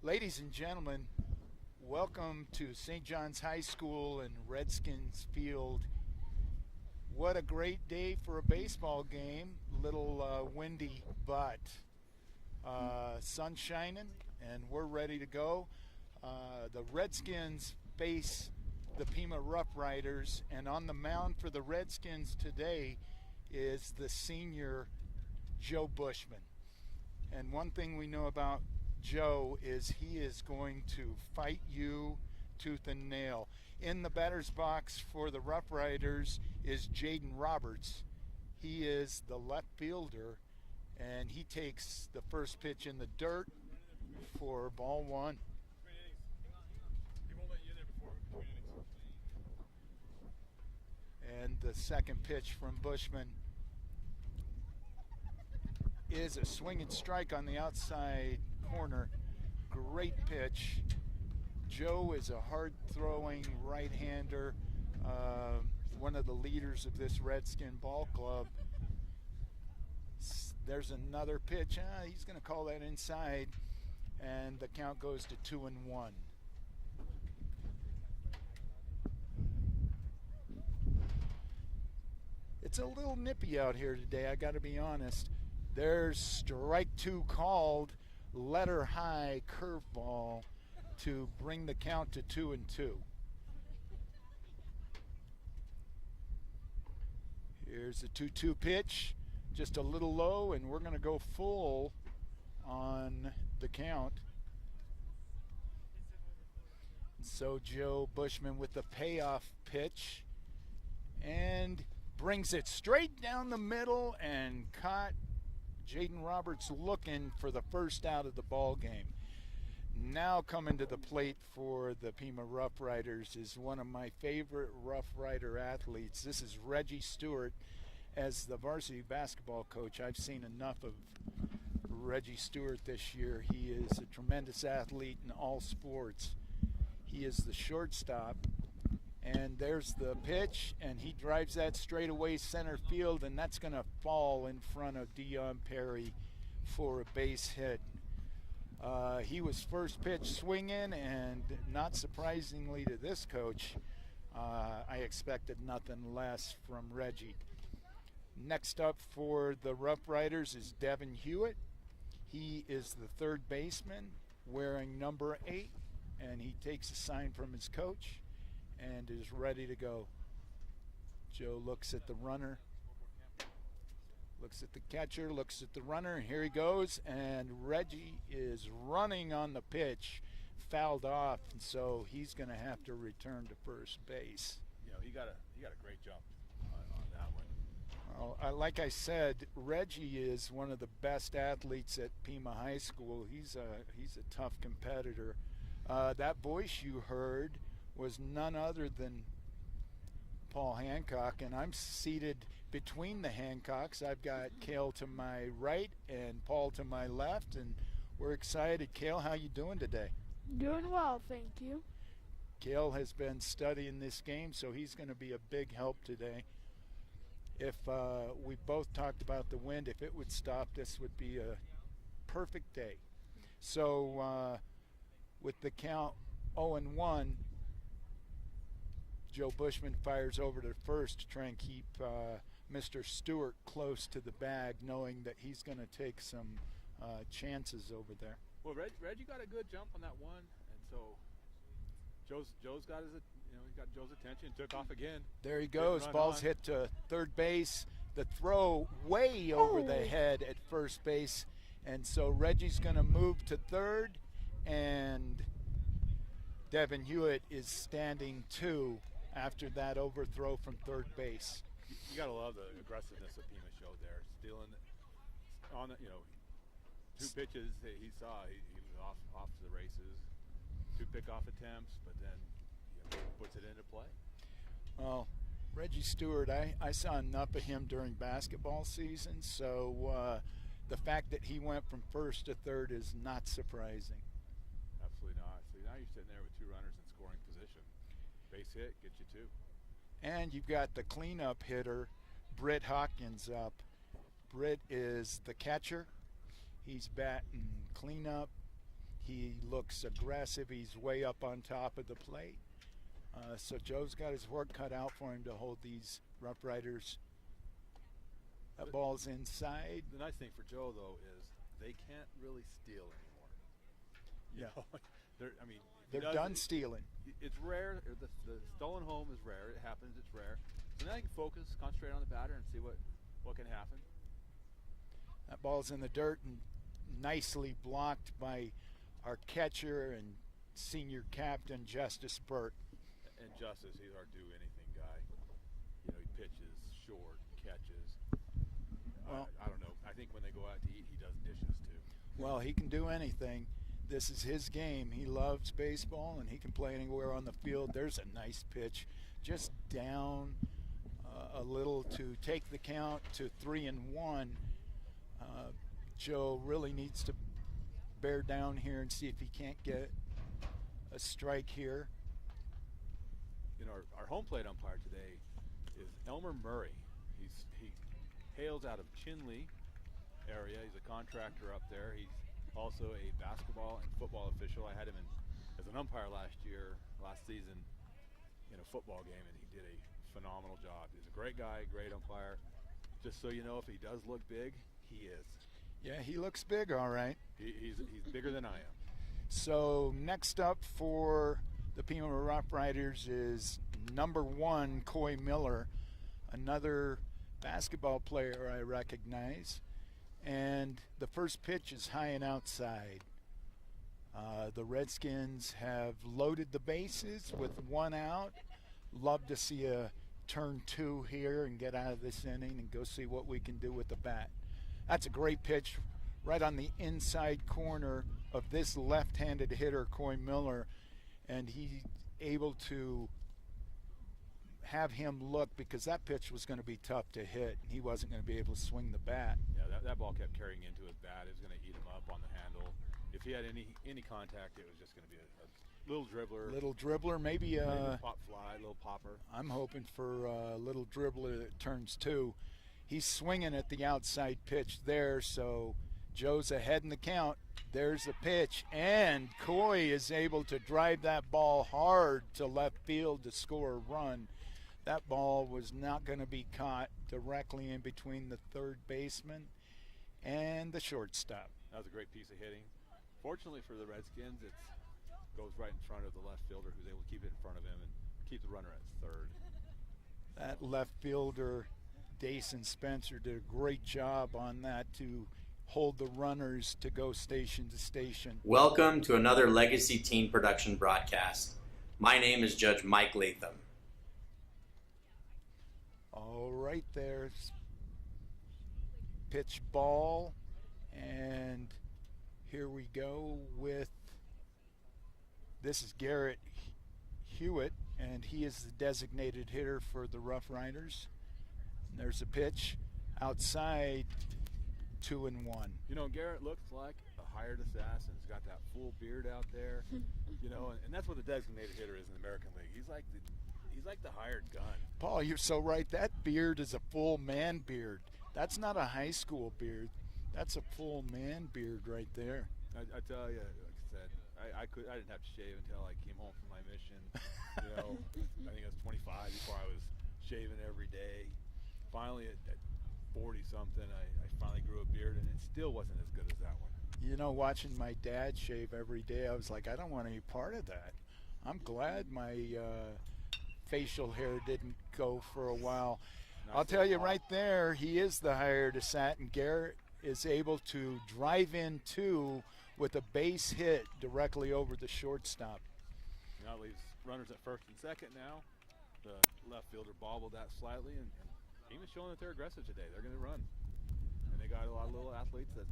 Ladies and gentlemen, welcome to St. John's High School in Redskins Field. What a great day for a baseball game. Little windy, but sun shining, and we're ready to go. The Redskins face the Pima Rough Riders, and on the mound for the Redskins today is the senior Joe Bushman. And one thing we know about Joe is he is going to fight you tooth and nail. In the batter's box for the Rough Riders is Jayden Roberts. He is the left fielder, and he takes the first pitch in the dirt for ball one. And the second pitch from Bushman is a swing and strike on the outside corner. Great pitch. Joe is a hard-throwing right-hander, one of the leaders of this Redskin ball club. There's another pitch. He's going to call that inside, and the count goes to 2-1. It's a little nippy out here today, I got to be honest. There's strike two called, letter high curveball to bring the count to 2-2. Here's the 2-2 pitch, just a little low, and we're going to go full on the count. So Joe Bushman with the payoff pitch, and brings it straight down the middle and caught Jayden Roberts looking for the first out of the ball game. Now coming to the plate for the Pima Rough Riders is one of my favorite Rough Rider athletes. This is Reggie Stewart. As the varsity basketball coach, I've seen enough of Reggie Stewart this year. He is a tremendous athlete in all sports. He is the shortstop. And there's the pitch, and he drives that straight away center field, and that's going to fall in front of Dion Perry for a base hit. He was first pitch swinging, and not surprisingly to this coach, I expected nothing less from Reggie. Next up for the Rough Riders is Devin Hewitt. He is the third baseman wearing number 8, and he takes a sign from his coach and is ready to go. Joe looks at the runner, looks at the catcher, looks at the runner, and here he goes, and Reggie is running on the pitch, fouled off, and so he's going to have to return to first base. You know, he got a great jump on that one. Well, like I said, Reggie is one of the best athletes at Pima High School. He's a tough competitor. That voice you heard was none other than Paul Hancock, and I'm seated between the Hancocks. I've got Kale to my right and Paul to my left, and we're excited. Kale, how you doing today? Doing well, thank you. Kale has been studying this game, so he's going to be a big help today. If we both talked about the wind, if it would stop, this would be a perfect day. So with the count 0-1, Joe Bushman fires over to first to try and keep Mr. Stewart close to the bag, knowing that he's going to take some chances over there. Well, Reggie got a good jump on that one, and so Joe's got he got Joe's attention, took off again. There he goes. Ball's hit to third base. The throw way over the head at first base, and so Reggie's going to move to third, and Devin Hewitt is standing 2 after that overthrow from third base. You gotta love the aggressiveness that Pima showed there, stealing on the, 2 pitches that he saw. He was off to the races. 2 pickoff attempts, but then puts it into play. Well, Reggie Stewart, I saw enough of him during basketball season, so the fact that he went from first to third is not surprising. Absolutely not. So now you're sitting there with 2 runners in scoring position. Base hit, get you 2. And you've got the cleanup hitter, Brit Hawkins, up. Brit is the catcher. He's batting cleanup. He looks aggressive. He's way up on top of the plate. So Joe's got his work cut out for him to hold these Rough Riders. That ball's inside. The nice thing for Joe, though, is they can't really steal anymore. You know, they're done stealing. It's rare. The stolen home is rare. It happens. It's rare. So now you can focus, concentrate on the batter, and see what can happen. That ball's in the dirt and nicely blocked by our catcher and senior captain, Justice Burt. And Justice, he's our do-anything guy. You know, he pitches, short, catches. Well, I don't know. I think when they go out to eat, he does dishes, too. Well, he can do anything. This is his game. He loves baseball, and he can play anywhere on the field. There's a nice pitch. Just down a little to take the count to 3-1. Joe really needs to bear down here and see if he can't get a strike here. You know, our home plate umpire today is Elmer Murray. He hails out of Chinle area. He's a contractor up there. He's also a basketball and football official. I had him as an umpire last season in a football game, and he did a phenomenal job. He's a great guy, great umpire. Just so you know, if he does look big, he is. Yeah, he looks big, all right. He's bigger than I am. So next up for the Pima Rough Riders is number 1, Coy Miller, another basketball player I recognize. And the first pitch is high and outside. The Redskins have loaded the bases with 1 out. Love to see a turn 2 here and get out of this inning and go see what we can do with the bat. That's a great pitch right on the inside corner of this left-handed hitter, Coy Miller, and he's able to have him look because that pitch was going to be tough to hit. He wasn't going to be able to swing the bat. Yeah, that ball kept carrying into his bat. It was going to eat him up on the handle. If he had any contact, it was just going to be a little dribbler. Little dribbler, maybe a pop fly, little popper. I'm hoping for a little dribbler that turns 2. He's swinging at the outside pitch there, so Joe's ahead in the count. There's the pitch, and Coy is able to drive that ball hard to left field to score a run. That ball was not going to be caught directly in between the third baseman and the shortstop. That was a great piece of hitting. Fortunately for the Redskins, it goes right in front of the left fielder, who's able to keep it in front of him and keep the runner at third. That left fielder, Dason Spencer, did a great job on that to hold the runners to go station to station. Welcome to another Legacy Teen Production broadcast. My name is Judge Mike Latham. All right, there's pitch ball, and here we go with, this is Garrett Hewitt, and he is the designated hitter for the Rough Riders. And there's a pitch outside, 2-1. You know, Garrett looks like a hired assassin. He's got that full beard out there, you know, and that's what the designated hitter is in the American League. He's like the hired gun. Paul, you're so right. That beard is a full man beard. That's not a high school beard. That's a full man beard right there. I tell you, like I said, I didn't have to shave until I came home from my mission. You know, I think I was 25 before I was shaving every day. Finally, at 40-something, I finally grew a beard, and it still wasn't as good as that one. You know, watching my dad shave every day, I was like, I don't want any part of that. I'm glad my facial hair didn't go for a while. I'll tell you right there, he is the hired assassin. Garrett is able to drive in 2 with a base hit directly over the shortstop. Now leaves runners at first and second now. The left fielder bobbled that slightly, and Pima's showing that they're aggressive today. They're going to run. And they got a lot of little athletes that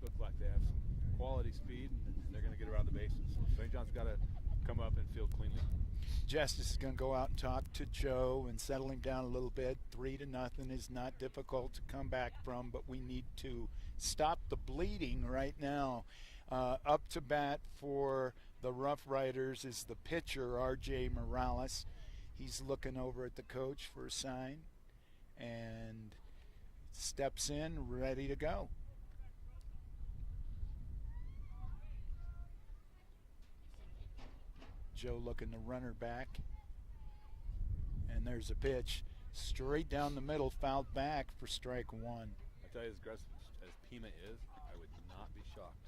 look like they have some quality speed, and they're going to get around the bases. So St. John's got to come up and field cleanly. Justice is going to go out and talk to Joe and settle him down a little bit. 3-0 is not difficult to come back from, but we need to stop the bleeding right now. Up to bat for the Rough Riders is the pitcher, R.J. Morales. He's looking over at the coach for a sign and steps in, ready to go. Joe looking to run her back. And there's a pitch straight down the middle, fouled back for strike one. I tell you, as aggressive as Pima is, I would not be shocked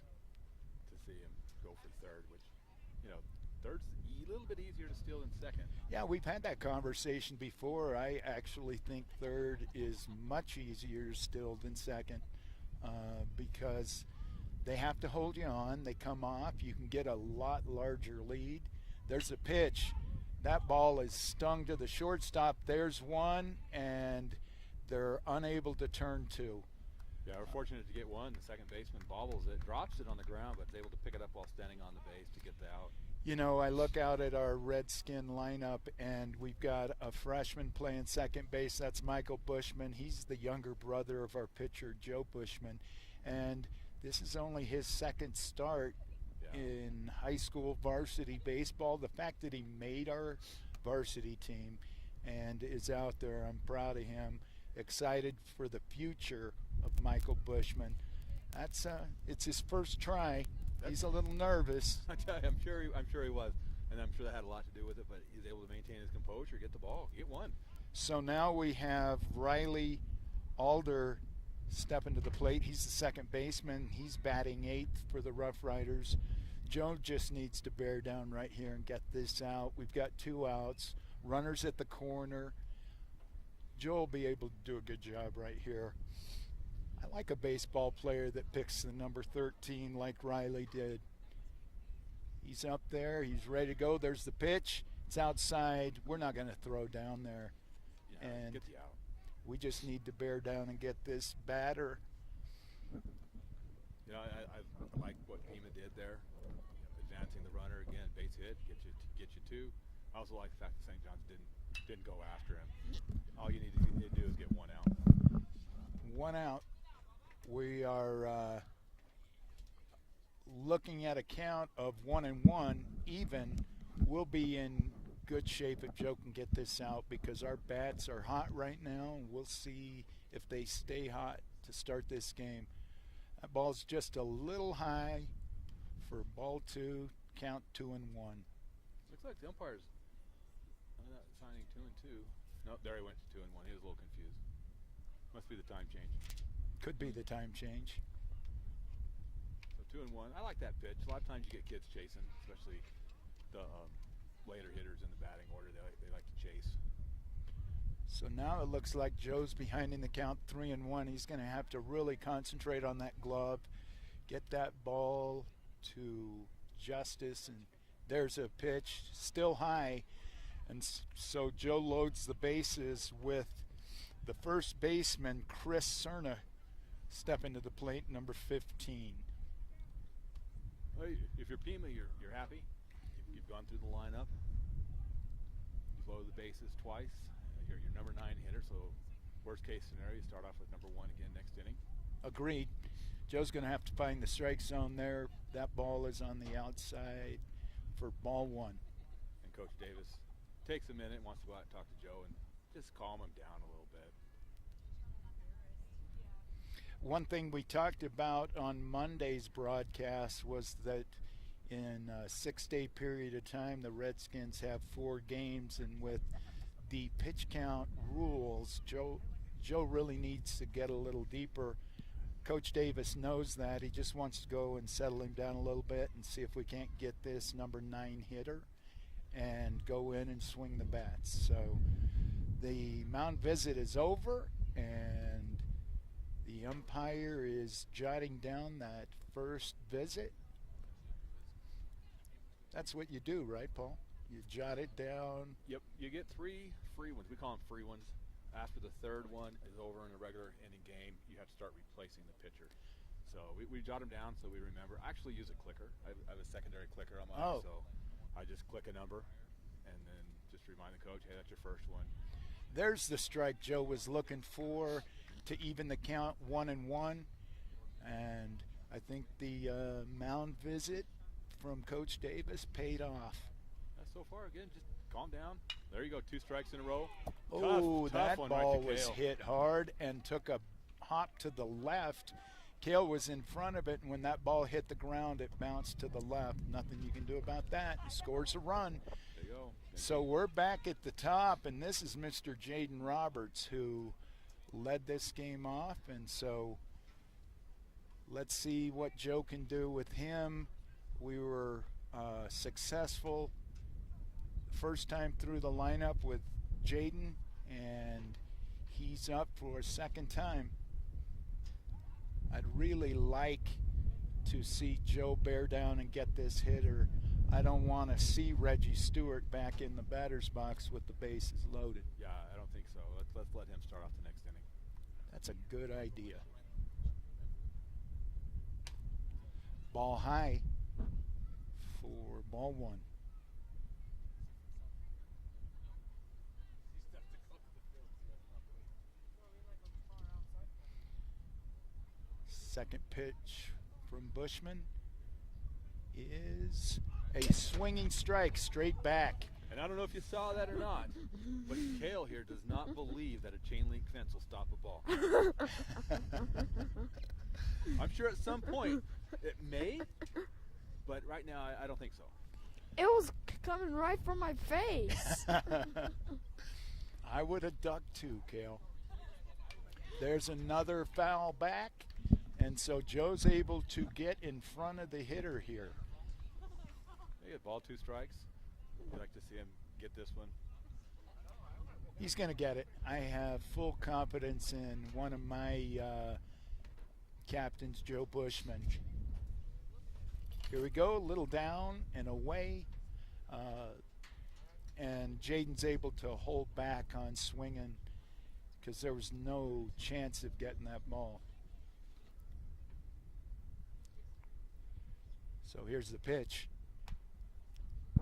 to see him go for third, which, third's a little bit easier to steal than second. Yeah, we've had that conversation before. I actually think third is much easier still than second because they have to hold you on. They come off. You can get a lot larger lead. There's a pitch. That ball is stung to the shortstop. There's one, and they're unable to turn two. Yeah, we're fortunate to get one. The second baseman bobbles it, drops it on the ground, but is able to pick it up while standing on the base to get the out. I look out at our Redskin lineup, and we've got a freshman playing second base. That's Michael Bushman. He's the younger brother of our pitcher, Joe Bushman. And this is only his second start in high school varsity baseball. The fact that he made our varsity team and is out there, I'm proud of him. Excited for the future of Michael Bushman. It's his first try. He's a little nervous. I tell you, I'm sure he was, and I'm sure that had a lot to do with it. But he's able to maintain his composure, get the ball, get one. So now we have Riley Alder stepping to the plate. He's the second baseman. He's batting eighth for the Rough Riders. Joe just needs to bear down right here and get this out. We've got two outs. Runners at the corner. Joe will be able to do a good job right here. I like a baseball player that picks the number 13 like Riley did. He's up there. He's ready to go. There's the pitch. It's outside. We're not going to throw down there. Yeah, and get the out. We just need to bear down and get this batter. I like what Pima did there. Advancing the runner again, base hit, get you two. I also like the fact that St. John's didn't go after him. All you need to do is get one out. One out. We are looking at a count of 1-1 even. We'll be in good shape if Joe can get this out because our bats are hot right now, and we'll see if they stay hot to start this game. That ball's just a little high for ball two, count 2-1. Looks like the umpire's not signing 2-2. Nope, there he went to 2-1. He was a little confused. Must be the time change. Could be the time change. So 2-1. I like that pitch. A lot of times you get kids chasing, especially the later hitters in the batting order. They like to chase. So now it looks like Joe's behind in the count 3-1. He's going to have to really concentrate on that glove, get that ball to Justice, and there's a pitch, still high. And so Joe loads the bases with the first baseman, Chris Cerna, stepping to the plate, number 15. Well, if you're Pima, you're happy. You've gone through the lineup. You've loaded the bases twice. You're your number 9 hitter, so worst case scenario, you start off with number 1 again next inning. Agreed. Joe's going to have to find the strike zone there. That ball is on the outside for ball 1. And Coach Davis takes a minute, wants to go out and talk to Joe and just calm him down a little bit. One thing we talked about on Monday's broadcast was that in a 6-day period of time, the Redskins have 4 games, and with the pitch count rules, Joe really needs to get a little deeper. Coach Davis knows that. He just wants to go and settle him down a little bit and see if we can't get this number 9 hitter and go in and swing the bats. So the mound visit is over, and the umpire is jotting down that first visit. That's what you do, right, Paul? You jot it down. Yep, you get 3 free ones. We call them free ones. After the third one is over in a regular inning game, you have to start replacing the pitcher. So we jot them down so we remember. I actually use a clicker. I have a secondary clicker on mine, so I just click a number and then just remind the coach, hey, that's your first one. There's the strike Joe was looking for to even the count 1-1. And I think the mound visit from Coach Davis paid off. So far, again, just calm down. There you go, 2 strikes in a row. Oh, tough that one ball right to was Kale. hit hard and took a hop to the left. Kale was in front of it, and when that ball hit the ground, it bounced to the left. Nothing you can do about that. He scores a run. There you go. So we're back at the top, and this is Mr. Jayden Roberts, who led this game off. And so let's see what Joe can do with him. We were successful first time through the lineup with Jayden, and he's up for a second time. I'd really like to see Joe bear down and get this hitter. I don't want to see Reggie Stewart back in the batter's box with the bases loaded. Yeah, I don't think so. Let's let him start off the next inning. That's a good idea. Ball high for ball one. Second pitch from Bushman is a swinging strike straight back. And I don't know if you saw that or not, but Kale here does not believe that a chain link fence will stop a ball. I'm sure at some point it may, but right now I don't think so. It was coming right from my face. I would have ducked too, Kale. There's another foul back, and so Joe's able to get in front of the hitter here. They get ball, 2 strikes. You'd like to see him get this one. He's going to get it. I have full confidence in one of my captains, Joe Bushman. Here we go, a little down and away. And Jayden's able to hold back on swinging because there was no chance of getting that ball. So here's the pitch.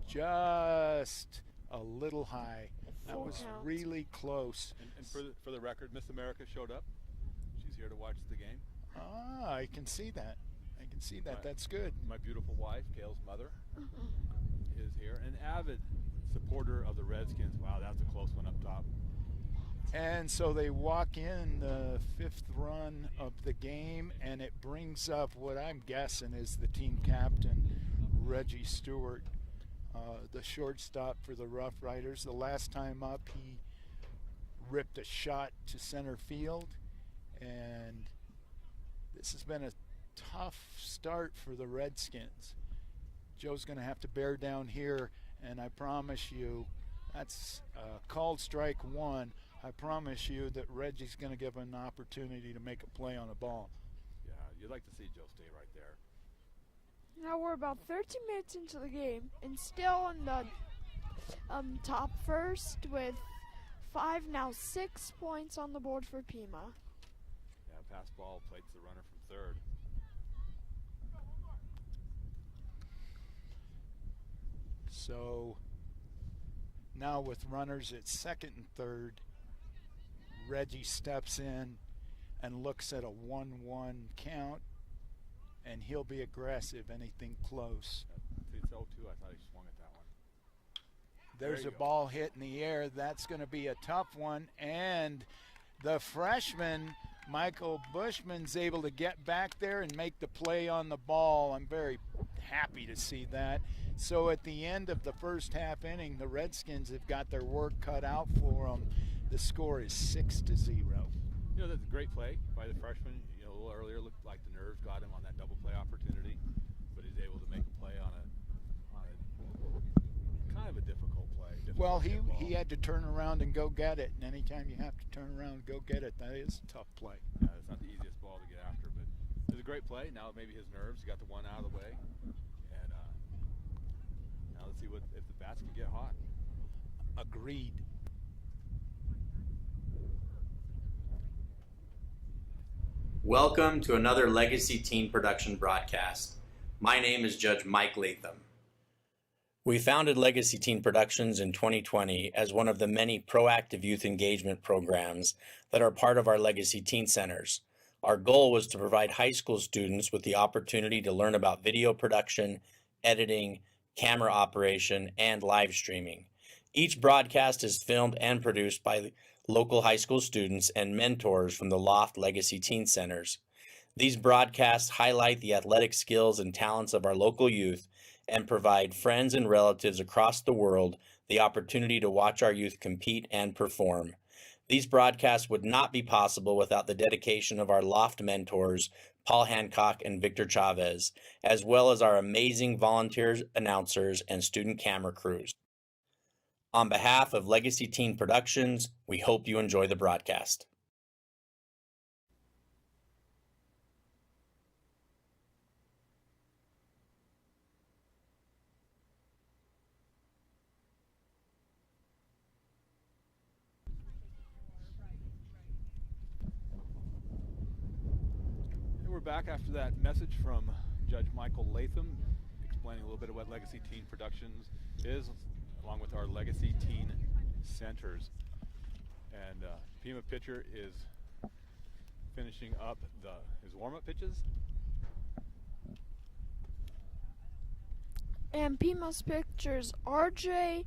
Just a little high. That Full was count. really close. And for the record, Miss America showed up. She's here to watch the game. Ah, I can see that. I can see that. Right. That's good. My beautiful wife, Kale's mother, is here. An avid supporter of the Redskins. Wow, that's a close one up top. And so they walk in the 5th run of the game, and it brings up what I'm guessing is the team captain, Reggie Stewart, the shortstop for the Rough Riders. The last time up, he ripped a shot to center field, and this has been a tough start for the Redskins. Joe's going to have to bear down here, and I promise you, that's called strike 1. I promise you that Reggie's going to give an opportunity to make a play on a ball. Yeah, you'd like to see Joe stay right there. Now we're about 13 minutes into the game and still in the top first with 6 points on the board for Pima. Yeah, pass ball plates the runner from third. So now with runners at second and third, Reggie steps in and looks at a 1-1 count, and he'll be aggressive, anything close. It's 0-2. I thought he swung at that one. There's There a you go. ball hit in the air. That's going to be a tough one, and the freshman, Michael Bushman's able to get back there and make the play on the ball. I'm very happy to see that. So at the end of the first half inning, the Redskins have got their work cut out for them. The score is 6-0. You know, that's a great play by the freshman. You know, a little earlier looked like the nerves got him on that double play opportunity, but he's able to make a play on a kind of a difficult play. Well, difficult hit ball. he had to turn around and go get it, and anytime you have to turn around and go get it, that is a tough play. Yeah, it's not the easiest ball to get after, but it was a great play. Now maybe his nerves, he got the one out of the way, and now let's see if the bats can get hot. Agreed. Welcome to another Legacy Teen Production broadcast. My name is Judge Mike Latham. We founded Legacy Teen Productions in 2020 as one of the many proactive youth engagement programs that are part of our Legacy Teen Centers. Our goal was to provide high school students with the opportunity to learn about video production, editing, camera operation, and live streaming. Each broadcast is filmed and produced by local high school students and mentors from the Loft Legacy Teen Centers. These broadcasts highlight the athletic skills and talents of our local youth and provide friends and relatives across the world the opportunity to watch our youth compete and perform. These broadcasts would not be possible without the dedication of our Loft mentors, Paul Hancock and Victor Chavez, as well as our amazing volunteers, announcers, and student camera crews. On behalf of Legacy Teen Productions, we hope you enjoy the broadcast. We're back after that message from Judge Michael Latham explaining a little bit of what Legacy Teen Productions is, along with our Legacy Teen Centers. And Pima pitcher is finishing up his warm-up pitches. And Pima's pitchers RJ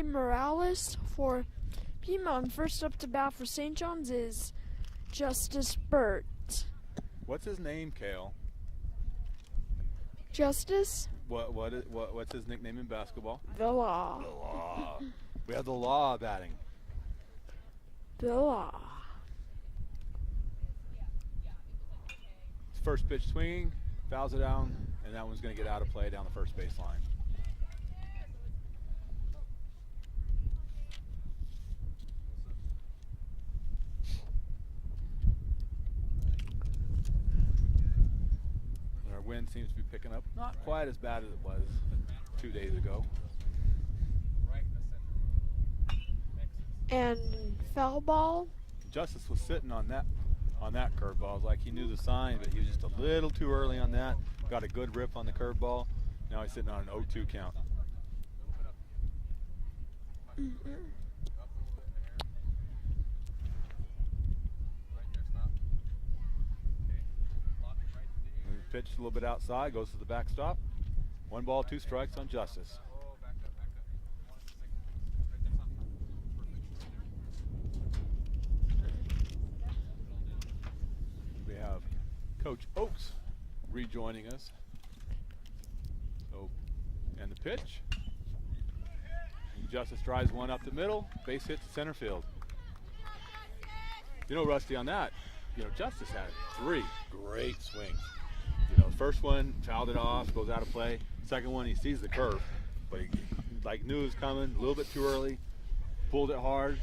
Morales for Pima, and first up to bat for St. John's is Justice Burt. What's his name, Kale? Justice? What's his nickname in basketball? The Law. The Law. We have the Law batting. The Law. First pitch swinging, fouls it down, and that one's going to get out of play down the first baseline. Our wind seems to be picking up. Not quite as bad as it was 2 days ago. And foul ball. Justice was sitting on that curveball. It's like he knew the sign, but he was just a little too early on that. Got a good rip on the curveball. Now he's sitting on an 0-2 count. Pitch a little bit outside, goes to the backstop. 1 ball, 2 strikes on Justice. We have Coach Oakes rejoining us. So, and the pitch. And Justice drives one up the middle, base hit to center field. You know, Rusty, on that, Justice had 3 great swings. First one, fouled it off, goes out of play. Second one, he sees the curve, but he knew it was coming, a little bit too early, pulled it hard,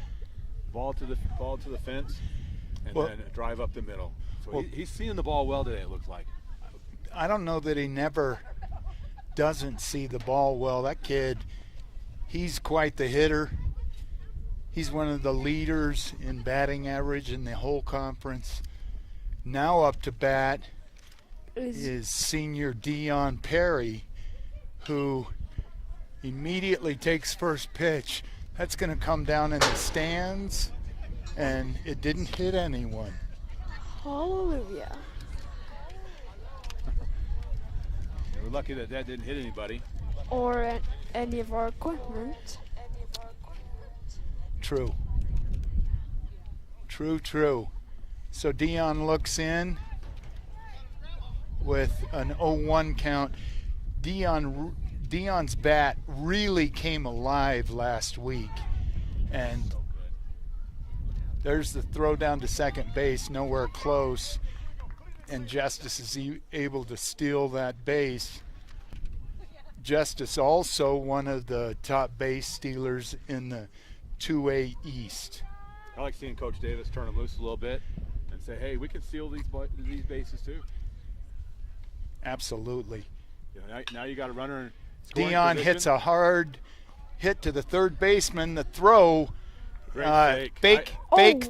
ball to the fence, and then a drive up the middle. So he's seeing the ball well today, it looks like. I don't know that he never doesn't see the ball well. That kid, he's quite the hitter. He's one of the leaders in batting average in the whole conference. Now up to bat is senior Dion Perry, who immediately takes first pitch. That's going to come down in the stands, and it didn't hit anyone. Hallelujah. We're lucky that didn't hit anybody. Or any of our equipment. True. So Dion looks in with an 0-1 count. Dion's bat really came alive last week, and there's the throw down to second base, nowhere close, and Justice is able to steal that base. Justice also one of the top base stealers in the 2A East. I like seeing Coach Davis turn him loose a little bit and say, hey, we can steal these bases too. Absolutely. Now you got a runner in Dion scoring position. hits a hard hit to the third baseman. The throw, fake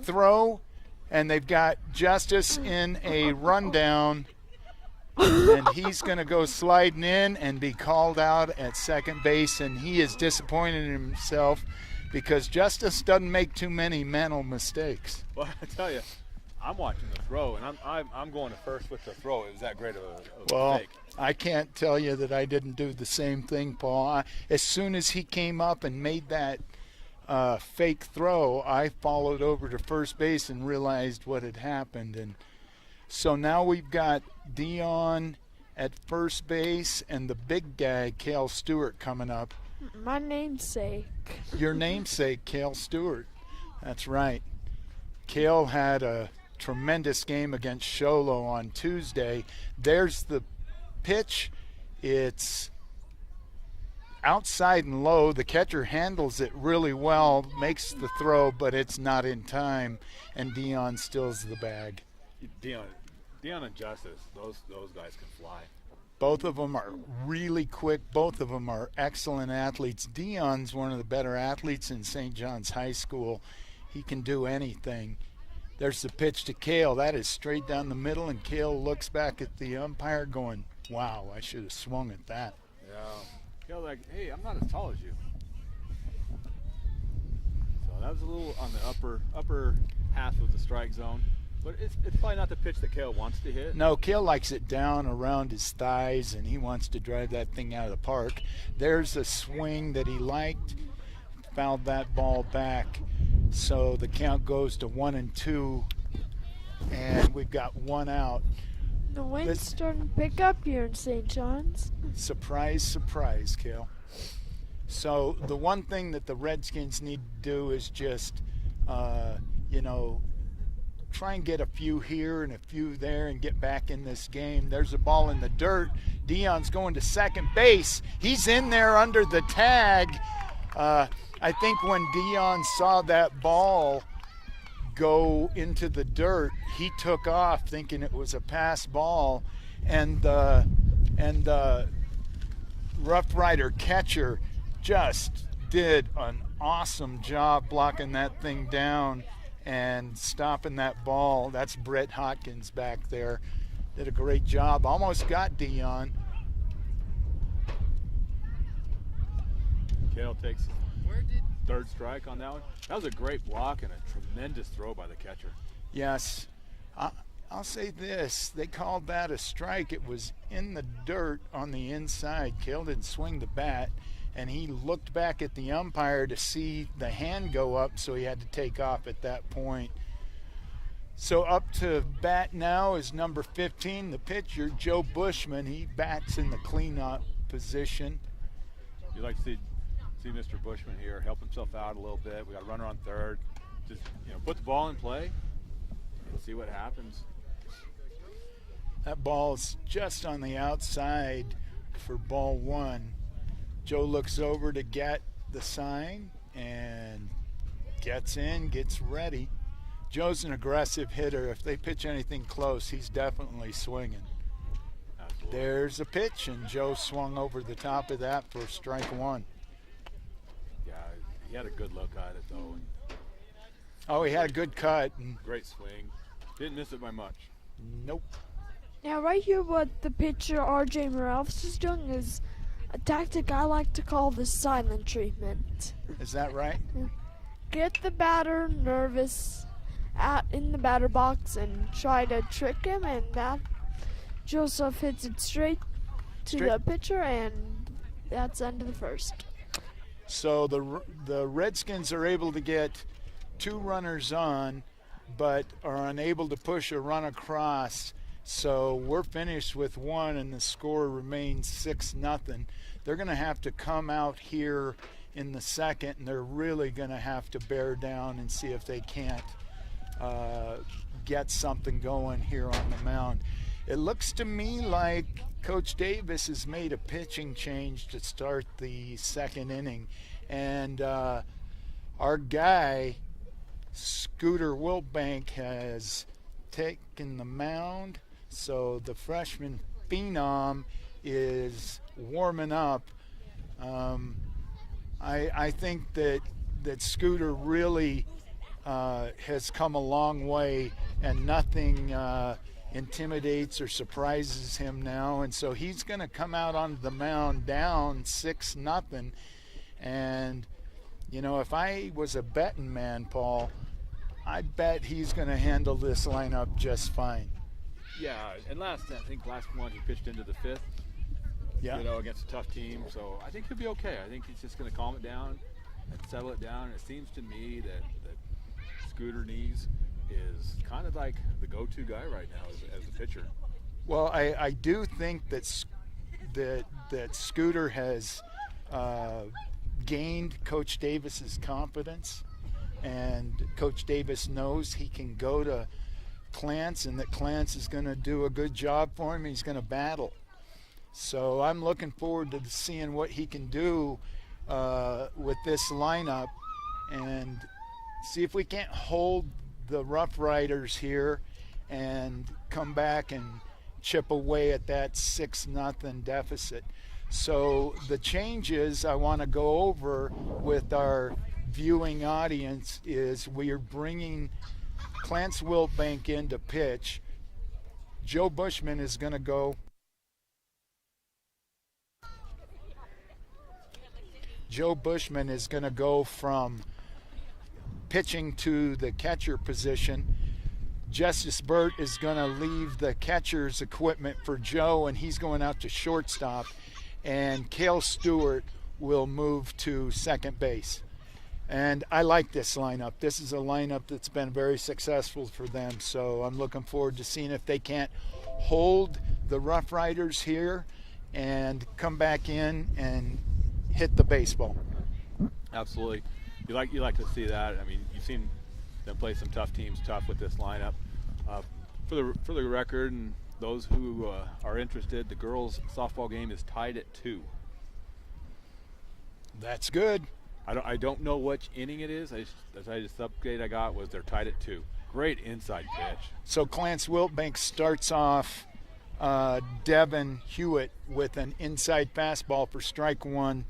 throw, and they've got Justice in a rundown, and he's going to go sliding in and be called out at second base, and he is disappointed in himself because Justice doesn't make too many mental mistakes. Well, I tell you, I'm watching the throw, and I'm going to first with the throw. It was that great of a mistake. I can't tell you that I didn't do the same thing, Paul. As soon as he came up and made that fake throw, I followed over to first base and realized what had happened. And so now we've got Dion at first base and the big guy, Kale Stewart, coming up. My namesake. Your namesake, Kale Stewart. That's right. Kale had a tremendous game against Sholo on Tuesday. There's the pitch. It's outside and low. The catcher handles it really well, makes the throw, but it's not in time, and Dion steals the bag. Dion and Justice, those guys can fly. Both of them are really quick. Both of them are excellent athletes. Dion's one of the better athletes in St. John's High School. He can do anything. There's the pitch to Kale. That is straight down the middle, and Kale looks back at the umpire going, wow, I should have swung at that. Yeah. Kale's like, hey, I'm not as tall as you. So that was a little on the upper half of the strike zone. But it's probably not the pitch that Kale wants to hit. No, Kale likes it down around his thighs, and he wants to drive that thing out of the park. There's a swing that he liked, fouled that ball back. So the count goes to 1-2, and we've got one out. The wind's starting to pick up here in St. John's. Surprise, surprise, Kale. So the one thing that the Redskins need to do is just, try and get a few here and a few there and get back in this game. There's a ball in the dirt. Dion's going to second base. He's in there under the tag. I think when Dion saw that ball go into the dirt, he took off thinking it was a pass ball, and the Rough Rider catcher just did an awesome job blocking that thing down and stopping that ball. That's Brit Hawkins back there. Did a great job. Almost got Dion. Kale takes third strike on that one. That was a great block and a tremendous throw by the catcher. Yes. I'll say this. They called that a strike. It was in the dirt on the inside. Kale didn't swing the bat, and he looked back at the umpire to see the hand go up, so he had to take off at that point. So up to bat now is number 15, the pitcher, Joe Bushman. He bats in the cleanup position. You like to see Mr. Bushman here help himself out a little bit. We got a runner on third. Just put the ball in play. We'll see what happens. That ball's just on the outside for ball one. Joe looks over to get the sign and gets in, gets ready. Joe's an aggressive hitter. If they pitch anything close, he's definitely swinging. Absolutely. There's a pitch, and Joe swung over the top of that for strike one. Yeah, he had a good look at it, though. Oh, he had a good cut. And great swing. Didn't miss it by much. Nope. Now right here what the pitcher R.J. Morales is doing is a tactic I like to call the silent treatment. Is that right? Get the batter nervous in the batter box and try to trick him, and that Joseph hits it straight to the pitcher, and that's end of the first. So the Redskins are able to get 2 runners on, but are unable to push a run across. So we're finished with 1, and the score remains 6-0. They're going to have to come out here in the second, and they're really going to have to bear down and see if they can't get something going here on the mound. It looks to me like Coach Davis has made a pitching change to start the second inning, and our guy, Scooter Wilbank, has taken the mound. So the freshman phenom is warming up. I think that Scooter really has come a long way, and nothing intimidates or surprises him now. And so he's going to come out onto the mound down 6-0. And, if I was a betting man, Paul, I'd bet he's going to handle this lineup just fine. Yeah, and last one he pitched into the 5th. Yeah. Against a tough team. So I think he'll be okay. I think he's just going to calm it down. and settle it down. And it seems to me that Scooter Knees is kind of like the go-to guy right now as a pitcher. Well, I do think that Scooter has gained Coach Davis's confidence, and Coach Davis knows he can go to Clance and that Clance is going to do a good job for him. He's going to battle. So I'm looking forward to seeing what he can do with this lineup and see if we can't hold the Rough Riders here and come back and chip away at that 6-0 deficit. So the changes I want to go over with our viewing audience is we are bringing Clance Wiltbank in to pitch. Joe Bushman is going to go. Joe Bushman is going to go from pitching to the catcher position. Justice Burt is going to leave the catcher's equipment for Joe, and he's going out to shortstop. And Kale Stewart will move to second base. And I like this lineup. This is a lineup that's been very successful for them. So I'm looking forward to seeing if they can't hold the Rough Riders here and come back in and hit the baseball. Absolutely. You like to see that. I mean, you've seen them play some tough teams, tough with this lineup. For the record, and those who are interested, the girls' softball game is tied at 2. That's good. I don't know which inning it is. The update I got was they're tied at 2. Great inside pitch. So Clance Wiltbank starts off Devin Hewitt with an inside fastball for strike 1.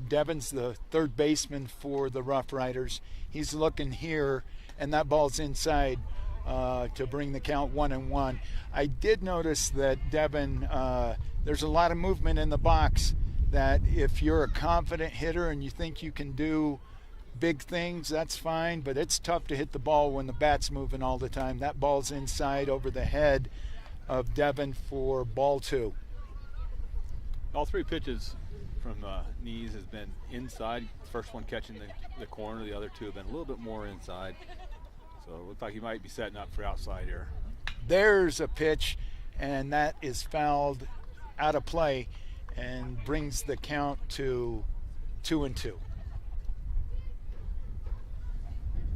Devin's the third baseman for the Rough Riders. He's looking here, and that ball's inside to bring the count 1-1. I did notice that Devin, there's a lot of movement in the box, that if you're a confident hitter and you think you can do big things, that's fine, but it's tough to hit the ball when the bat's moving all the time. That ball's inside over the head of Devin for ball 2. All 3 pitches from Knees has been inside. First one catching the corner, the other 2 have been a little bit more inside. So it looks like he might be setting up for outside here. There's a pitch, and that is fouled out of play and brings the count to 2-2.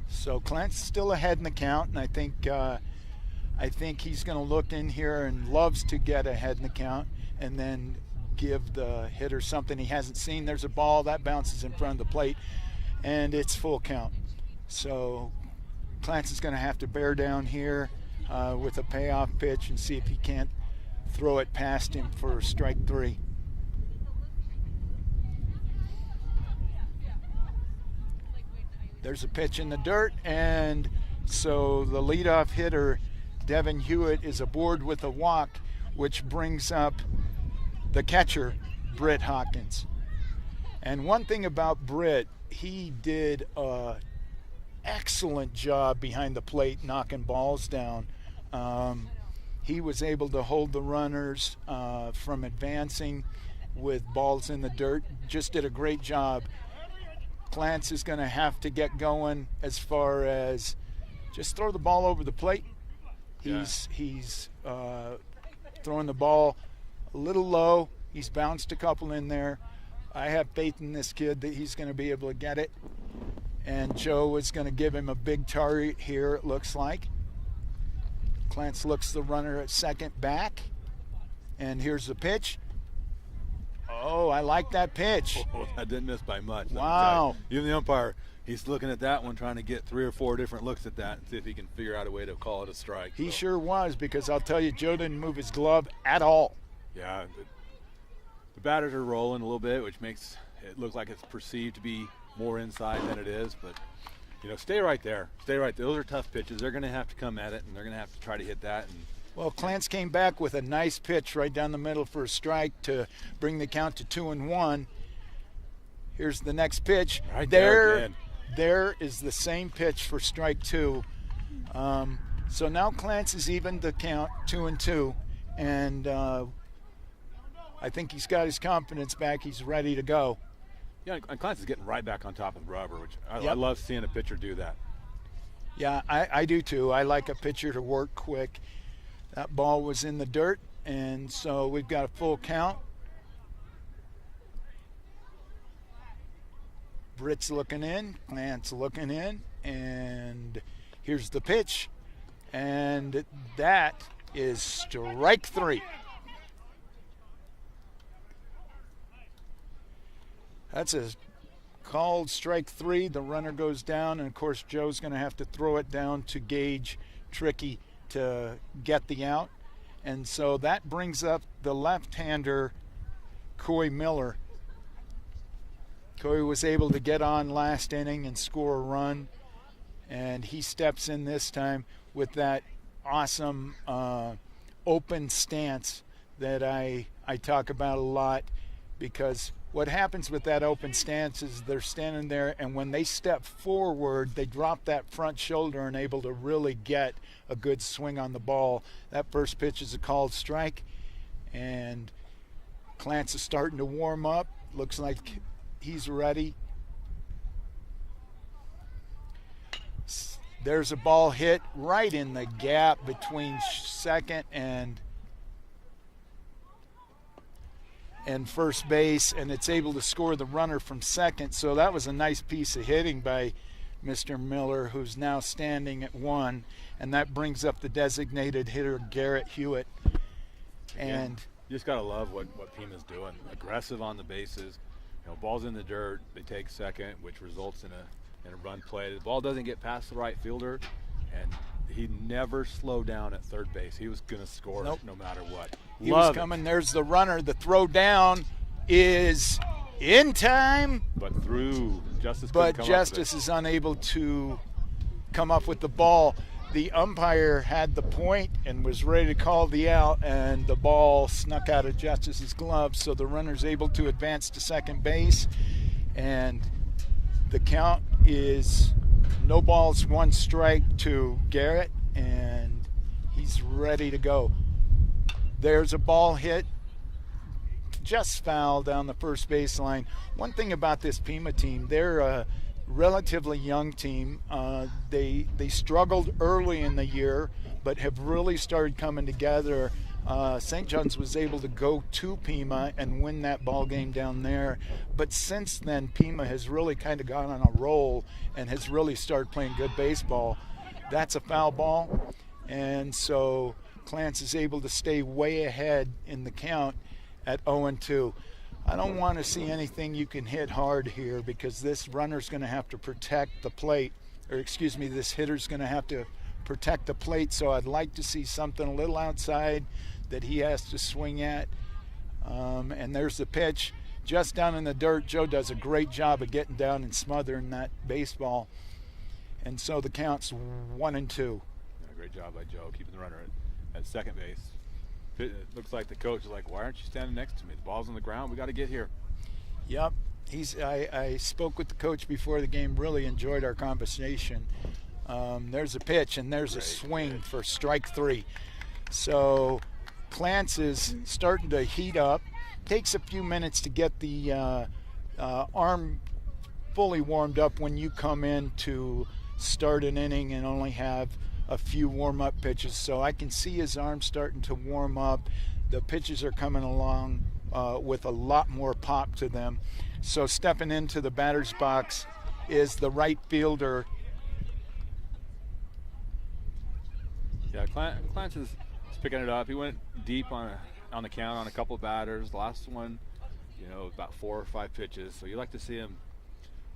So Clance still ahead in the count, and I think he's going to look in here and loves to get ahead in the count and then give the hitter something he hasn't seen. There's a ball that bounces in front of the plate, and it's full count. So Clance is going to have to bear down here with a payoff pitch and see if he can't throw it past him for strike 3. There's a pitch in the dirt, and so the leadoff hitter, Devin Hewitt, is aboard with a walk, which brings up the catcher, Brit Hawkins. And one thing about Brit, he did an excellent job behind the plate knocking balls down. He was able to hold the runners from advancing with balls in the dirt. Just did a great job. Clance is going to have to get going as far as just throw the ball over the plate. He's throwing the ball a little low. He's bounced a couple in there. I have faith in this kid that he's going to be able to get it. And Joe is going to give him a big target here, it looks like. Clance looks the runner at second back. And here's the pitch. Oh, I like that pitch. Oh, I didn't miss by much. Wow. Even the umpire, he's looking at that one, trying to get 3 or 4 different looks at that and see if he can figure out a way to call it a strike. He sure was, because I'll tell you, Joe didn't move his glove at all. Yeah, the batters are rolling a little bit, which makes it look like it's perceived to be more inside than it is. But, stay right there. Stay right there. Those are tough pitches. They're going to have to come at it, and they're going to have to try to hit that. Well, Clance came back with a nice pitch right down the middle for a strike to bring the count to 2-1. Here's the next pitch. Right there is the same pitch for strike 2. So now Clance has evened the count 2-2, and I think he's got his confidence back. He's ready to go. Yeah, and Clance is getting right back on top of the rubber, which I Yep. love seeing a pitcher do that. Yeah, I do too. I like a pitcher to work quick. That ball was in the dirt, and so we've got a full count. Brit's looking in, Clance looking in, and here's the pitch. And that is strike 3. That's a called strike 3. The runner goes down, and of course Joe's going to have to throw it down to Gage Tricky to get the out. And so that brings up the left-hander, Coy Miller. Coy was able to get on last inning and score a run, and he steps in this time with that awesome open stance that I talk about a lot, because what happens with that open stance is they're standing there, and when they step forward, they drop that front shoulder and able to really get a good swing on the ball. That first pitch is a called strike, and Clance is starting to warm up. Looks like he's ready. There's a ball hit right in the gap between second and first base, and it's able to score the runner from second. So that was a nice piece of hitting by Mr. Miller, who's now standing at 1, and that brings up the designated hitter, Garrett Hewitt. And you just got to love what Pima's doing. Aggressive on the bases. You know, ball's in the dirt, they take second, which results in a run play. The ball doesn't get past the right fielder, and he never slowed down at third base. He was going to score no matter what. He was coming. There's the runner. The throw down is in time. But through. Justice is unable to come up with the ball. The umpire had the point and was ready to call the out, and the ball snuck out of Justice's glove, so the runner's able to advance to second base, and the count is no balls, 1 strike to Garrett, and he's ready to go. There's a ball hit just foul down the first baseline. One thing about this Pima team, they're a relatively young team. They struggled early in the year, but have really started coming together. St. John's was able to go to Pima and win that ball game down there. But since then, Pima has really kind of gone on a roll and has really started playing good baseball. That's a foul ball, and so Clance is able to stay way ahead in the count at 0-2. I don't want to see anything you can hit hard here, because this runner's going to have to protect the plate, this hitter's going to have to protect the plate, so I'd like to see something a little outside that he has to swing at. And there's the pitch just down in the dirt. Joe does a great job of getting down and smothering that baseball. And so the count's 1-2. Yeah, great job by Joe, keeping the runner at second base. It looks like the coach is like, why aren't you standing next to me? The ball's on the ground. We got to get here. Yep. I spoke with the coach before the game, really enjoyed our conversation. There's a pitch, and there's a swing for strike 3. So Clance is starting to heat up. Takes a few minutes to get the arm fully warmed up when you come in to start an inning and only have a few warm-up pitches. So I can see his arm starting to warm up. The pitches are coming along with a lot more pop to them. So stepping into the batter's box is the right fielder. Yeah, Clance is picking it up. He went deep on the count on a couple of batters. Last one, about 4 or 5 pitches. So you like to see him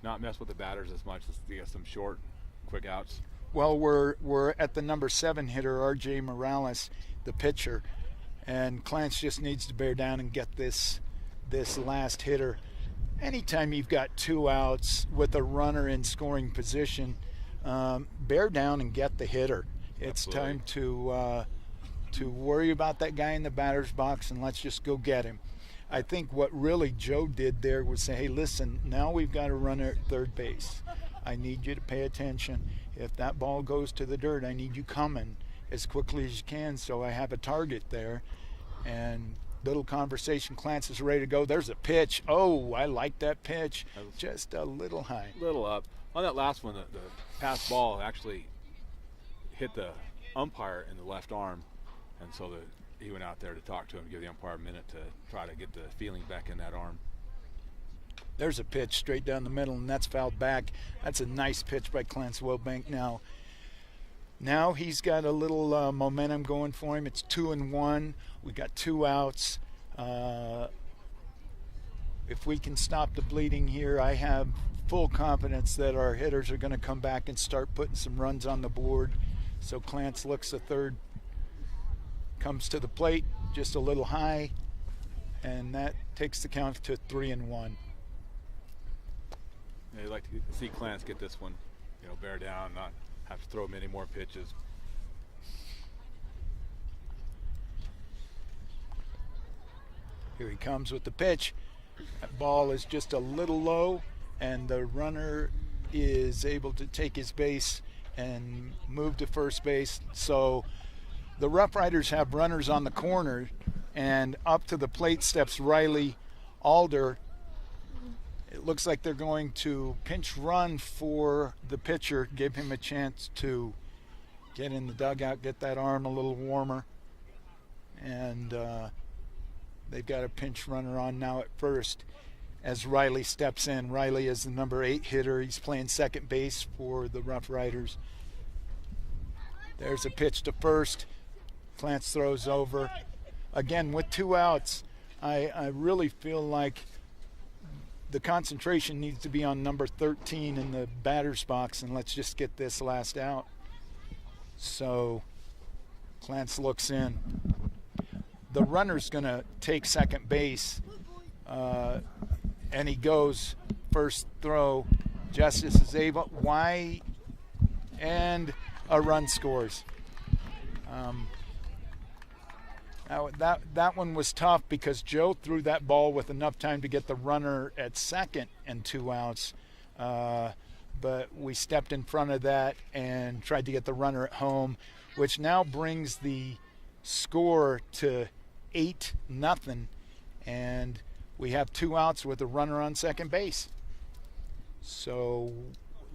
not mess with the batters as much. Let's get some short, quick outs. Well, we're at the number 7 hitter, R.J. Morales, the pitcher, and Clance just needs to bear down and get this last hitter. Anytime you've got 2 outs with a runner in scoring position, bear down and get the hitter. It's Absolutely. Time to worry about that guy in the batter's box, and let's just go get him. I think what really Joe did there was say, hey, listen, now we've got a runner at third base. I need you to pay attention. If that ball goes to the dirt, I need you coming as quickly as you can so I have a target there. And little conversation. Clance is ready to go. There's a pitch. Oh, I like that pitch. Just a little high. Little up. On that last one, the pass ball actually hit the umpire in the left arm, and so he went out there to talk to him, give the umpire a minute to try to get the feeling back in that arm. There's a pitch straight down the middle, and that's fouled back. That's a nice pitch by Clarence Wilbank. Now he's got a little momentum going for him. It's 2-1. We got 2 outs. If we can stop the bleeding here, I have full confidence that our hitters are going to come back and start putting some runs on the board. So Clarence looks at third, comes to the plate, just a little high, and that takes the count to 3-1. Yeah, you'd like to see Clarence get this one, bear down, not have to throw many more pitches. Here he comes with the pitch. That ball is just a little low, and the runner is able to take his base and move to first base. So the Rough Riders have runners on the corner, and up to the plate steps Riley Alder. It looks like they're going to pinch run for the pitcher, give him a chance to get in the dugout, get that arm a little warmer. And they've got a pinch runner on now at first as Riley steps in. Riley is the number 8 hitter. He's playing second base for the Rough Riders. There's a pitch to first. Clance throws over. Again, with 2 outs, I really feel like the concentration needs to be on number 13 in the batter's box, and let's just get this last out. So Clance looks in. The runner's going to take second base, and he goes first throw. Justice is able. Why? And a run scores. That one was tough because Joe threw that ball with enough time to get the runner at second and 2 outs. But we stepped in front of that and tried to get the runner at home, which now brings the score to 8-0. And we have 2 outs with a runner on second base. So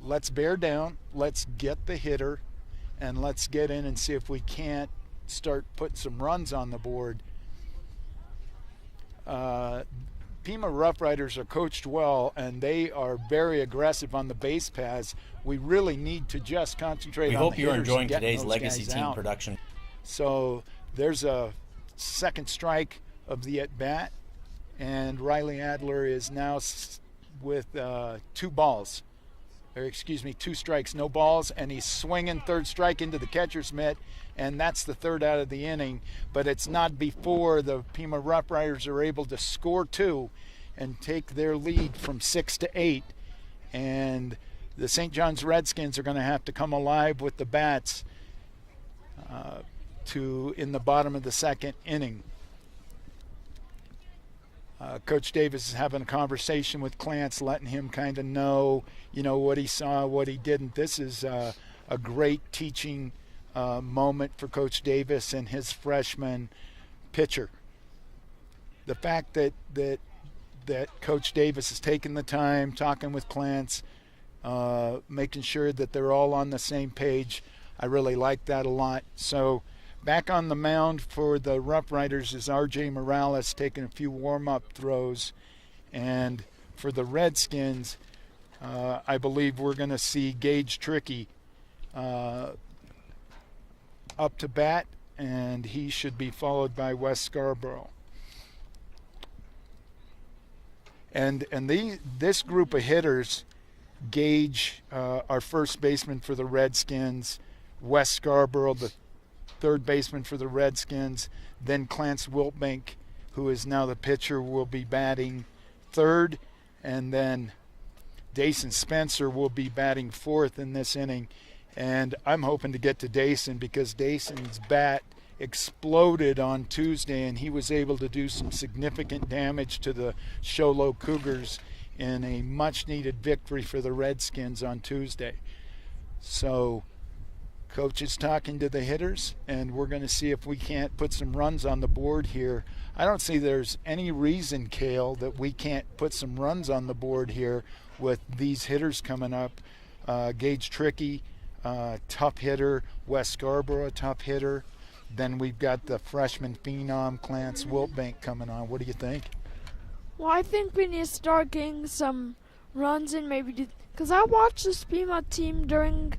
let's bear down. Let's get the hitter, and let's get in and see if we can't start putting some runs on the board. Pima Rough Riders are coached well, and they are very aggressive on the base paths. We really need to just concentrate on the hitters. We hope you're enjoying and getting today's those Legacy guys Team out. production. So there's a second strike of the at-bat, and Riley Adler is now with 2 strikes, no balls, and he's swinging third strike into the catcher's mitt, and that's the 3rd out of the inning. But it's not before the Pima Rough Riders are able to score 2 and take their lead from 6-8. And the St. John's Redskins are going to have to come alive with the bats in the bottom of the 2nd inning. Coach Davis is having a conversation with Clance, letting him kind of know, what he saw, what he didn't. This is a great teaching moment for Coach Davis and his freshman pitcher. The fact that Coach Davis is taking the time, talking with Clance, making sure that they're all on the same page, I really like that a lot. So back on the mound for the Rough Riders is R.J. Morales taking a few warm-up throws. And for the Redskins, I believe we're going to see Gage Trickey up to bat, and he should be followed by Wes Scarborough. And this group of hitters, Gage, our first baseman for the Redskins, Wes Scarborough, the 3rd baseman for the Redskins, then Clarence Wilbank, who is now the pitcher, will be batting 3rd, and then Dayson Spencer will be batting 4th in this inning. And I'm hoping to get to Dayson because Dayson's bat exploded on Tuesday, and he was able to do some significant damage to the Show Low Cougars in a much-needed victory for the Redskins on Tuesday. So Coach is talking to the hitters, and we're going to see if we can't put some runs on the board here. I don't see there's any reason, Kale, that we can't put some runs on the board here with these hitters coming up. Gage Trickey, tough hitter. Wes Scarborough, tough hitter. Then we've got the freshman phenom, Clarence Wiltbank, coming on. What do you think? Well, I think we need to start getting some runs in, maybe, because I watched this Pima team during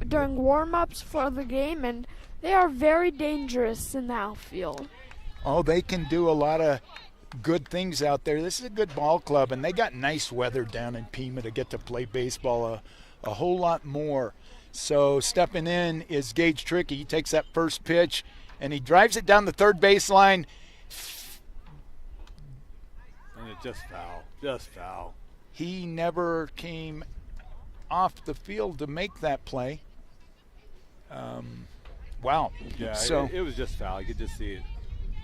during warm-ups for the game, and they are very dangerous in the outfield. Oh, they can do a lot of good things out there. This is a good ball club, and they got nice weather down in Pima to get to play baseball a whole lot more. So stepping in is Gage Trickey. He takes that first pitch, and he drives it down the third baseline. And it just foul. He never came off the field to make that play. Wow. Yeah, so it was just foul. You could just see it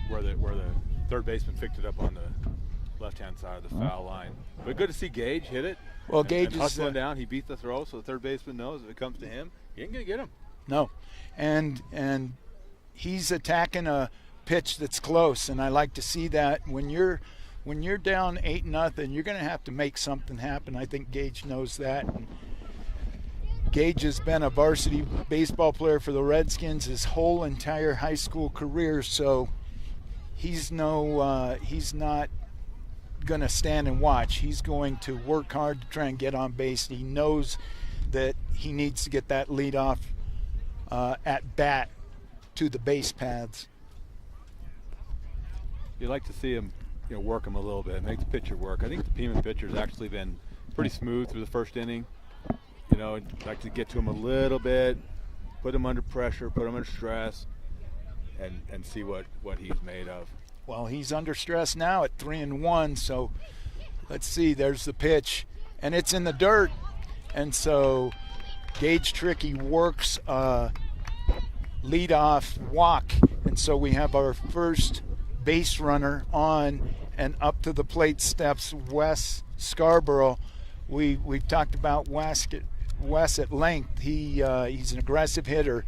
where the third baseman picked it up on the left-hand side of the foul line. But good to see Gage hit it. Well, Gage and is hustling down. He beat the throw, so the third baseman knows if it comes to him, he ain't gonna get him. No, and he's attacking a pitch that's close, and I like to see that. When you're down 8-0, you're going to have to make something happen. I think Gage knows that. And Gage has been a varsity baseball player for the Redskins his whole entire high school career, so he's not going to stand and watch. He's going to work hard to try and get on base. He knows that he needs to get that lead off at bat to the base paths. You'd like to see him, work him a little bit, make the pitcher work. I think the Pima pitcher's actually been pretty smooth through the first inning. I'd like to get to him a little bit, put him under pressure, put him under stress, and see what he's made of. Well, he's under stress now at 3-1, so let's see. There's the pitch, and it's in the dirt. And so Gage Trickey works a leadoff walk, and so we have our first base runner on, and up to the plate steps Wes Scarborough. We've talked about Wes at length. He's an aggressive hitter.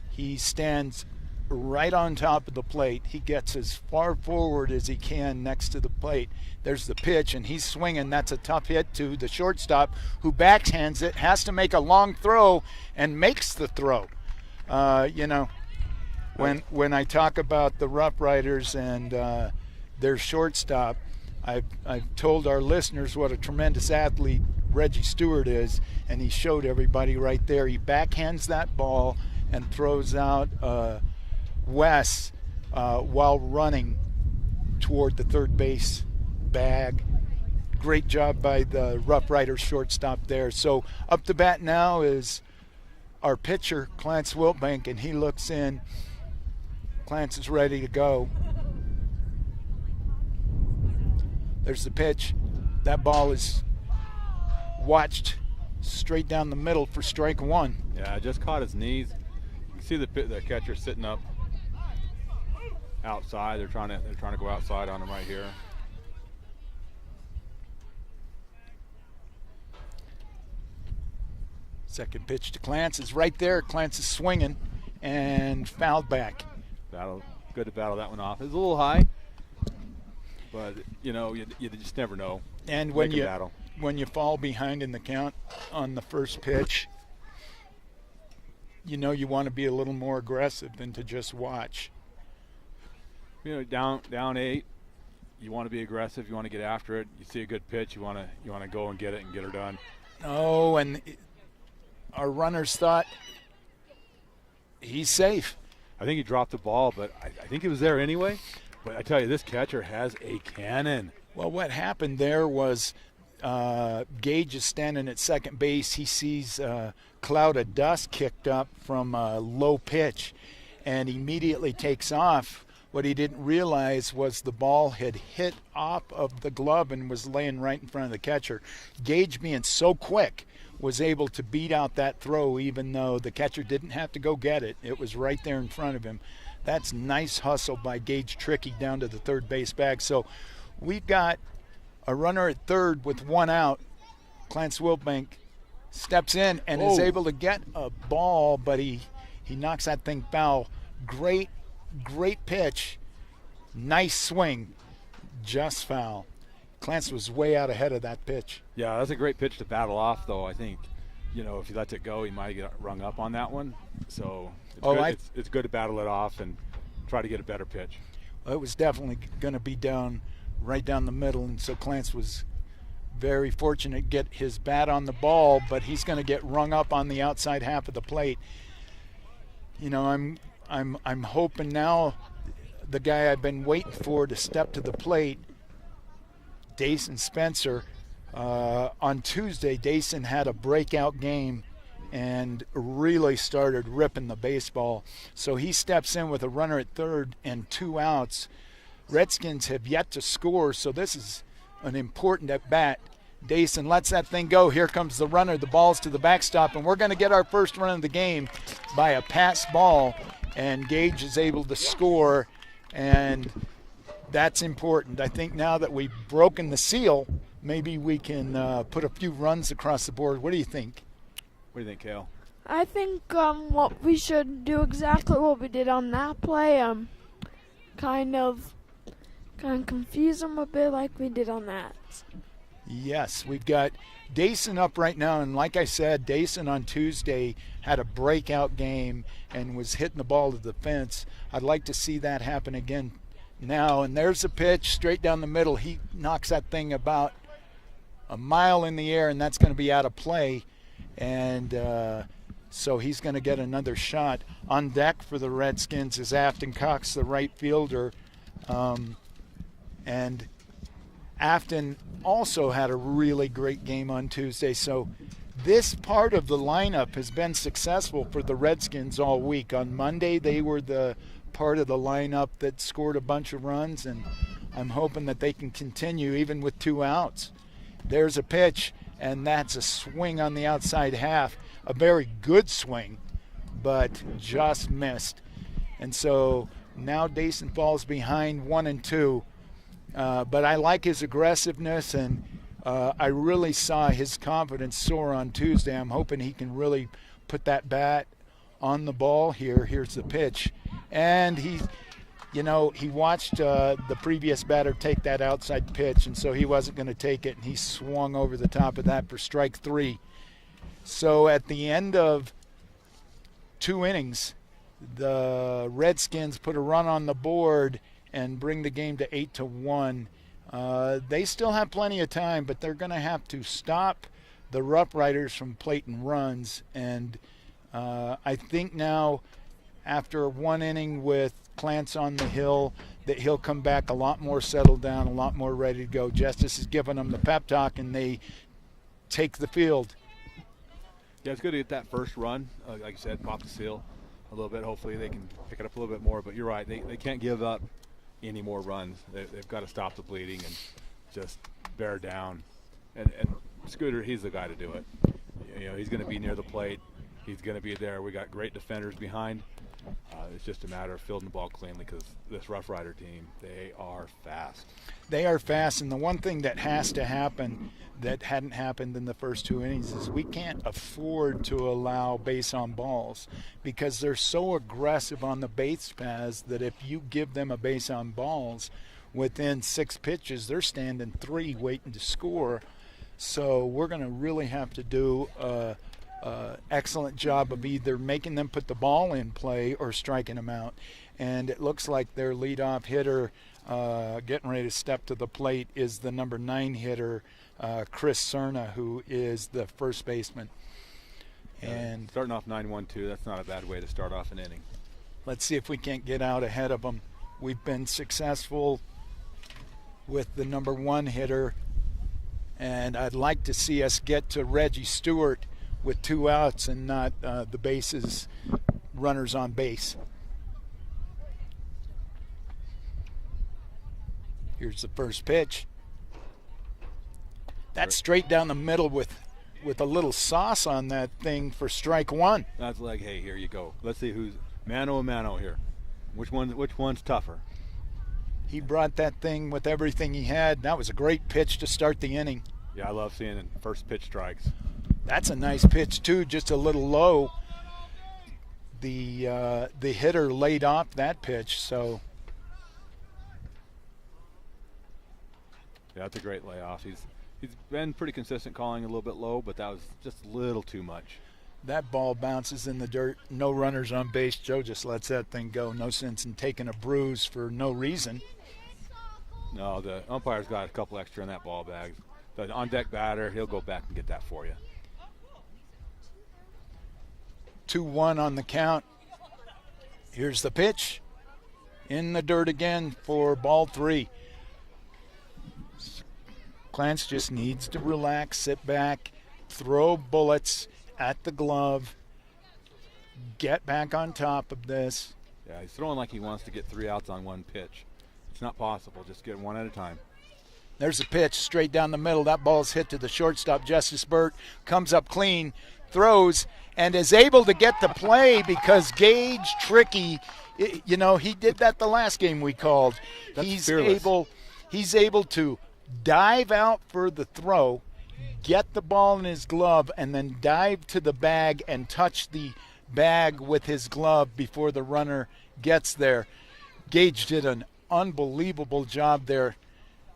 He stands right on top of the plate. He gets as far forward as he can next to the plate. There's the pitch, and he's swinging. That's a tough hit to the shortstop, who backhands it, has to make a long throw, and makes the throw. When I talk about the Rough Riders and their shortstop, I've told our listeners what a tremendous athlete Reggie Stewart is, and he showed everybody right there. He backhands that ball and throws out Wes while running toward the third base bag. Great job by the Rough Riders shortstop there. So up to bat now is our pitcher, Clarence Wiltbank, and he looks in. Clarence is ready to go. There's the pitch. That ball is watched straight down the middle for strike one. Yeah, just caught his knees. You can see the catcher sitting up outside. They're trying to go outside on him right here. Second pitch to Clarence is right there. Clarence is swinging and fouled back. Good to battle that one off. It was a little high, but you just never know. And when you fall behind in the count on the first pitch, you want to be a little more aggressive than to just watch. Down 8, you want to be aggressive. You want to get after it. You see a good pitch, you want to go and get it and get her done. Oh, and our runners thought he's safe. I think he dropped the ball, but I think it was there anyway. But I tell you, this catcher has a cannon. Well, what happened there was Gage is standing at second base. He sees a cloud of dust kicked up from a low pitch and immediately takes off. What he didn't realize was the ball had hit off of the glove and was laying right in front of the catcher. Gage, being so quick, was able to beat out that throw even though the catcher didn't have to go get it. It was right there in front of him. That's nice hustle by Gage Trickey down to the third base bag. So we've got a runner at third with one out. Clarence Wiltbank steps in and is able to get a ball, but he knocks that thing foul. Great pitch. Nice swing. Just foul. Clance was way out ahead of that pitch. Yeah, that's a great pitch to battle off, though. I think, if he lets it go, he might get rung up on that one. So it's good to battle it off and try to get a better pitch. Well, it was definitely going to be right down the middle, and so Clance was very fortunate to get his bat on the ball, but he's going to get rung up on the outside half of the plate. I'm hoping now the guy I've been waiting for to step to the plate, Dason Spencer. On Tuesday, Dason had a breakout game and really started ripping the baseball. So he steps in with a runner at third and 2 outs. Redskins have yet to score, so this is an important at-bat. Dason lets that thing go. Here comes the runner. The ball's to the backstop, and we're going to get our first run of the game by a pass ball, and Gage is able to score, and that's important. I think now that we've broken the seal, maybe we can put a few runs across the board. What do you think? What do you think, Kale? I think what we should do exactly what we did on that play. Kind of confuse them a bit like we did on that. Yes, we've got Dason up right now, and like I said, Dason on Tuesday had a breakout game and was hitting the ball to the fence. I'd like to see that happen again now, and there's a pitch straight down the middle. He knocks that thing about a mile in the air, and that's going to be out of play, and so he's going to get another shot. On deck for the Redskins is Afton Cox, the right fielder, and Afton also had a really great game on Tuesday. So this part of the lineup has been successful for the Redskins all week. On Monday, they were the part of the lineup that scored a bunch of runs, and I'm hoping that they can continue even with 2 outs. There's a pitch, and that's a swing on the outside half. A very good swing, but just missed. And so now Dason falls behind 1-2. But I like his aggressiveness, and I really saw his confidence soar on Tuesday. I'm hoping he can really put that bat on the ball here. Here's the pitch. And he watched the previous batter take that outside pitch, and so he wasn't going to take it, and he swung over the top of that for strike 3. So at the end of 2 innings, the Redskins put a run on the board and bring the game to 8-1. They still have plenty of time, but they're going to have to stop the Rough Riders from plating runs. And I think now, after 1 inning with Clance on the hill, that he'll come back a lot more settled down, a lot more ready to go. Justice is giving them the pep talk, and they take the field. Yeah, it's good to get that first run. Like you said, pop the seal a little bit. Hopefully they can pick it up a little bit more. But you're right, they can't give up any more runs. They've got to stop the bleeding and just bear down. And Scooter, he's the guy to do it. He's going to be near the plate. He's going to be there. We got great defenders behind. It's just a matter of fielding the ball cleanly, because this Rough Rider team, they are fast. They are fast, and the one thing that has to happen that hadn't happened in the first 2 innings is we can't afford to allow base on balls, because they're so aggressive on the base paths that if you give them a base on balls within 6 pitches, they're standing 3 waiting to score. So we're going to really have to do excellent job of either making them put the ball in play or striking them out. And it looks like their leadoff hitter getting ready to step to the plate is the number 9 hitter, Chris Cerna, who is the first baseman. And starting off 9-1-2, that's not a bad way to start off an inning. Let's see if we can't get out ahead of them. We've been successful with the number 1 hitter, and I'd like to see us get to Reggie Stewart with 2 outs and not the bases, runners on base. Here's the first pitch. That's straight down the middle with a little sauce on that thing for strike 1. That's like, hey, here you go. Let's see who's mano-a-mano here. Which one's tougher? He brought that thing with everything he had. That was a great pitch to start the inning. Yeah, I love seeing first pitch strikes. That's a nice pitch too, just a little low. The hitter laid off that pitch, so. Yeah, that's a great layoff. He's been pretty consistent calling a little bit low, but that was just a little too much. That ball bounces in the dirt. No runners on base. Joe just lets that thing go. No sense in taking a bruise for no reason. No, the umpire's got a couple extra in that ball bag. The on-deck batter, he'll go back and get that for you. 2-1 on the count. Here's the pitch. In the dirt again for ball 3. Clance just needs to relax, sit back, throw bullets at the glove, get back on top of this. Yeah, he's throwing like he wants to get 3 outs on one pitch. It's not possible. Just get one at a time. There's a pitch straight down the middle. That ball's hit to the shortstop, Justice Burt. Comes up clean, throws, and is able to get the play because Gage Tricky, you know, he did that the last game we called. That's He's fearless. able to dive out for the throw, get the ball in his glove, and then dive to the bag and touch the bag with his glove before the runner gets there. Gage did an unbelievable job there.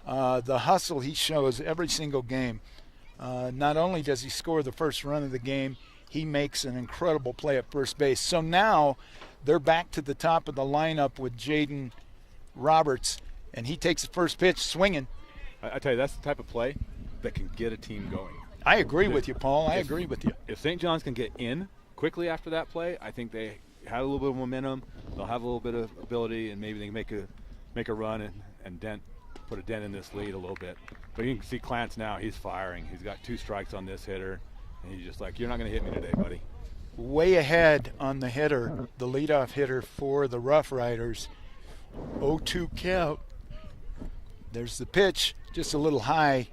The hustle he shows every single game. Not only does he score the first run of the game, he makes an incredible play at first base. So now they're back to the top of the lineup with Jayden Roberts, and he takes the first pitch swinging. I tell you, that's the type of play that can get a team going. I agree with you, Paul. I agree with you. If St. John's can get in quickly after that play, I think they have a little bit of momentum. They'll have a little bit of ability, and maybe they can make a run and put a dent in this lead a little bit. But you can see Clance now. He's firing. He's got 2 strikes on this hitter, and he's just like, you're not going to hit me today, buddy. Way ahead on the hitter, the leadoff hitter for the Rough Riders. 0-2 count. There's the pitch, just a little high.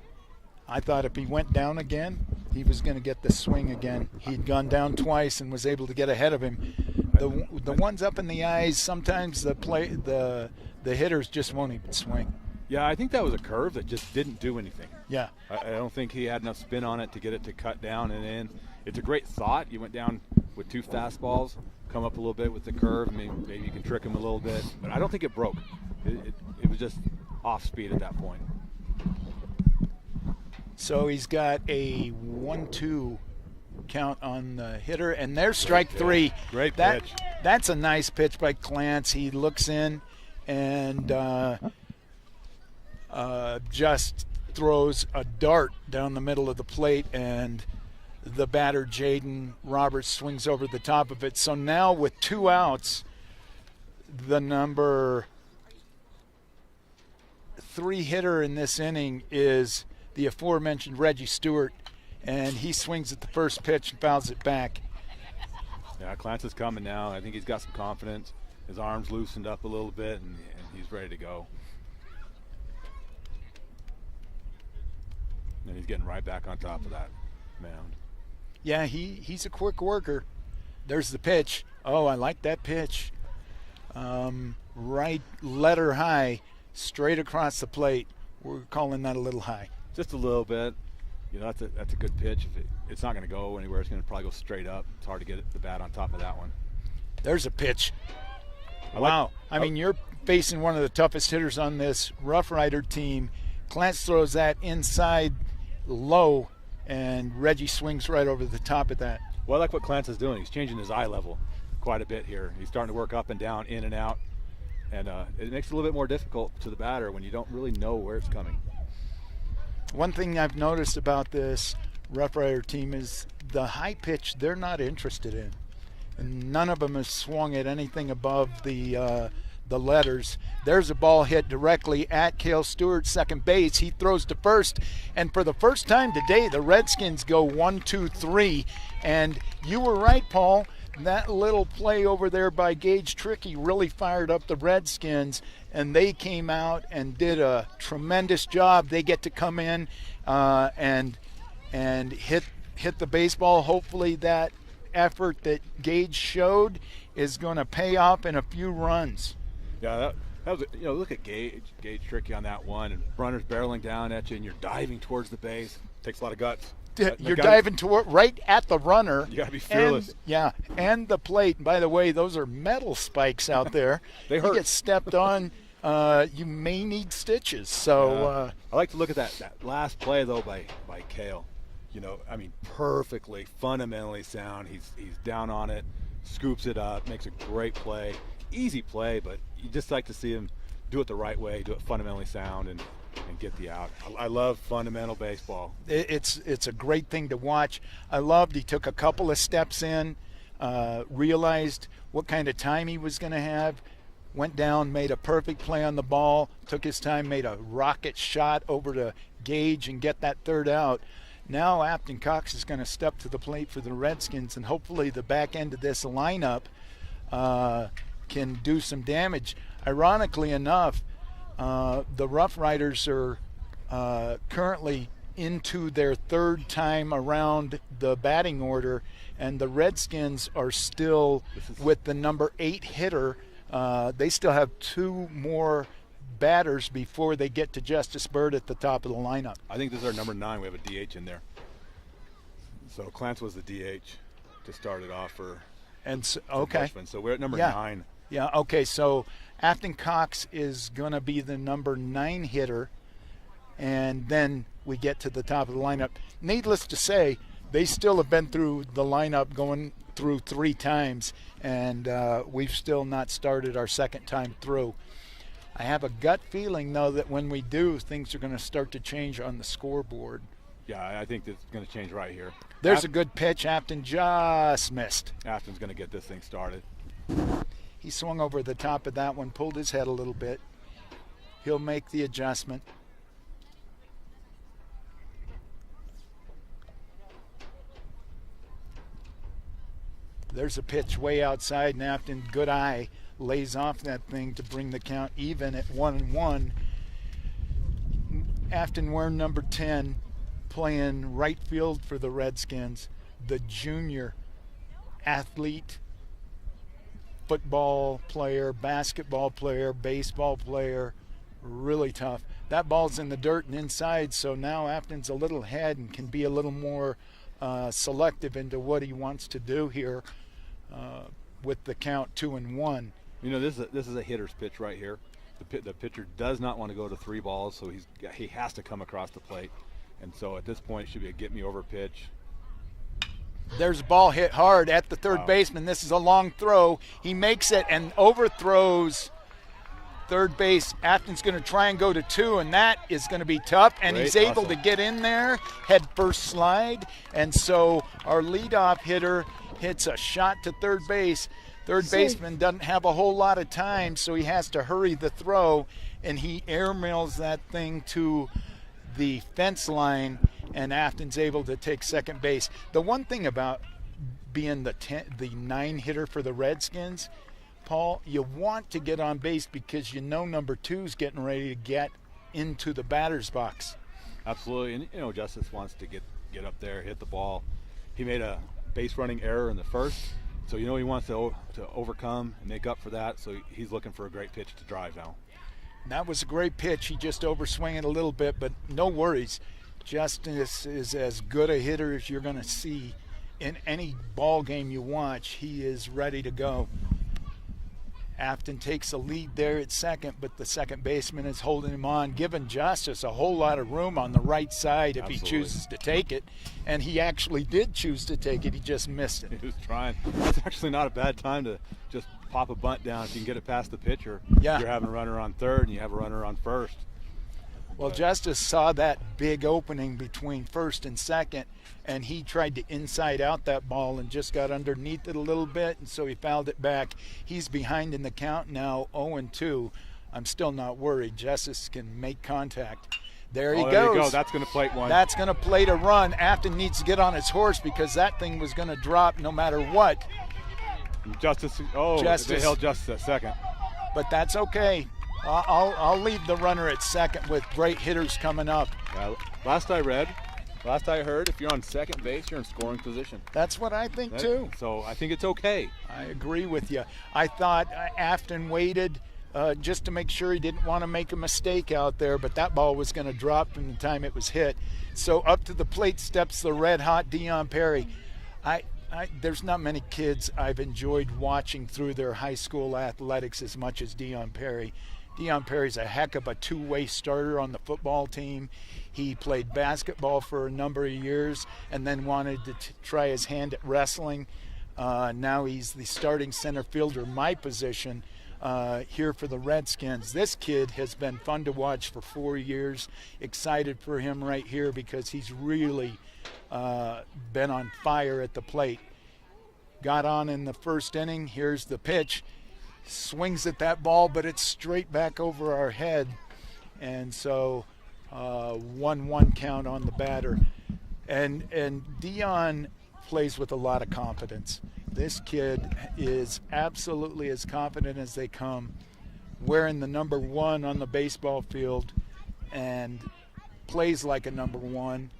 I thought if he went down again, he was going to get the swing again. He'd gone down twice and was able to get ahead of him. The ones up in the eyes, sometimes the hitters just won't even swing. Yeah, I think that was a curve that just didn't do anything. Yeah. I don't think he had enough spin on it to get it to cut down and in. It's a great thought. You went down with 2 fastballs, come up a little bit with the curve. Maybe you can trick him a little bit. But I don't think it broke. It was just off speed at that point. So he's got a 1-2 count on the hitter, and there's strike 3. Great pitch. That's a nice pitch by Clance. He looks in and just throws a dart down the middle of the plate, and the batter, Jayden Roberts, swings over the top of it. So now with 2 outs, the number 3 hitter in this inning is the aforementioned Reggie Stewart, and he swings at the first pitch and fouls it back. Yeah, Clance is coming now. I think he's got some confidence. His arms loosened up a little bit, and he's ready to go. And he's getting right back on top of that mound. Yeah, he's a quick worker. There's the pitch. Oh, I like that pitch. Right letter high, straight across the plate. We're calling that a little high. Just a little bit. You know, that's a good pitch. It's not going to go anywhere. It's going to probably go straight up. It's hard to get the bat on top of that one. There's a pitch. Wow. I mean, you're facing one of the toughest hitters on this Rough Rider team. Clance throws that inside low, and Reggie swings right over the top of that. Well, I like what Clance is doing. He's changing his eye level quite a bit here. He's starting to work up and down, in and out. And it makes it a little bit more difficult to the batter when you don't really know where it's coming. One thing I've noticed about this Rough Rider team is the high pitch they're not interested in. And none of them has swung at anything above the letters. There's a ball hit directly at Kale Stewart, second base. He throws to first, and for the first time today, the Redskins go 1-2-3. And you were right, Paul. That little play over there by Gage Tricky really fired up the Redskins, and they came out and did a tremendous job. They get to come in and hit the baseball. Hopefully that effort that Gage showed is going to pay off in a few runs. Yeah, that was, look at Gage Tricky on that one, and runners barreling down at you, and you're diving towards the base. Takes a lot of guts. You're diving right at the runner. You got to be fearless. And the plate. And by the way, those are metal spikes out there. They hurt. You get stepped on, you may need stitches. So I like to look at that last play though by Kale. Perfectly, fundamentally sound. He's down on it, scoops it up, makes a great play. Easy play, but you just like to see him do it the right way, do it fundamentally sound, and get the out. I love fundamental baseball. It's a great thing to watch. I loved he took a couple of steps in, realized what kind of time he was going to have, went down, made a perfect play on the ball, took his time, made a rocket shot over to Gage and get that third out. Now Afton Cox is going to step to the plate for the Redskins, and hopefully the back end of this lineup can do some damage. Ironically enough, the Rough Riders are currently into their third time around the batting order, and the Redskins are still with the number 8 hitter. They still have 2 more batters before they get to Justice Bird at the top of the lineup. I think this is our number 9. We have a DH in there. So Clance was the DH to start it off for Bushman. So we're at number 9. Yeah, okay, so Afton Cox is going to be the number 9 hitter, and then we get to the top of the lineup. Needless to say, they still have been through the lineup going through 3 times, and we've still not started our second time through. I have a gut feeling, though, that when we do, things are going to start to change on the scoreboard. Yeah, I think it's going to change right here. There's a good pitch. Afton just missed. Afton's going to get this thing started. He swung over the top of that one, pulled his head a little bit. He'll make the adjustment. There's a pitch way outside, and Afton, good eye, lays off that thing to bring the count even at 1-1. Afton wearing number 10, playing right field for the Redskins, the junior athlete, football player, basketball player, baseball player, really tough. That ball's in the dirt and inside, so now Afton's a little ahead and can be a little more selective into what he wants to do here with the count 2-1. This is a hitter's pitch right here. The pitcher does not want to go to 3 balls, so he has to come across the plate. And so at this point, it should be a get-me-over pitch. There's a ball hit hard at the third baseman. This is a long throw. He makes it and overthrows third base. Afton's going to try and go to 2, and that is going to be tough. And he's able to get in there, head first slide. And so our leadoff hitter hits a shot to third base. Third baseman doesn't have a whole lot of time, so he has to hurry the throw, and he airmails that thing to the fence line, and Afton's able to take second base. The one thing about being the 9 hitter for the Redskins, Paul, you want to get on base because number 2's getting ready to get into the batter's box. Absolutely, and Justice wants to get up there, hit the ball. He made a base running error in the first, so he wants to overcome and make up for that, so he's looking for a great pitch to drive now. That was a great pitch. He just overswung it a little bit, but no worries. Justice is as good a hitter as you're going to see in any ball game you watch. He is ready to go. Afton takes a lead there at second, but the second baseman is holding him on, giving Justice a whole lot of room on the right side if he chooses to take it. And he actually did choose to take it. He just missed it. He was trying. It's actually not a bad time to just pop a bunt down if you can get it past the pitcher. Yeah. You're having a runner on third and you have a runner on first. Well, Justice saw that big opening between first and second, and he tried to inside out that ball and just got underneath it a little bit, and so he fouled it back. He's behind in the count now, 0-2. I'm still not worried. Justice can make contact. There he goes. There you go. That's going to plate one. That's going to plate a run. Afton needs to get on his horse because that thing was going to drop no matter what. Justice. They held Justice at second. But that's okay. I'll leave the runner at second with great hitters coming up. Last I heard, if you're on second base, you're in scoring position. That's what I think too. So I think it's okay. I agree with you. I thought Afton waited just to make sure he didn't want to make a mistake out there, but that ball was going to drop from the time it was hit. So up to the plate steps the red-hot Dion Perry. There's not many kids I've enjoyed watching through their high school athletics as much as Dion Perry. Dion Perry's a heck of a two-way starter on the football team. He played basketball for a number of years and then wanted to try his hand at wrestling. Now he's the starting center fielder, my position, here for the Redskins. This kid has been fun to watch for 4 years. Excited for him right here because he's really been on fire at the plate. Got on in the first inning. Here's the pitch. Swings at that ball, but it's straight back over our head. And so 1-1 count on the batter. And Dion plays with a lot of confidence. This kid is absolutely as confident as they come, wearing the number 1 on the baseball field and plays like a number 1.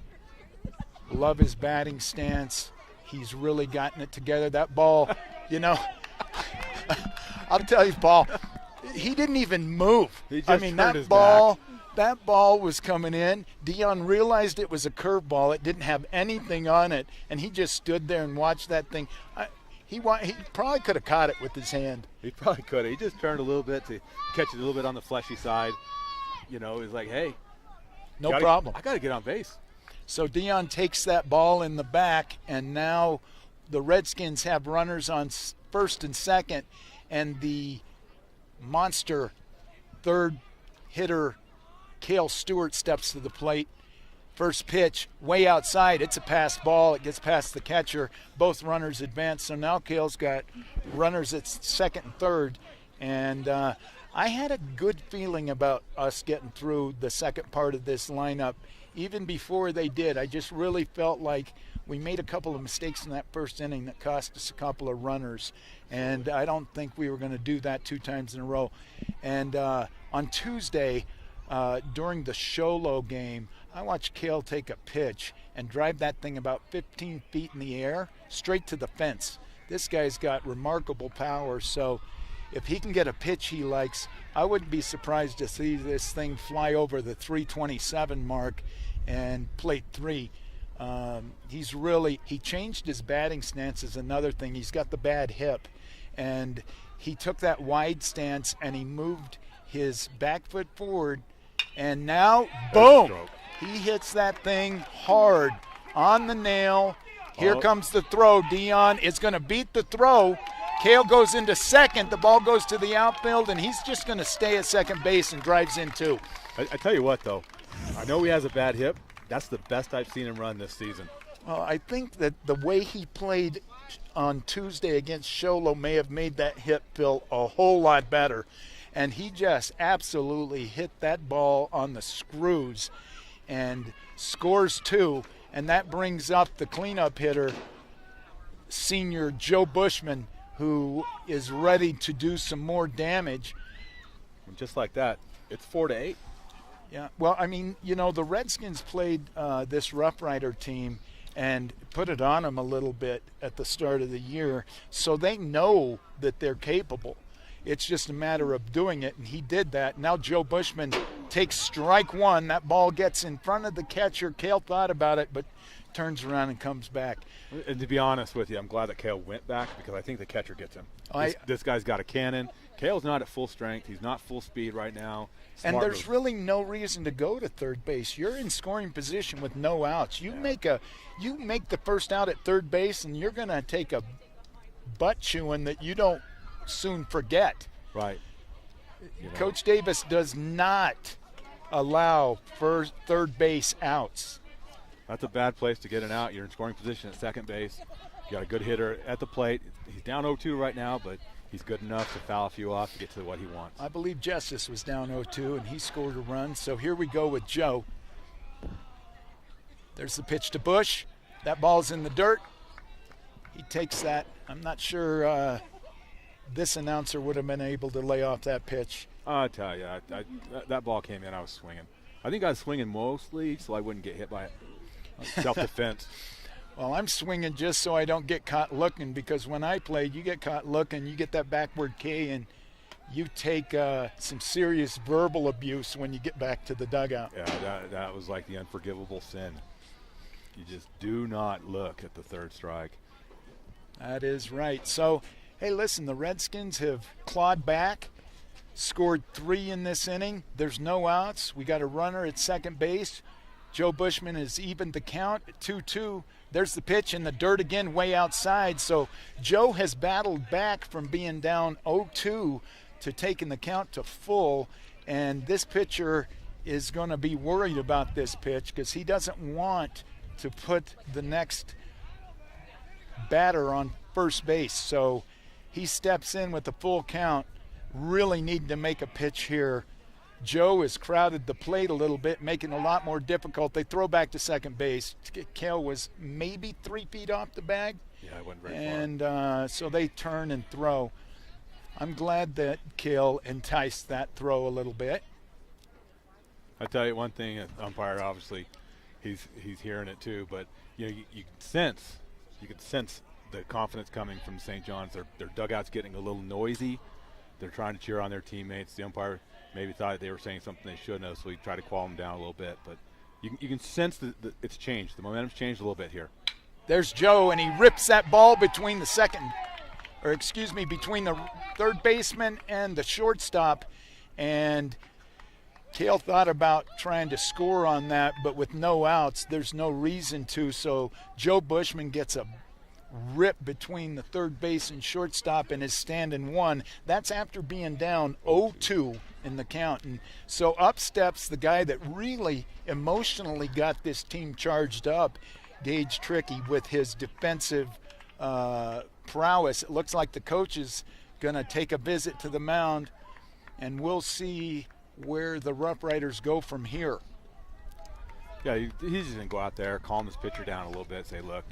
Love his batting stance. He's really gotten it together. That ball, I'll tell you, Paul, he didn't even move. That ball was coming in. Dion realized it was a curveball. It didn't have anything on it, and he just stood there and watched that thing. He probably could have caught it with his hand. He probably could have. He just turned a little bit to catch it a little bit on the fleshy side. He's like, hey. No problem. I got to get on base. So Dion takes that ball in the back, and now the Redskins have runners on first and second, and the monster third hitter Kale Stewart steps to the plate. First pitch, way outside. It's a pass ball. It gets past the catcher. Both runners advance. So now Kale's got runners at second and third. And I had a good feeling about us getting through the second part of this lineup. Even before they did, I just really felt like we made a couple of mistakes in that first inning that cost us a couple of runners. And I don't think we were going to do that 2 times in a row. And on Tuesday, during the Sholo game, I watched Kale take a pitch and drive that thing about 15 feet in the air, straight to the fence. This guy's got remarkable power, so if he can get a pitch he likes, I wouldn't be surprised to see this thing fly over the 327 mark and plate 3. He changed his batting stance is another thing. He's got the bad hip, and he took that wide stance and he moved his back foot forward, and now, boom! He hits that thing hard on the nail. Here comes the throw. Dion is going to beat the throw. Kale goes into second. The ball goes to the outfield, and he's just going to stay at second base and drives in 2. I tell you what, though. I know he has a bad hip. That's the best I've seen him run this season. Well, I think that the way he played on Tuesday against Sholo may have made that hip feel a whole lot better. And he just absolutely hit that ball on the screws and scores 2. And that brings up the cleanup hitter, senior Joe Bushman, who is ready to do some more damage. And just like that, it's 4-8. Yeah, well, the Redskins played this Rough Rider team and put it on them a little bit at the start of the year, so they know that they're capable. It's just a matter of doing it, and he did that. Now Joe Bushman takes strike 1. That ball gets in front of the catcher. Kale thought about it, but turns around and comes back. And to be honest with you, I'm glad that Kale went back because I think the catcher gets him. This guy's got a cannon. Kale's not at full strength. He's not full speed right now. And there's really no reason to go to third base. You're in scoring position with no outs. You make the first out at third base, and you're going to take a butt chewing that you don't soon forget. Right. Coach Davis does not allow third base outs. That's a bad place to get an out. You're in scoring position at second base. You got a good hitter at the plate. He's down 0-2 right now, but he's good enough to foul a few off to get to what he wants. I believe Justice was down 0-2, and he scored a run. So here we go with Joe. There's the pitch to Bush. That ball's in the dirt. He takes that. I'm not sure this announcer would have been able to lay off that pitch. I'll tell you, that ball came in, I was swinging. I think I was swinging mostly so I wouldn't get hit by it. Self-defense. Well, I'm swinging just so I don't get caught looking, because when I played, you get caught looking, you get that backward K, and you take some serious verbal abuse when you get back to the dugout. Yeah, that was like the unforgivable sin. You just do not look at the third strike. That is right. So, hey, listen, the Redskins have clawed back, scored 3 in this inning. There's no outs. We got a runner at second base. Joe Bushman has evened the count at 2-2. There's the pitch in the dirt again, way outside. So Joe has battled back from being down 0-2 to taking the count to full. And this pitcher is going to be worried about this pitch because he doesn't want to put the next batter on first base. So he steps in with the full count, really needing to make a pitch here. Joe has crowded the plate a little bit, making it a lot more difficult. They throw back to second base. Kale was maybe 3 feet off the bag. Yeah, I went very far. And so they turn and throw. I'm glad that Kale enticed that throw a little bit. I'll tell you one thing, umpire, obviously, he's hearing it too, but you can sense the confidence coming from St. John's. Their dugout's getting a little noisy. They're trying to cheer on their teammates. The umpire maybe thought they were saying something they shouldn't have, so he tried to calm them down a little bit. But you can sense that it's changed. The momentum's changed a little bit here. There's Joe, and he rips that ball between the third baseman and the shortstop. And Kale thought about trying to score on that, but with no outs, there's no reason to. So Joe Bushman gets a rip between the third base and shortstop and is standing 1. That's after being down 0-2 in the count. And so up steps the guy that really emotionally got this team charged up, Gage Trickey, with his defensive prowess. It looks like the coach is going to take a visit to the mound, and we'll see where the Rough Riders go from here. Yeah, he's just going to go out there, calm his pitcher down a little bit, say, look,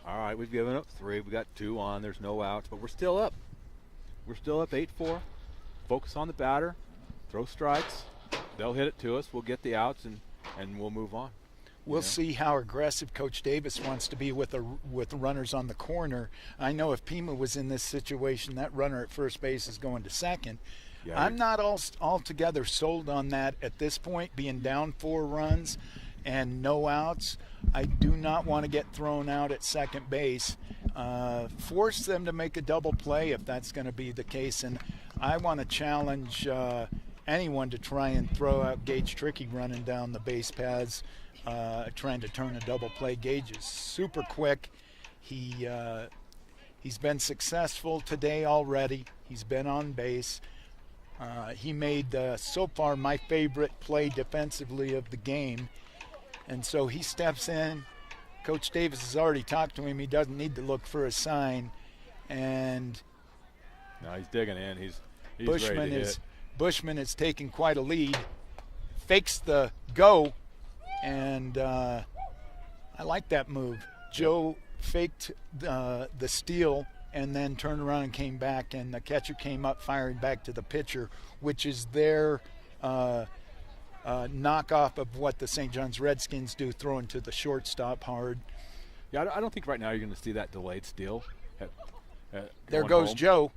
all right, we've given up 3. We got 2 on. There's no outs, but we're still up. We're still up 8-4. Focus on the batter. Throw strikes. They'll hit it to us. We'll get the outs, and we'll move on. We'll see how aggressive Coach Davis wants to be with runners on the corner. I know if Pima was in this situation, that runner at first base is going to second. Yeah, I'm not altogether sold on that at this point, being down 4 runs and no outs. I do not want to get thrown out at second base. Force them to make a double play if that's going to be the case. And I want to challenge anyone to try and throw out Gage Trickey running down the base paths, trying to turn a double play. Gage is super quick. He's been successful today already. He's been on base. He made so far my favorite play defensively of the game. And so he steps in. Coach Davis has already talked to him. He doesn't need to look for a sign. And no, he's digging in. He's Bushman ready to hit. Bushman is taking quite a lead. Fakes the go, and I like that move. Joe faked the steal and then turned around and came back, and the catcher came up firing back to the pitcher, which is their knockoff of what the St. John's Redskins do, throwing to the shortstop hard. Yeah, I don't think right now you're going to see that delayed steal. There goes home. Joe,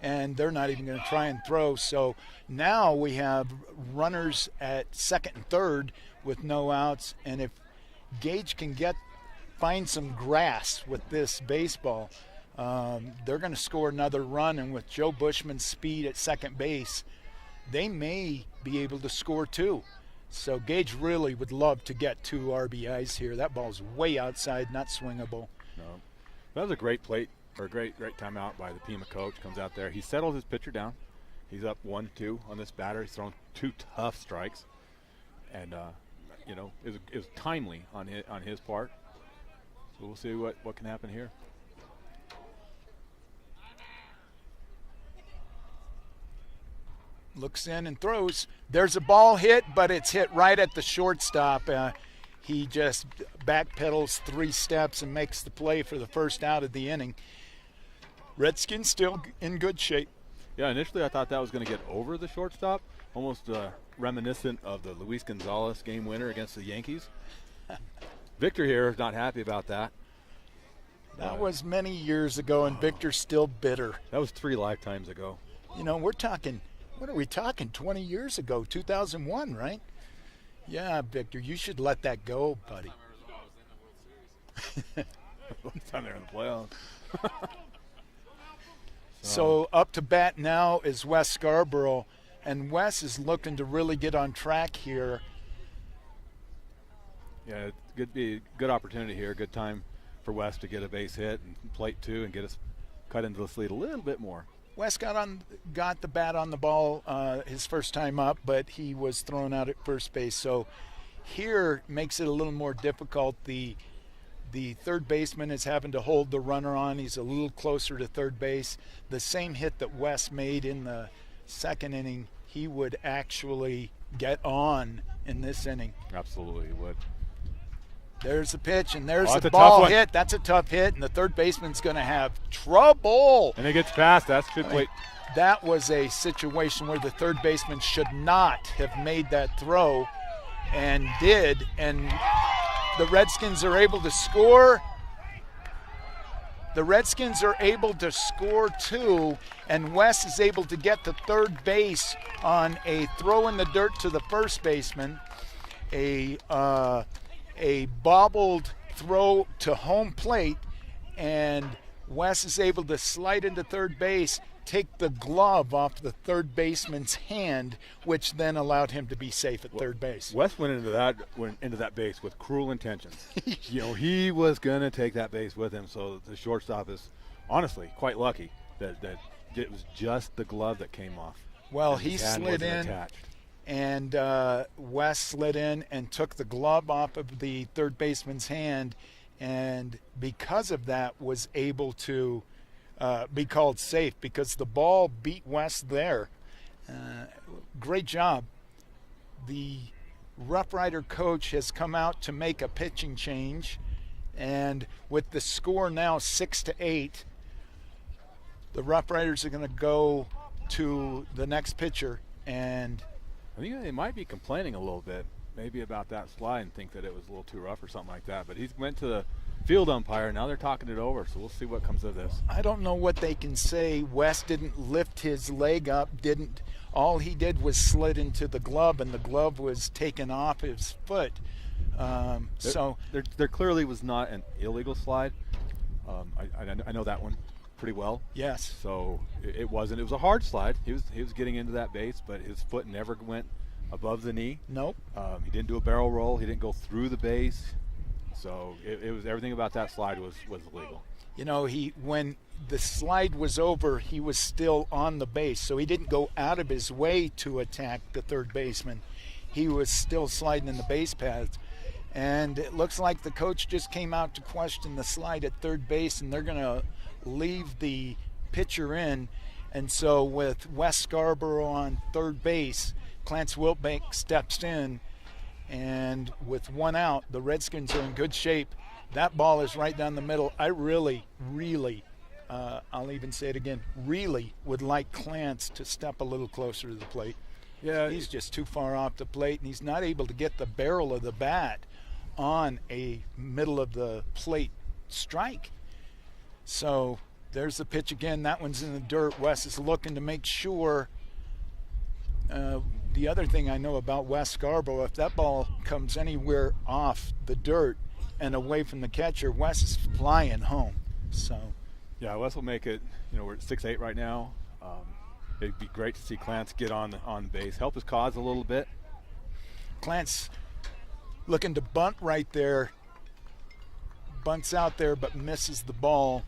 and they're not even going to try and throw. So now we have runners at second and third with no outs, and if Gage can find some grass with this baseball, they're going to score another run, and with Joe Bushman's speed at second base, they may be able to score 2. So Gage really would love to get 2 RBIs here. That ball's way outside, not swingable. No, that was a great plate, or a great timeout by the Pima coach. Comes out there, he settled his pitcher down. He's up 1-2 on this batter. He's thrown 2 tough strikes, and it was timely on his part. So we'll see what can happen here. Looks in and throws. There's a ball hit, but it's hit right at the shortstop. He just backpedals 3 steps and makes the play for the first out of the inning. Redskins still in good shape. Yeah, initially I thought that was going to get over the shortstop, almost reminiscent of the Luis Gonzalez game winner against the Yankees. Victor here is not happy about that. That was many years ago, and Victor's still bitter. That was 3 lifetimes ago. You know, we're talking, what are we talking, 20 years ago, 2001, right? Yeah, Victor, you should let that go, buddy. Last time they were in the playoffs. So up to bat now is Wes Scarborough, and Wes is looking to really get on track here. Yeah, it'd be a good opportunity here, good time for Wes to get a base hit and plate two and get us cut into this lead a little bit more. Wes got the bat on the ball his first time up, but he was thrown out at first base. So here makes it a little more difficult. The third baseman is having to hold the runner on. He's a little closer to third base. The same hit that Wes made in the second inning, he would actually get on in this inning. Absolutely would. There's the pitch, and there's that's the a ball tough one. hit. That's a tough hit, and the third baseman's going to have trouble. And it gets past. That should plate. That was a situation where the third baseman should not have made that throw, and did, and the Redskins are able to score. The Redskins are able to score two, and Wes is able to get to third base on a throw in the dirt to the first baseman, a bobbled throw to home plate, and Wes is able to slide into third base, take the glove off the third baseman's hand, which then allowed him to be safe at third base. Wes went into that base with cruel intentions. You know, he was going to take that base with him, so the shortstop is honestly quite lucky that it was just the glove that came off. Well, His he hand slid wasn't in, attached. and Wes slid in and took the glove off of the third baseman's hand, and because of that was able to be called safe because the ball beat Wes there. Great job. The Rough Rider coach has come out to make a pitching change, and with the score now 6-8, the Rough Riders are going to go to the next pitcher, and I think they might be complaining a little bit, maybe about that slide, and think that it was a little too rough or something like that. But he went to the field umpire. Now they're talking it over, so we'll see what comes of this. I don't know what they can say. Wes didn't lift his leg up. All he did was slid into the glove, and the glove was taken off his foot. There clearly was not an illegal slide. I know that one pretty well. Yes. So it wasn't. It was a hard slide. He was getting into that base, but his foot never went above the knee. Nope. He didn't do a barrel roll. He didn't go through the base. So it was everything about that slide was illegal. You know, when the slide was over, he was still on the base, so he didn't go out of his way to attack the third baseman. He was still sliding in the base paths. And it looks like the coach just came out to question the slide at third base, and they're going to leave the pitcher in. And so with Wes Scarborough on third base, Clarence Wiltbank steps in, and with one out, the Redskins are in good shape. That ball is right down the middle. I really, I'll even say it again, really would like Clarence to step a little closer to the plate. Yeah, He's just too far off the plate, and he's not able to get the barrel of the bat on a middle of the plate strike. So there's the pitch again. That one's in the dirt. Wes is looking to make sure. The other thing I know about Wes Scarborough, if that ball comes anywhere off the dirt and away from the catcher, Wes is flying home. So yeah, Wes will make it. You know, we're at 6-8 right now. It'd be great to see Clarence get on base, help his cause a little bit. Clarence looking to bunt right there. Bunts out there but misses the ball.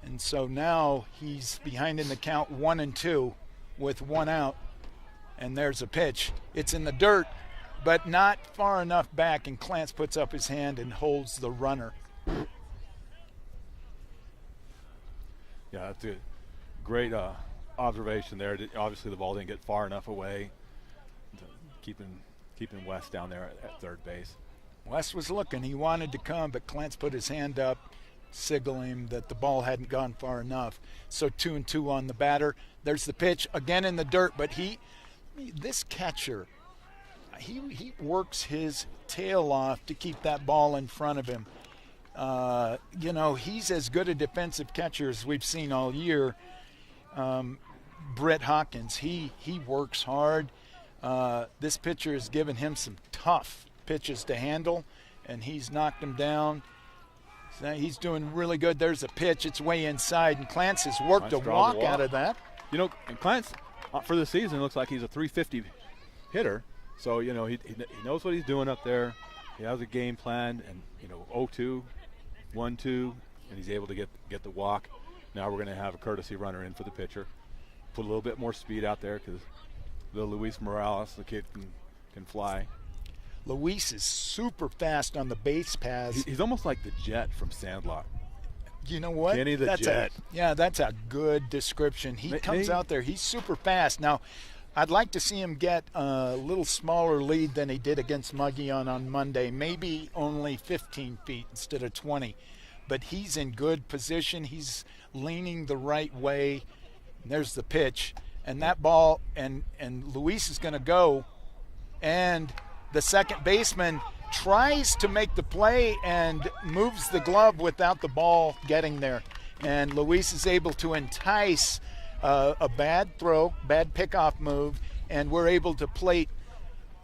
And so now he's behind in the count 1-2 with one out. And there's a pitch. It's in the dirt, but not far enough back, and Clarence puts up his hand and holds the runner. Yeah, that's a great observation there. Obviously the ball didn't get far enough away. Keeping Wes down there at third base. Wes was looking. He wanted to come, but Clarence put his hand up, signaling that the ball hadn't gone far enough. So 2-2 on the batter. There's the pitch again in the dirt, but this catcher, he works his tail off to keep that ball in front of him. He's as good a defensive catcher as we've seen all year. Brit Hawkins, he works hard. This pitcher has given him some tough pitches to handle, and he's knocked him down. So he's doing really good. There's a pitch. It's way inside, and Clance has worked a walk out of that. And Clance, for the season, looks like he's a 350 hitter. So, he knows what he's doing up there. He has a game plan, and, 0-2, 1-2, and he's able to get the walk. Now we're going to have a courtesy runner in for the pitcher. Put a little bit more speed out there because the Luis Morales, the kid, can fly. Luis is super fast on the base paths. He's almost like the Jet from Sandlot. You know what? Kenny the Jet. That's a good description. He comes out there. He's super fast. Now, I'd like to see him get a little smaller lead than he did against Muggion on Monday. Maybe only 15 feet instead of 20. But he's in good position. He's leaning the right way. There's the pitch. And that ball, and Luis is going to go. And the second baseman tries to make the play and moves the glove without the ball getting there. And Luis is able to entice a bad throw, bad pickoff move, and we're able to plate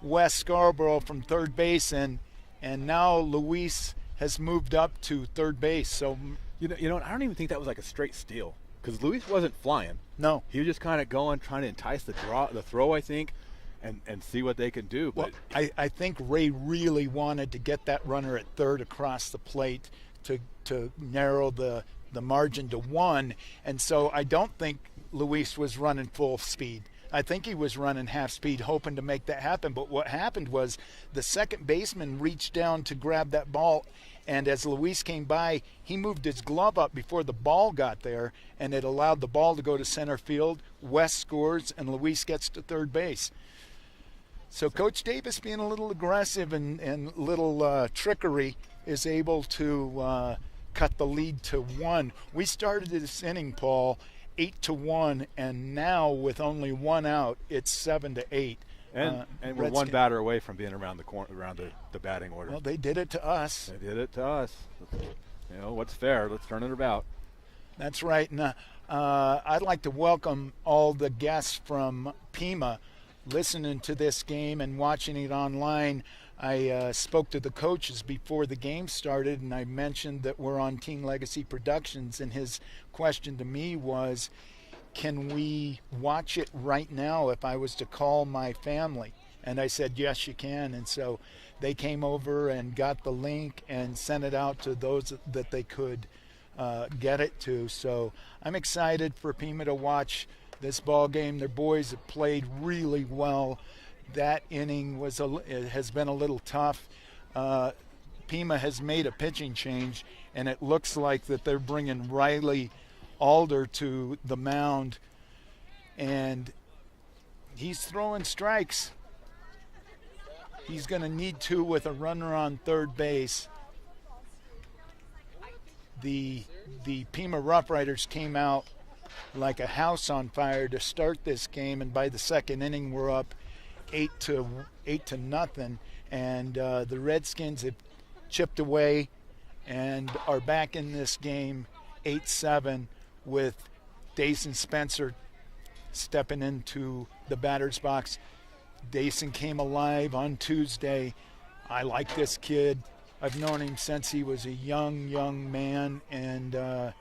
Wes Scarborough from third base, and now Luis has moved up to third base. So I don't even think that was like a straight steal because Luis wasn't flying. No, he was just kind of going, trying to entice the throw, I think. And see what they can do. But I think Ray really wanted to get that runner at third across the plate to narrow the margin to 1. And so I don't think Luis was running full speed. I think he was running half speed, hoping to make that happen. But what happened was the second baseman reached down to grab that ball, and as Luis came by, he moved his glove up before the ball got there, and it allowed the ball to go to center field. Wes scores, and Luis gets to third base. So Coach Davis, being a little aggressive and little trickery, is able to cut the lead to 1. We started this inning, Paul, 8-1, and now with only 1 out, it's 7-8. And we're one batter away from being around the corner, around the batting order. Well, they did it to us. What's fair? Let's turn it about. That's right. And I'd like to welcome all the guests from Pima listening to this game and watching it online. I spoke to the coaches before the game started, and I mentioned that we're on Team Legacy Productions, and his question to me was, can we watch it right now if I was to call my family? And I said, yes, you can. And so they came over and got the link and sent it out to those that they could get it to. So I'm excited for Pima to watch this ball game. Their boys have played really well. That inning has been a little tough. Pima has made a pitching change, and it looks like that they're bringing Riley Alder to the mound, and he's throwing strikes. He's going to need 2 with a runner on third base. The Pima Rough Riders came out like a house on fire to start this game, and by the second inning we're up 8-0, and the Redskins have chipped away and are back in this game 8-7 with Dason Spencer stepping into the batter's box. Dason came alive on Tuesday. I like this kid. I've known him since he was a young man, and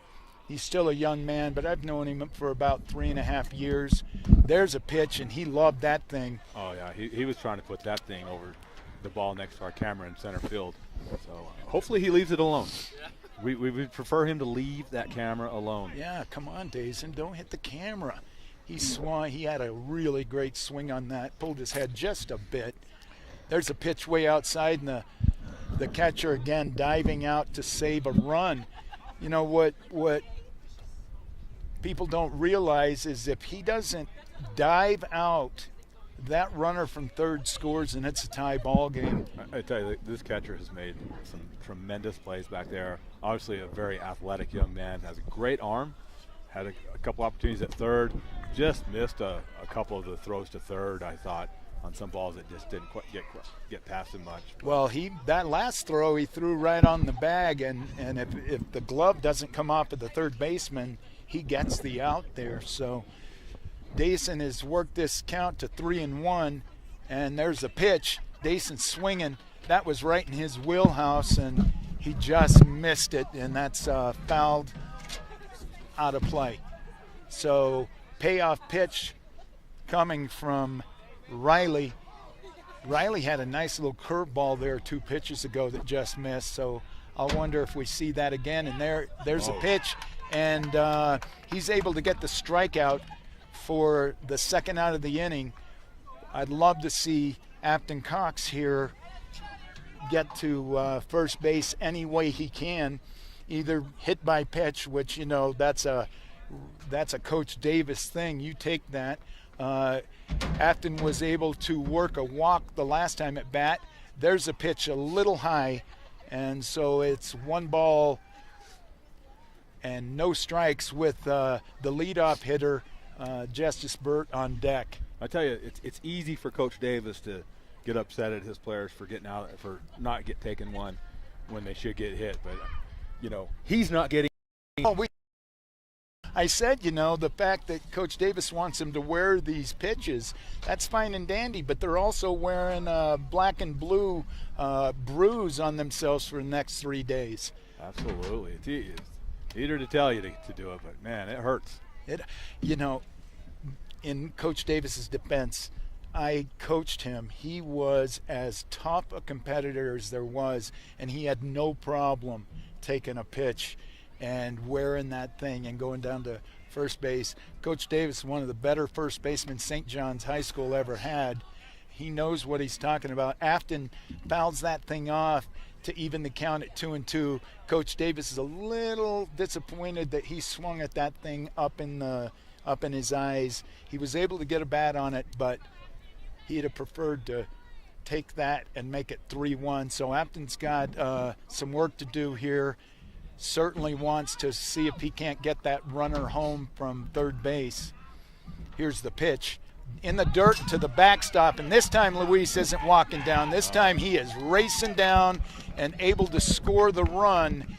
he's still a young man, but I've known him for about 3.5 years. There's a pitch, and he loved that thing. Oh, yeah. He was trying to put that thing over the ball next to our camera in center field. So hopefully he leaves it alone. We would prefer him to leave that camera alone. Yeah, come on, Dason. Don't hit the camera. He swung. He had a really great swing on that. Pulled his head just a bit. There's a pitch way outside, and the catcher again diving out to save a run. You know what people don't realize is if he doesn't dive out, that runner from third scores, and it's a tie ball game. I tell you, this catcher has made some tremendous plays back there. Obviously a very athletic young man, has a great arm, had a couple opportunities at third, just missed a couple of the throws to third, I thought. on some balls that just didn't quite get past him much. Well, that last throw he threw right on the bag, and if the glove doesn't come off of the third baseman, he gets the out there. So Dayson has worked this count to 3-1, and there's a pitch. Dayson swinging. That was right in his wheelhouse, and he just missed it, and that's fouled out of play. So payoff pitch coming from Riley. Riley had a nice little curveball there 2 pitches ago that just missed, so I'll wonder if we see that again. And there's a pitch, and he's able to get the strikeout for the second out of the inning. I'd love to see Afton Cox here get to first base any way he can, either hit by pitch, which, you know, that's a Coach Davis thing. You take that. Afton was able to work a walk the last time at bat. There's a pitch a little high, and so it's 1 ball and no strikes with the leadoff hitter, Justice Burt, on deck. I tell you, it's easy for Coach Davis to get upset at his players for not taking one when they should get hit, but you know, he's not getting. I said, you know, the fact that Coach Davis wants them to wear these pitches, that's fine and dandy, but they're also wearing a black and blue bruise on themselves for the next 3 days. Absolutely. It's easier to tell you to do it, but man, it hurts. You know, in Coach Davis's defense, I coached him. He was as tough a competitor as there was, and he had no problem taking a pitch and wearing that thing and going down to first base. Coach Davis is one of the better first basemen St. John's High School ever had. He knows what he's talking about. Afton fouls that thing off to even the count at 2-2. Coach Davis is a little disappointed that he swung at that thing up in his eyes. He was able to get a bat on it, but he'd have preferred to take that and make it 3-1. So Afton's got some work to do here. Certainly wants to see if he can't get that runner home from third base. Here's the pitch. In the dirt to the backstop, and this time Luis isn't walking down. This time he is racing down and able to score the run.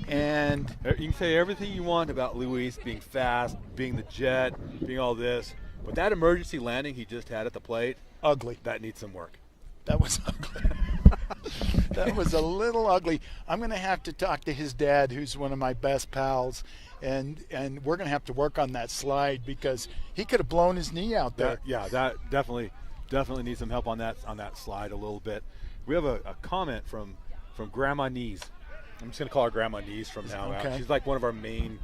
And you can say everything you want about Luis being fast, being the jet, being all this, but that emergency landing he just had at the plate, ugly. That needs some work. That was ugly. That was a little ugly. I'm going to have to talk to his dad, who's one of my best pals, and we're going to have to work on that slide because he could have blown his knee out there. That definitely needs some help on that slide a little bit. We have a comment from Grandma Knees. I'm just going to call her Grandma Knees from now out. She's like one of our main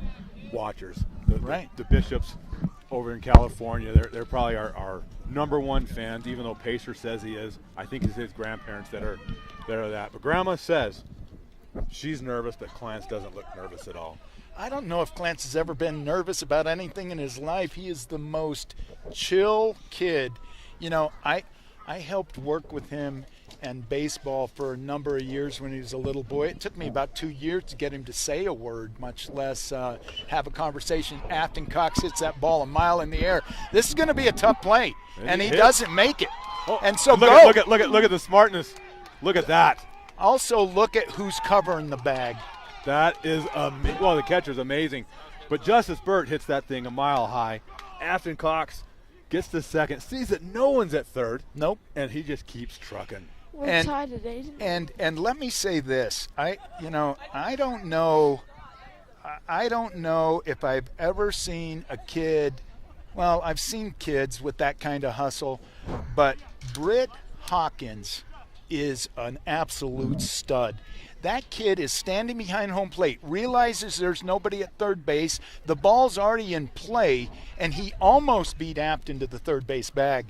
watchers. The Bishops over in California, they're probably our number one fans, even though Pacer says he is. I think it's his grandparents that are that. But Grandma says she's nervous, but Clance doesn't look nervous at all. I don't know if Clance has ever been nervous about anything in his life. He is the most chill kid. You know, I helped work with him and baseball for a number of years when he was a little boy. It took me about 2 years to get him to say a word, much less have a conversation. Afton Cox hits that ball a mile in the air. This is going to be a tough play, and he doesn't make it. And so look at the smartness. Look at that. Also look at who's covering the bag. That is the catcher's amazing, but Justice Burt hits that thing a mile high. Afton Cox gets to second, sees that no one's at third. Nope. And he just keeps trucking. We're tied at 8. And let me say this. I don't know if I've ever seen a kid. Well, I've seen kids with that kind of hustle, but Brit Hawkins is an absolute stud. That kid is standing behind home plate, realizes there's nobody at third base, the ball's already in play, and he almost beat Afton to the third base bag.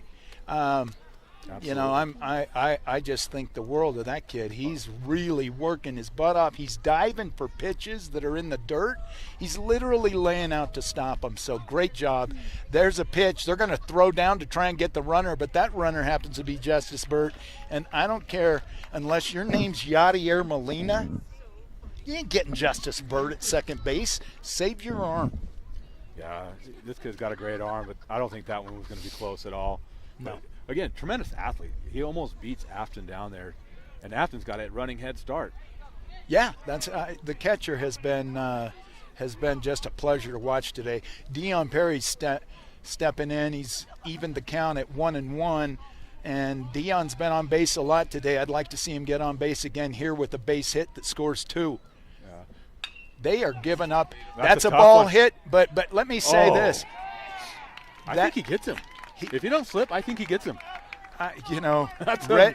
You know, I just think the world of that kid. He's really working his butt off. He's diving for pitches that are in the dirt. He's literally laying out to stop them. So great job. There's a pitch. They're going to throw down to try and get the runner, but that runner happens to be Justice Burt. And I don't care, unless your name's Yadier Molina, you ain't getting Justice Burt at second base. Save your arm. Yeah, this kid's got a great arm, but I don't think that one was going to be close at all. No. again, tremendous athlete. He almost beats Afton down there, and Afton's got a running head start. Yeah, that's the catcher has been just a pleasure to watch today. Dion Perry stepping in. He's evened the count at 1-1, and Dion's been on base a lot today. I'd like to see him get on base again here with a base hit that scores 2. They are giving up. That's a ball hit, but let me say this. I think he gets him. If he don't slip, I think he gets him.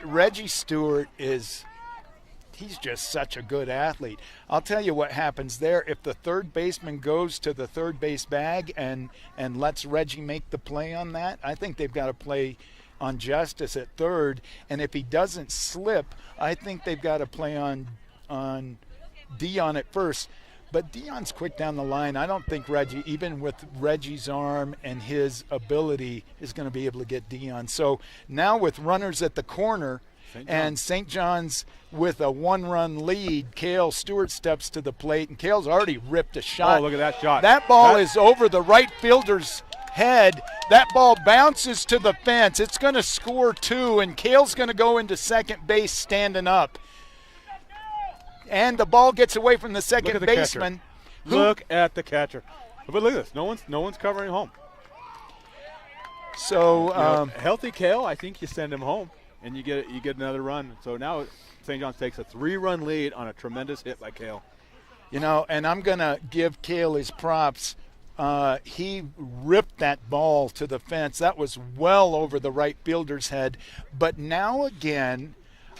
Reggie Stewart he's just such a good athlete. I'll tell you what happens there. If the third baseman goes to the third base bag and lets Reggie make the play on that, I think they've got to play on Justice at third. And if he doesn't slip, I think they've got to play on Dion at first. But Dion's quick down the line. I don't think Reggie, even with Reggie's arm and his ability, is going to be able to get Dion. So now with runners at the corner and St. John's with a 1-run lead, Kale Stewart steps to the plate, and Kale's already ripped a shot. Oh, look at that shot. That ball is over the right fielder's head. That ball bounces to the fence. It's going to score 2, and Kale's going to go into second base standing up. And the ball gets away from the second baseman. Look at the catcher. But look at this. No one's covering home. So healthy Kale, I think you send him home and you get another run. So now St. John's takes a 3-run lead on a tremendous hit by Kale. And I'm going to give Kale his props. He ripped that ball to the fence. That was well over the right fielder's head. But now again,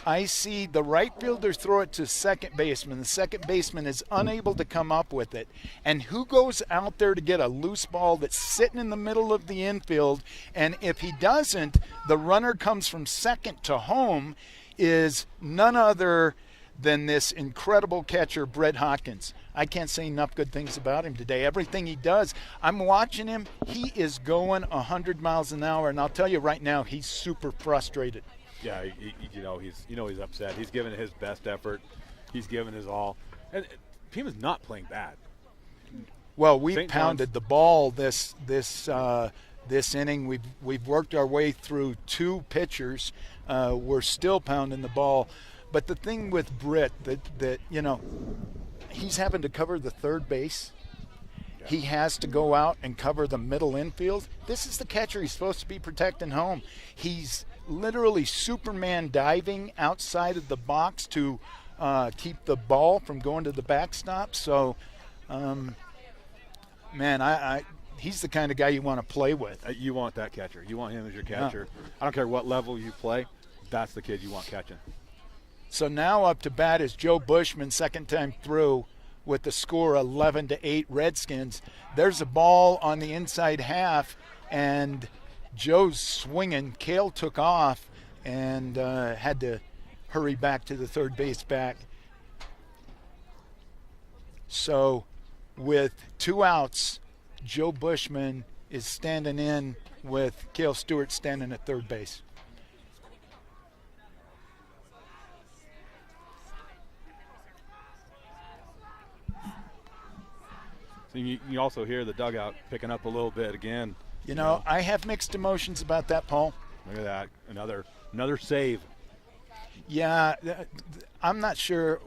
I see the right fielder throw it to second baseman. The second baseman is unable to come up with it. And who goes out there to get a loose ball that's sitting in the middle of the infield? And if he doesn't, the runner comes from second to home, is none other than this incredible catcher, Brit Hawkins. I can't say enough good things about him today. Everything he does, I'm watching him. He is going 100 miles an hour. And I'll tell you right now, he's super frustrated. Yeah, he's upset. He's given his best effort. He's given his all. And Pima's not playing bad. Well, we pounded the ball this inning. We've worked our way through 2 pitchers. We're still pounding the ball. But the thing with Brit that he's having to cover the third base. Yeah. He has to go out and cover the middle infield. This is the catcher he's supposed to be protecting home. He's literally Superman diving outside of the box to keep the ball from going to the backstop. So, he's the kind of guy you want to play with. You want that catcher. You want him as your catcher. Yeah. I don't care what level you play. That's the kid you want catching. So now up to bat is Joe Bushman, second time through, with the score 11-8 Redskins. There's a ball on the inside half, and Joe's swinging. Kale took off and had to hurry back to the third base back. So with 2 outs, Joe Bushman is standing in with Kale Stewart standing at third base. So you also hear the dugout picking up a little bit again. I have mixed emotions about that, Paul. Look at that. Another save. Yeah, I'm not sure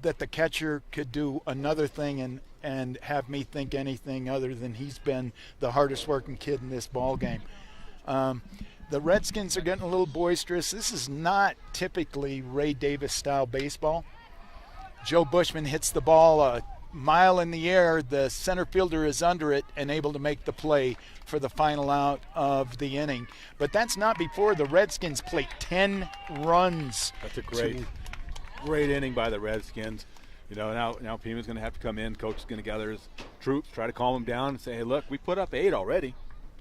that the catcher could do another thing and have me think anything other than he's been the hardest working kid in this ball game. The Redskins are getting a little boisterous. This is not typically Ray Davis style baseball. Joe Bushman hits the ball a mile in the air. The center fielder is under it and able to make the play for the final out of the inning. But that's not before the Redskins play 10 runs. That's a great inning by the Redskins. Now Pima's going to have to come in. Coach is going to gather his troops, try to calm them down and say, hey, look, we put up 8 already.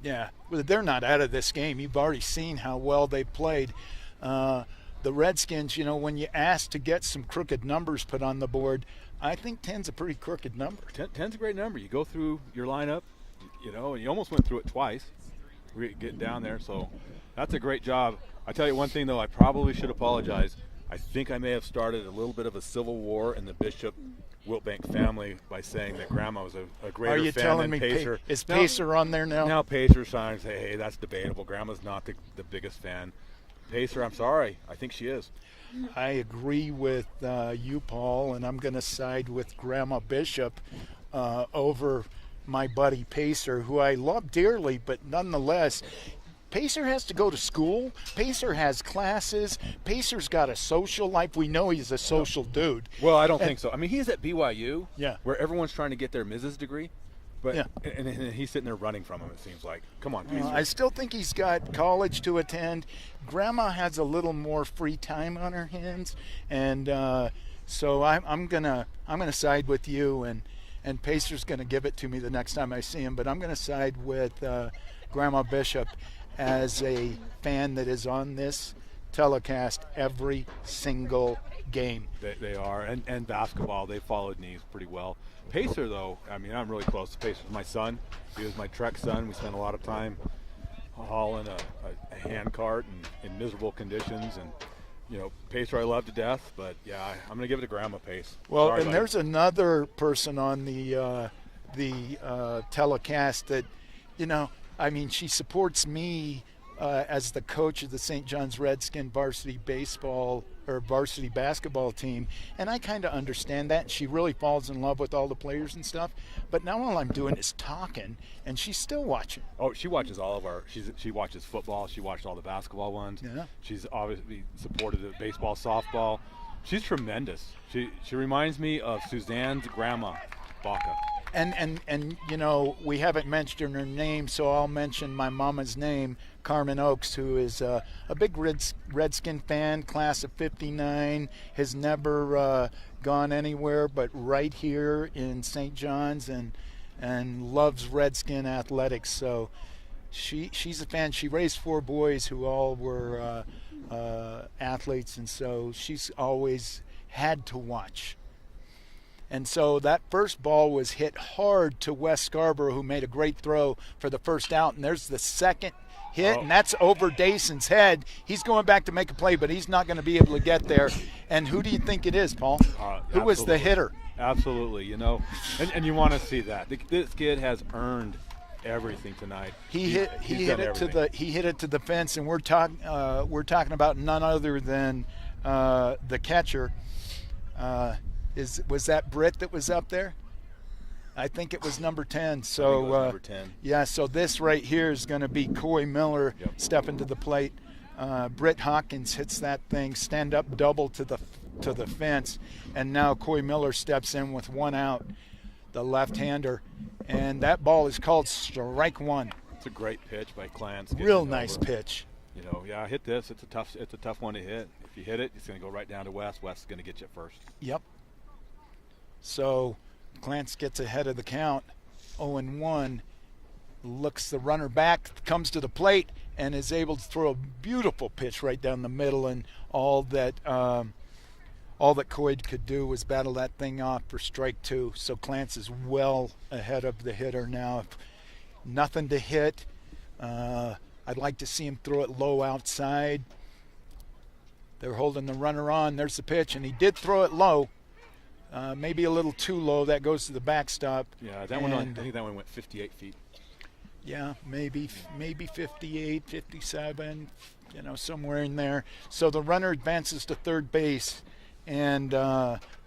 Yeah, well, they're not out of this game. You've already seen how well they played. The Redskins, when you ask to get some crooked numbers put on the board, I think 10's a pretty crooked number. 10's a great number. You go through your lineup, and you almost went through it twice. Getting down there, so that's a great job. I tell you one thing, though, I probably should apologize. I think I may have started a little bit of a civil war in the Bishop-Wiltbank family by saying that Grandma was a greater Are you fan telling than me Pacer. is Pacer on there now? Now Pacer's trying to say, hey, that's debatable. Grandma's not the biggest fan. Pacer, I'm sorry. I think she is. I agree with you, Paul, and I'm going to side with Grandma Bishop over my buddy Pacer, who I love dearly, but nonetheless, Pacer has to go to school. Pacer has classes. Pacer's got a social life. We know he's a social dude. Well, I don't think so. I mean, he's at BYU, Yeah. where everyone's trying to get their Mrs. degree, but Yeah. and he's sitting there running from him, it seems like. Come on, Pacer. I still think he's got college to attend. Grandma has a little more free time on her hands, and so I'm gonna side with you, and Pacer's gonna give it to me the next time I see him. But I'm gonna side with Grandma Bishop as a fan that is on this telecast every single game. They are, and basketball, they followed Neves pretty well. Pacer, though, I mean, I'm really close to Pacer. My son, he was my Trek son. We spent a lot of time hauling a hand cart in miserable conditions, and you know, Pacer I love to death, but yeah, I'm going to give it to Grandma Pace. Well, Sorry, and buddy. there's another person on the telecast that, you know, I mean, she supports me as the coach of the St. John's Redskin varsity baseball or varsity basketball team, and I kind of understand that. She really falls in love with all the players and stuff. But now all I'm doing is talking, and she's still watching. Oh, she watches all of our. She watches football. She watched all the basketball ones. Yeah. She's obviously supported the baseball, softball. She's tremendous. She reminds me of Suzanne's grandma, Baca. And you know, we haven't mentioned her name, so I'll mention my mama's name, Carmen Oakes, who is a big Redskin fan, class of '59, has never gone anywhere but right here in St. John's, and loves Redskin athletics. So she's a fan. She raised 4 boys who all were athletes, and so she's always had to watch. And so that first ball was hit hard to Wes Scarborough, who made a great throw for the first out. And there's the second hit, and that's over Dayson's head. He's going back to make a play, but he's not going to be able to get there. And who do you think it is, Paul? Who was the hitter? Absolutely, you know, and you want to see that. This kid has earned everything tonight. He hit it to the fence, and we're talking about none other than the catcher. Was that Brit that was up there? I think it was number 10. So number 10. Yeah, so this right here is going to be Coy Miller stepping to the plate. Brit Hawkins hits that thing, stand up double to the fence, and now Coy Miller steps in with 1 out, the left-hander, and that ball is called strike 1. It's a great pitch by Clance. Real nice pitch. You know, yeah, hit this. It's a tough one to hit. If you hit it, it's going to go right down to Wes. Wes is going to get you first. Yep. So Clance gets ahead of the count, 0-1, looks the runner back, comes to the plate, and is able to throw a beautiful pitch right down the middle. And all that Coyd could do was battle that thing off for strike 2. So Clance is well ahead of the hitter now. Nothing to hit. I'd like to see him throw it low outside. They're holding the runner on. There's the pitch, and he did throw it low. Maybe a little too low. That goes to the backstop. Yeah, I think that one went 58 feet. Yeah, maybe 58, 57, you know, somewhere in there. So the runner advances to third base, and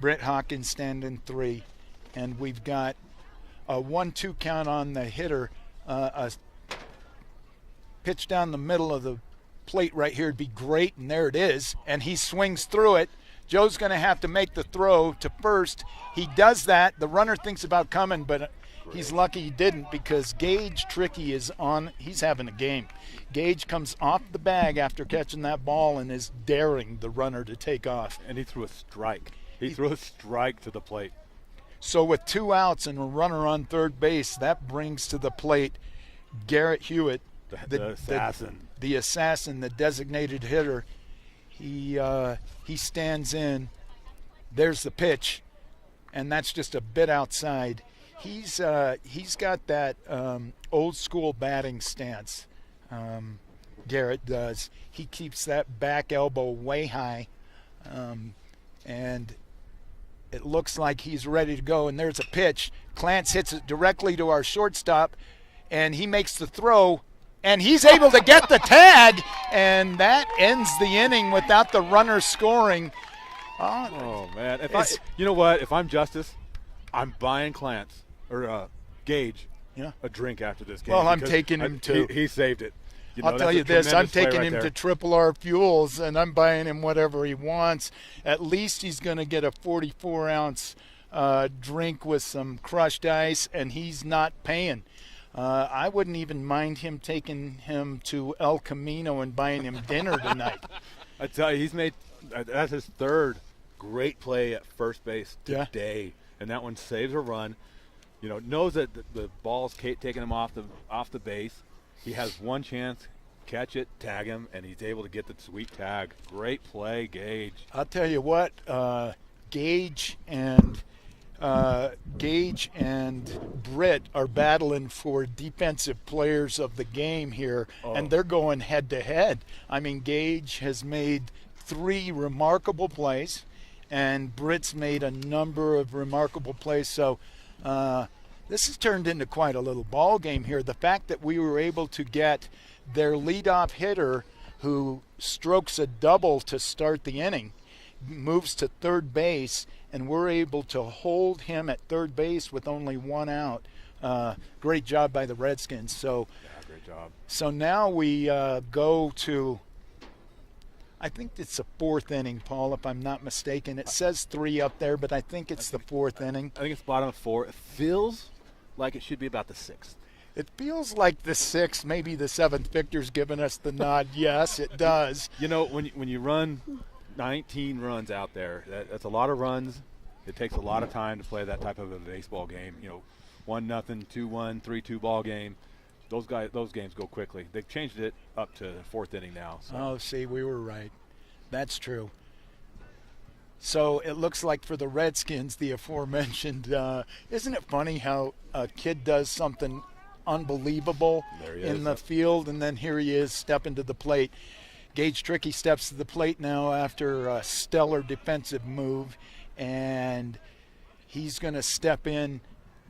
Brit Hawkins standing 3. And we've got a 1-2 count on the hitter. A pitch down the middle of the plate right here would be great, and there it is. And he swings through it. Joe's going to have to make the throw to first. He does that. The runner thinks about coming, but he's lucky he didn't, because Gage Tricky is on. He's having a game. Gage comes off the bag after catching that ball and is daring the runner to take off. And he threw a strike. He threw a strike to the plate. So with 2 outs and a runner on third base, that brings to the plate Garrett Hewitt, the assassin. The assassin, the designated hitter. He stands in. There's the pitch, and that's just a bit outside. He's got that old school batting stance. Garrett does. He keeps that back elbow way high, And it looks like he's ready to go, and there's a pitch. Clance hits it directly to our shortstop, and he makes the throw, and he's able to get the tag, and that ends the inning without the runner scoring. Oh, man. You know what? If I'm Justice, I'm buying Clance or Gage a drink after this game. Well, I'm taking him to. He saved it. I'll tell you this, I'm taking him to Triple R Fuels, and I'm buying him whatever he wants. At least he's going to get a 44-ounce drink with some crushed ice, and he's not paying. I wouldn't even mind him taking him to El Camino and buying him dinner tonight. I tell you, that's his third great play at first base today, and that one saves a run. Knows that the ball's taking him off the base. He has one chance, catch it, tag him, and he's able to get the sweet tag. Great play, Gage. I'll tell you what, Gage and Brit are battling for defensive players of the game here, and they're going head-to-head. I mean, Gage has made 3 remarkable plays, and Brit's made a number of remarkable plays. So this has turned into quite a little ball game here. The fact that we were able to get their leadoff hitter, who strokes a double to start the inning, moves to third base, and we're able to hold him at third base with only 1 out. Great job by the Redskins. So, great job. So now we go to, I think it's the 4th inning, Paul, if I'm not mistaken. It says 3 up there, but I think it's the 4th inning. I think it's bottom of 4. It feels like it should be about the 6th. It feels like the 6th, maybe the 7th. Victor's given us the nod. Yes, it does. When you run 19 runs out there, that's a lot of runs. It takes a lot of time to play that type of a baseball game. 1-0, 2-1, 3-2 ball game. Those games go quickly. They've changed it up to the 4th inning now. So. Oh, see, we were right. That's true. So it looks like for the Redskins, the aforementioned, isn't it funny how a kid does something unbelievable in the field, and then here he is stepping to the plate. Gage Trickey steps to the plate now after a stellar defensive move, and he's going to step in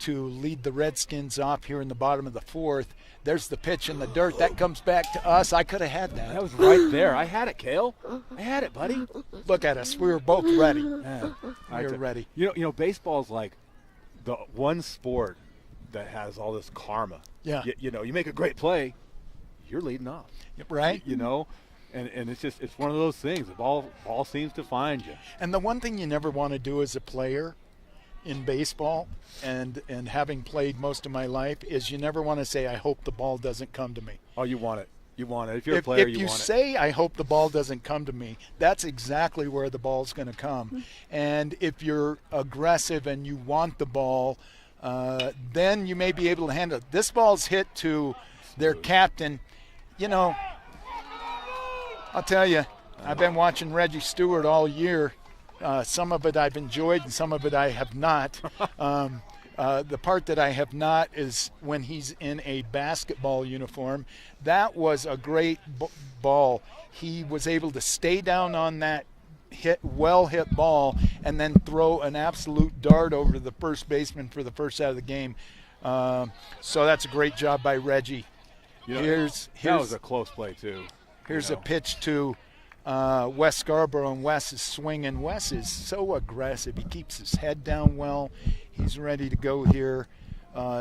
to lead the Redskins off here in the bottom of the 4th. There's the pitch in the dirt. That comes back to us. I could have had that. That was right there. I had it, Kale. I had it, buddy. Look at us. We were both ready. Yeah, we were ready. Baseball's like the one sport that has all this karma. Yeah. You make a great play, you're leading off. Right. And it's one of those things. The ball seems to find you. And the one thing you never want to do as a player in baseball, and having played most of my life, is you never want to say, I hope the ball doesn't come to me. Oh, you want it. You want it. If you're a player, you want it. If you say, I hope the ball doesn't come to me, that's exactly where the ball's going to come. And if you're aggressive and you want the ball, then you may be able to handle it. This ball's hit to their captain. I'll tell you, I've been watching Reggie Stewart all year. Some of it I've enjoyed and some of it I have not. The part that I have not is when he's in a basketball uniform. That was a great ball. He was able to stay down on that well-hit ball and then throw an absolute dart over the first baseman for the first out of the game. So that's a great job by Reggie. That was a close play, too. Here's a pitch to Wes Scarborough, and Wes is swinging. Wes is so aggressive. He keeps his head down well. He's ready to go here.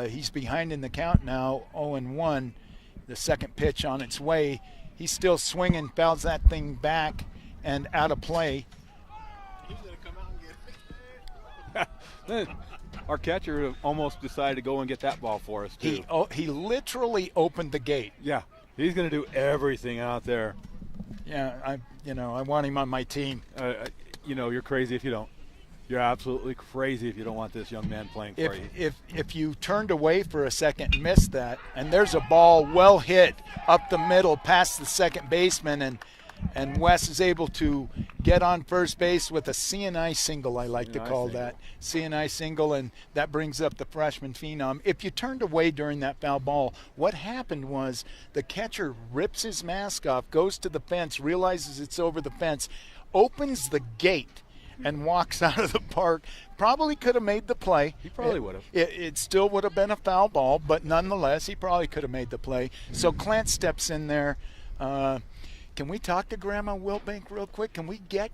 He's behind in the count now, 0-1. The second pitch on its way. He's still swinging, fouls that thing back and out of play. He's going to come out and get it. Our catcher almost decided to go and get that ball for us, too. He literally opened the gate. Yeah, he's going to do everything out there. Yeah, I want him on my team. You're crazy if you don't. You're absolutely crazy if you don't want this young man playing for you. If you turned away for a second and missed that, and there's a ball well hit up the middle past the second baseman, and And Wes is able to get on first base with a CNI single, I like to call that. CNI single, and that brings up the freshman phenom. If you turned away during that foul ball, what happened was the catcher rips his mask off, goes to the fence, realizes it's over the fence, opens the gate, and walks out of the park. Probably could have made the play. He probably would have. It still would have been a foul ball, but nonetheless, he probably could have made the play. So Clance steps in there. Can we talk to Grandma Wilbank real quick? Can we get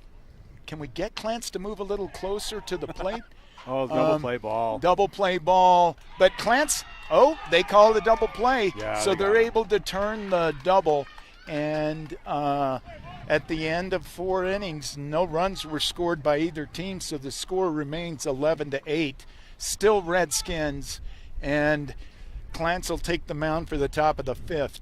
Clance to move a little closer to the plate? Double play ball. Double play ball. But Clance, they call the double play. Yeah, so they're able to turn the double. And at the end of 4 innings, no runs were scored by either team, so the score remains 11-8. Still Redskins, and Clance will take the mound for the top of the 5th.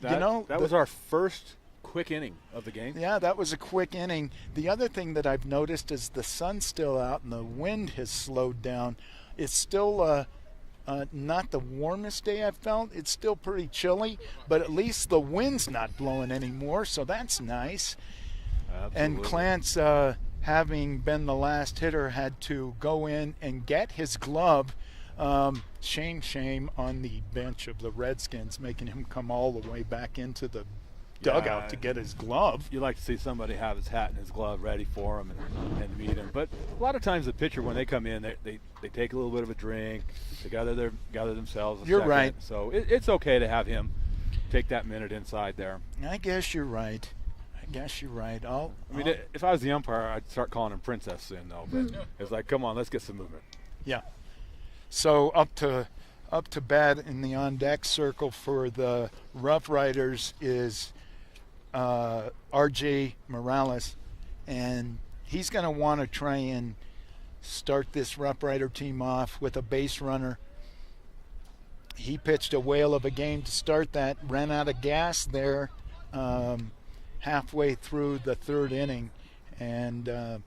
That was our first quick inning of the game. Yeah, that was a quick inning. The other thing that I've noticed is the sun's still out and the wind has slowed down. It's still not the warmest day I've felt. It's still pretty chilly, but at least the wind's not blowing anymore, so that's nice. Absolutely. And Clance, having been the last hitter, had to go in and get his glove. Shame on the bench of the Redskins, making him come all the way back into the dugout to get his glove. You like to see somebody have his hat and his glove ready for him and meet him. But a lot of times the pitcher, when they come in, they take a little bit of a drink, they gather themselves. You're right. So it's okay to have him take that minute inside there. I guess you're right. If I was the umpire, I'd start calling him Princess soon, though. But it's like, come on, let's get some movement. Yeah. So up to bat in the on-deck circle for the Rough Riders is R.J. Morales, and he's going to want to try and start this Rough Rider team off with a base runner. He pitched a whale of a game to start that, ran out of gas there halfway through the 3rd inning, and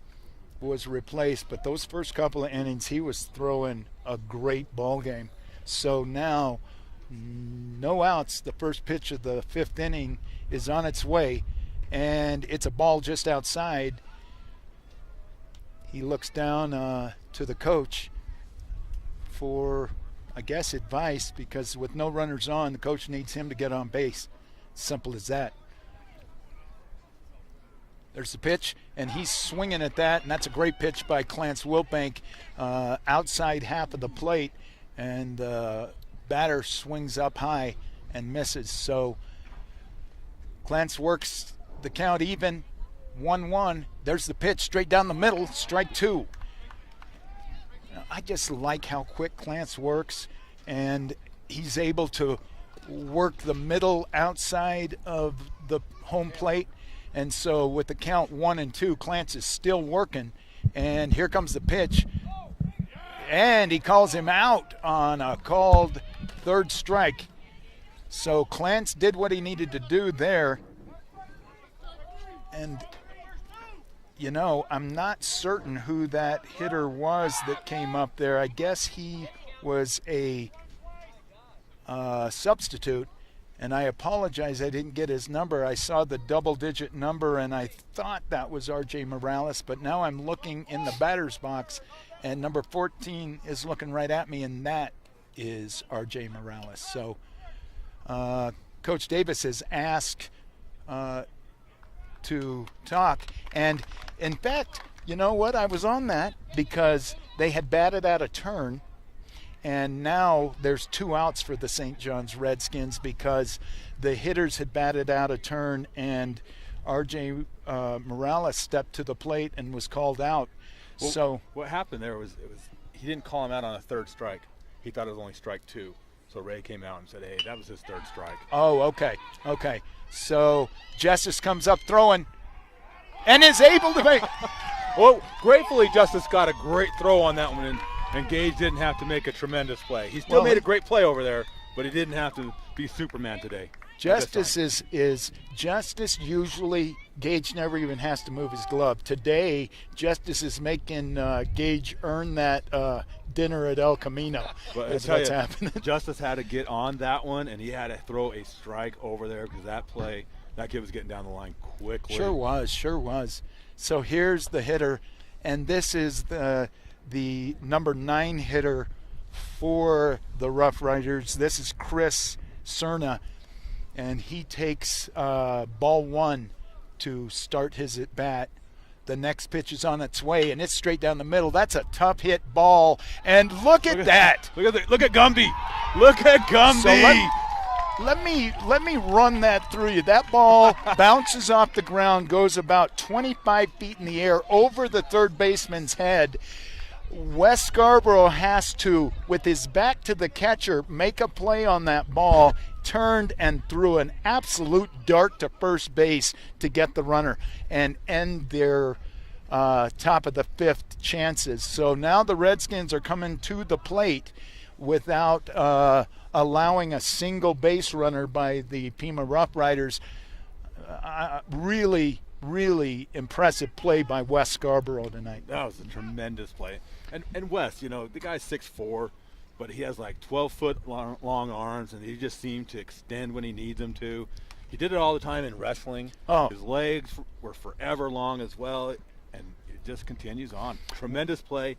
was replaced. But those first couple of innings, he was throwing a great ball game. So now, no outs. The first pitch of the 5th inning is on its way, and it's a ball just outside. He looks down to the coach for, I guess, advice, because with no runners on, the coach needs him to get on base. Simple as that. There's the pitch, and he's swinging at that, and that's a great pitch by Clance Wilbank, outside half of the plate, and the batter swings up high and misses. So Clance works the count even, 1-1. There's the pitch straight down the middle, strike 2. I just like how quick Clance works, and he's able to work the middle outside of the home plate. And so with the count 1-2, Clance is still working. And here comes the pitch. And he calls him out on a called 3rd strike. So Clance did what he needed to do there. And, I'm not certain who that hitter was that came up there. I guess he was a substitute. And I apologize, I didn't get his number. I saw the double-digit number, and I thought that was R.J. Morales. But now I'm looking in the batter's box, and number 14 is looking right at me, and that is R.J. Morales. So Coach Davis has asked to talk. And, in fact, you know what? I was on that because they had batted out a turn. And now there's 2 outs for the St. John's Redskins because the hitters had batted out a turn, and R.J. Morales stepped to the plate and was called out. Well, so what happened there was he didn't call him out on a 3rd strike. He thought it was only strike 2. So Ray came out and said, hey, that was his 3rd strike. Oh, okay. So Justice comes up throwing and is able to make. Well, gratefully, Justice got a great throw on that one, and Gage didn't have to make a tremendous play. He still made a great play over there, but he didn't have to be Superman today. Justice is Justice usually, Gage never even has to move his glove. Today, Justice is making Gage earn that dinner at El Camino. But Is what's happening. Justice had to get on that one, and he had to throw a strike over there because that kid was getting down the line quickly. Sure was. So here's the hitter, and this is the number 9 hitter for the Rough Riders. This is Chris Cerna, and he takes ball 1 to start his at bat. The next pitch is on its way, and it's straight down the middle. That's a tough hit ball, and look at that. Look at Gumby. Look at Gumby. So let me run that through you. That ball bounces off the ground, goes about 25 feet in the air over the third baseman's head. Wes Scarborough has to, with his back to the catcher, make a play on that ball, turned and threw an absolute dart to first base to get the runner and end their top of the 5th chances. So now the Redskins are coming to the plate without allowing a single base runner by the Pima Rough Riders. Really impressive play by Wes Scarborough tonight. That was a tremendous play. And Wes, the guy's 6'4", but he has like 12-foot long arms, and he just seemed to extend when he needs them to. He did it all the time in wrestling. Oh. His legs were forever long as well, and it just continues on. Tremendous play.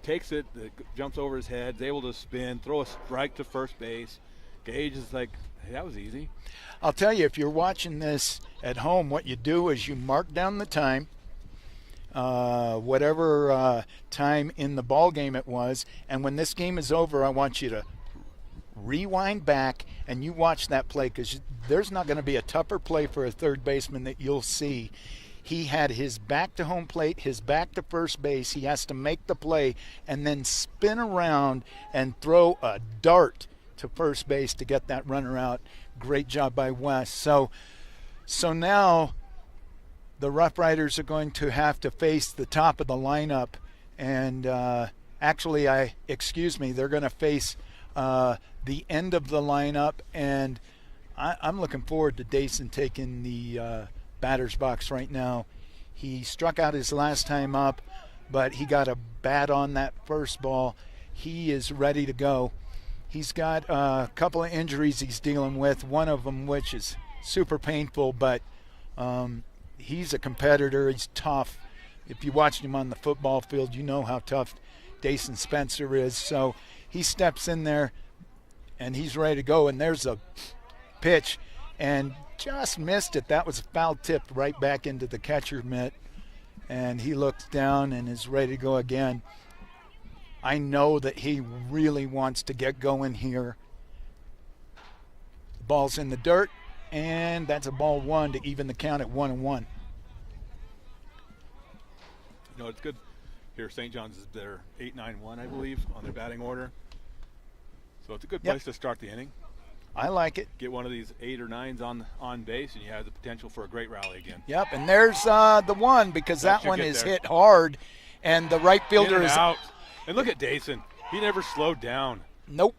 Takes it, jumps over his head, is able to spin, throw a strike to first base. Gage is like, hey, that was easy. I'll tell you, if you're watching this at home, what you do is you mark down the time, whatever time in the ball game it was, and when this game is over, I want you to rewind back and you watch that play, because there's not going to be a tougher play for a third baseman that you'll see. He had his back to home plate, his back to first base. He has to make the play and then spin around and throw a dart to first base to get that runner out. Great job by Wes. So now the Rough Riders are going to have to face the top of the lineup, and they're going to face the end of the lineup, and I'm looking forward to Dason taking the batter's box right now. He struck out his last time up, but he got a bat on that first ball. He is ready to go. He's got a couple of injuries he's dealing with, one of them which is super painful, but he's a competitor. He's tough. If you watched him on the football field, you know how tough Dason Spencer is. So he steps in there, and he's ready to go, and there's a pitch, and just missed it. That was a foul tip right back into the catcher mitt, and he looks down and is ready to go again. I know that he really wants to get going here. The ball's in the dirt, and that's a ball 1 to even the count at 1-1. It's good. Here, St. John's is their 8-9-1, I believe, on their batting order. So it's a good place to start the inning. I like it. Get one of these 8 or 9s on base, and you have the potential for a great rally again. Yep, and there's the one, because that one is hit hard, and the right fielder is out. And look at Dason. He never slowed down. Nope.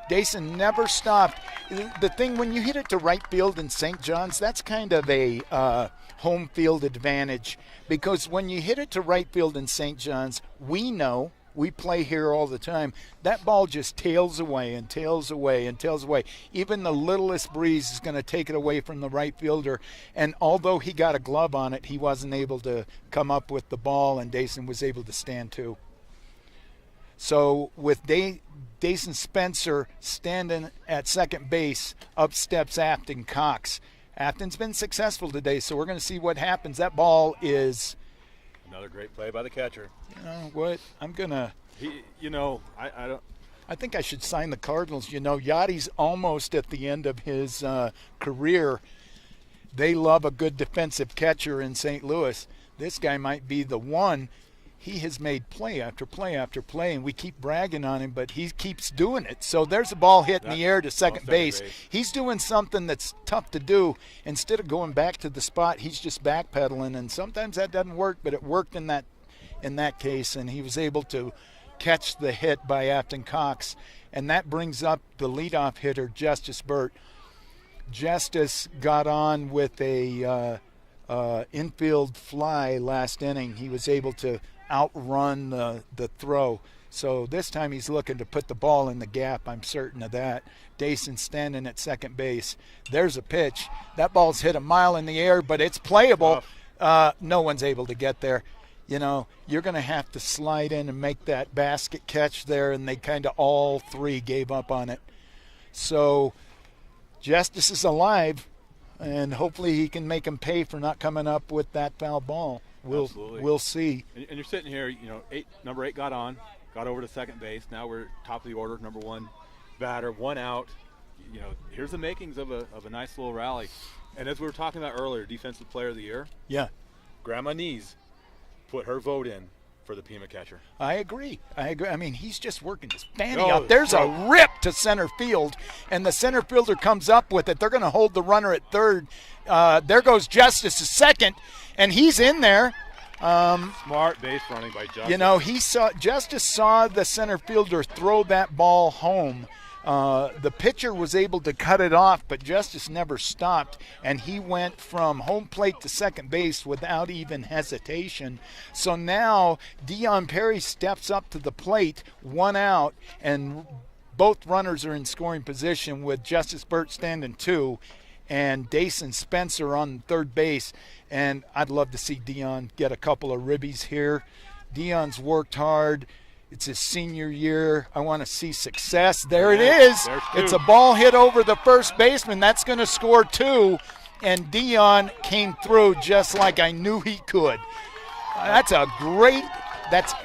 Dason never stopped. The thing, when you hit it to right field in St. John's, that's kind of a home field advantage, because when you hit it to right field in St. John's, we play here all the time, that ball just tails away and tails away and tails away. Even the littlest breeze is going to take it away from the right fielder, and although he got a glove on it, he wasn't able to come up with the ball, and Dason was able to stand too. So with Dason Spencer standing at second base, up steps Afton Cox. Afton's been successful today, so we're going to see what happens. That ball is another great play by the catcher. You know what? I'm going to I don't I think I should sign the Cardinals. Yachty's almost at the end of his career. They love a good defensive catcher in St. Louis. This guy might be the one. He has made play after play after play, and we keep bragging on him, but he keeps doing it. So there's a ball hit in the air to second base. He's doing something that's tough to do. Instead of going back to the spot, he's just backpedaling, and sometimes that doesn't work, but it worked in that case, and he was able to catch the hit by Afton Cox, and that brings up the leadoff hitter, Justice Burt. Justice got on with a infield fly last inning. He was able to outrun the throw. So this time he's looking to put the ball in the gap. I'm certain of that. Dayson's standing at second base. There's a pitch. That ball's hit a mile in the air, but it's playable. No one's able to get there. You know, you're going to have to slide in and make that basket catch there, and they kind of all three gave up on it. So Justice is alive, and hopefully he can make him pay for not coming up with that foul ball. We'll see. And you're sitting here, you know, number 8 got over to second base. Now we're top of the order, number 1 batter, 1 out. You know, here's the makings of a nice little rally. And as we were talking about earlier, Defensive Player of the Year. Yeah. Grandma Nees put her vote in for the Pima catcher. I agree. I mean, he's just working his fanny out. There's a rip to center field, and the center fielder comes up with it. They're going to hold the runner at third. There goes Justice to second, and he's in there. Smart base running by Justice. You know, Justice saw the center fielder throw that ball home. The pitcher was able to cut it off, but Justice never stopped, and he went from home plate to second base without even hesitation. So now Dion Perry steps up to the plate, 1 out, and both runners are in scoring position with Justice Burt standing 2 and Dason Spencer on third base. And I'd love to see Dion get a couple of ribbies here. Dion's worked hard. It's his senior year. I want to see success. There it is. It's a ball hit over the first baseman. That's going to score 2. And Dion came through just like I knew he could.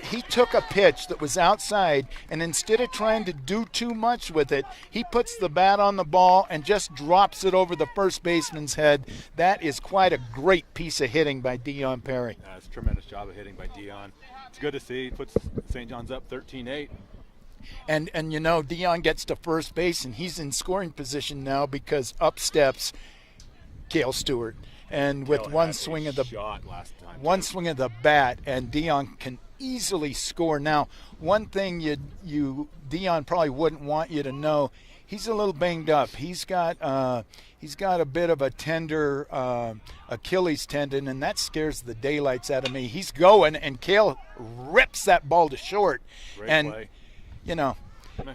He took a pitch that was outside, and instead of trying to do too much with it, he puts the bat on the ball and just drops it over the first baseman's head. That is quite a great piece of hitting by Dion Perry. That's a tremendous job of hitting by Dion. It's good to see. He puts St. John's up 13-8. And you know, Dion gets to first base, and he's in scoring position now because up steps Kale Stewart. And with one swing of the bat, and Dion can easily score. Now, one thing Dion probably wouldn't want you to know, he's a little banged up. He's got a bit of a tender Achilles tendon, and that scares the daylights out of me. He's going, and Kale rips that ball to short. Great play. You know,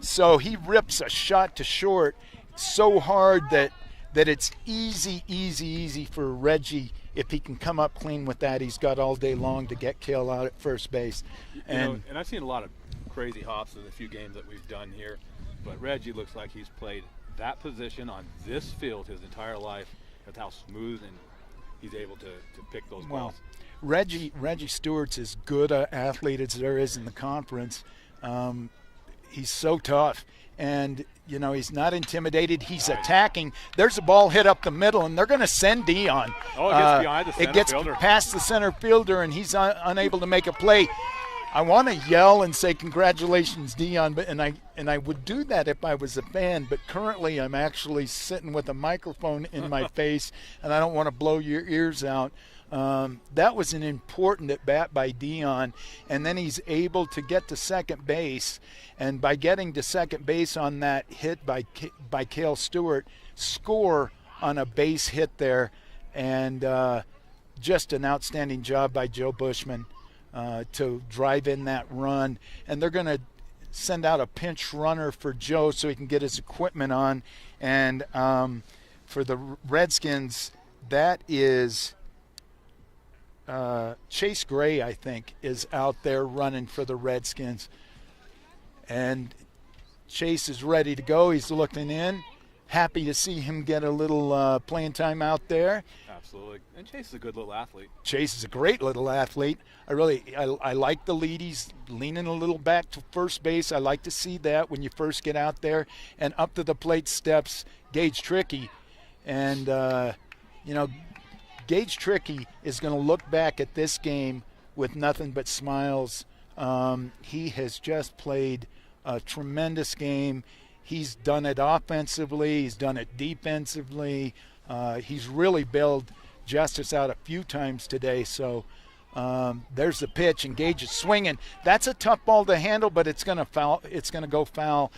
so he rips a shot to short so hard that it's easy for Reggie. If he can come up clean with that, he's got all day long to get Kale out at first base. And I've seen a lot of crazy hops in the few games that we've done here, but Reggie looks like he's played that position on this field his entire life. That's how smooth and he's able to pick those balls. Reggie Stewart's as good an athlete as there is in the conference. He's so tough. And, you know, he's not intimidated. He's attacking. There's a ball hit up the middle, and they're going to send Dion. Oh, it gets behind the center fielder. It gets past the center fielder, and he's unable to make a play. I want to yell and say congratulations, Dion, and I would do that if I was a fan, but currently I'm actually sitting with a microphone in my face, and I don't want to blow your ears out. That was an important at-bat by Dion, and then he's able to get to second base, and by getting to second base on that hit by Kale Stewart, score on a base hit there, and just an outstanding job by Joe Bushman to drive in that run. And they're going to send out a pinch runner for Joe so he can get his equipment on, and for the Redskins, that is Chase Gray, I think, is out there running for the Redskins. And Chase is ready to go. He's looking in. Happy to see him get a little playing time out there. Absolutely. And Chase is a good little athlete. Chase is a great little athlete. I like the lead. He's leaning a little back to first base. I like to see that when you first get out there. And up to the plate steps Gage Trickey. And, you know, Gage Trickey is going to look back at this game with nothing but smiles. He has just played a tremendous game. He's done it offensively. He's done it defensively. He's really bailed Justice out a few times today. So there's the pitch, and Gage is swinging. That's a tough ball to handle, but it's going to foul. It's going to go foul.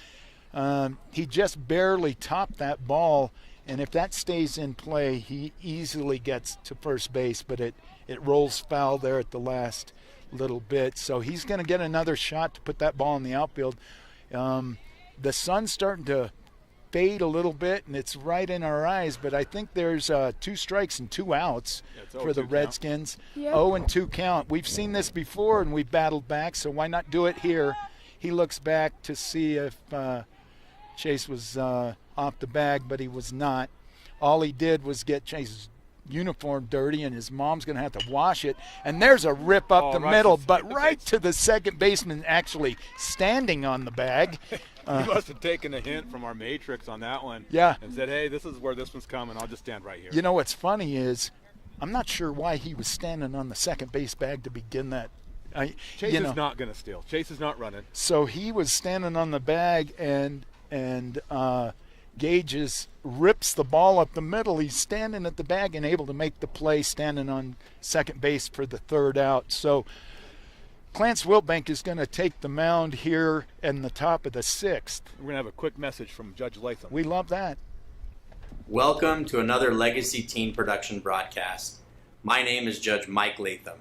He just barely topped that ball. And if that stays in play, he easily gets to first base, but it rolls foul there at the last little bit. So he's going to get another shot to put that ball in the outfield. The sun's starting to fade a little bit, and it's right in our eyes, but I think there's 2 strikes and 2 outs for the Redskins. Yep. 0-2 count. We've seen this before, and we've battled back, so why not do it here? He looks back to see if Chase was off the bag, but he was not. All he did was get Chase's uniform dirty, and his mom's going to have to wash it. And there's a rip up the middle, but right to the second baseman actually standing on the bag. He must have taken a hint from our matrix on that one. Yeah. And said, hey, this is where this one's coming. I'll just stand right here. You know what's funny is I'm not sure why he was standing on the second base bag to begin that. Chase is not going to steal. Chase is not running. So he was standing on the bag, and Gages rips the ball up the middle. He's standing at the bag and able to make the play standing on second base for the 3rd out. So Clarence Wilbank is going to take the mound here in the top of the 6th. We're going to have a quick message from Judge Latham. We love that. Welcome to another Legacy Teen Production broadcast. My name is Judge Mike Latham.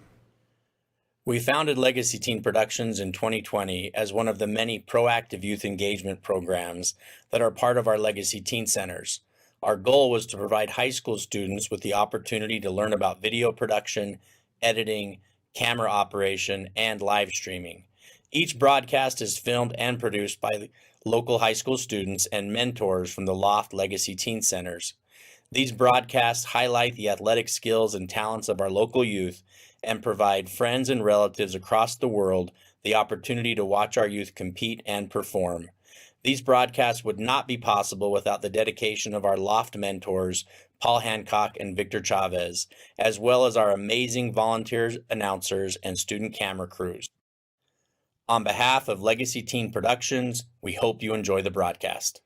We founded Legacy Teen Productions in 2020 as one of the many proactive youth engagement programs that are part of our Legacy Teen Centers. Our goal was to provide high school students with the opportunity to learn about video production, editing, camera operation, and live streaming. Each broadcast is filmed and produced by local high school students and mentors from the Loft Legacy Teen Centers. These broadcasts highlight the athletic skills and talents of our local youth and provide friends and relatives across the world the opportunity to watch our youth compete and perform. These broadcasts would not be possible without the dedication of our Loft mentors, Paul Hancock and Victor Chavez, as well as our amazing volunteers, announcers, and student camera crews. On behalf of Legacy Teen Productions, we hope you enjoy the broadcast.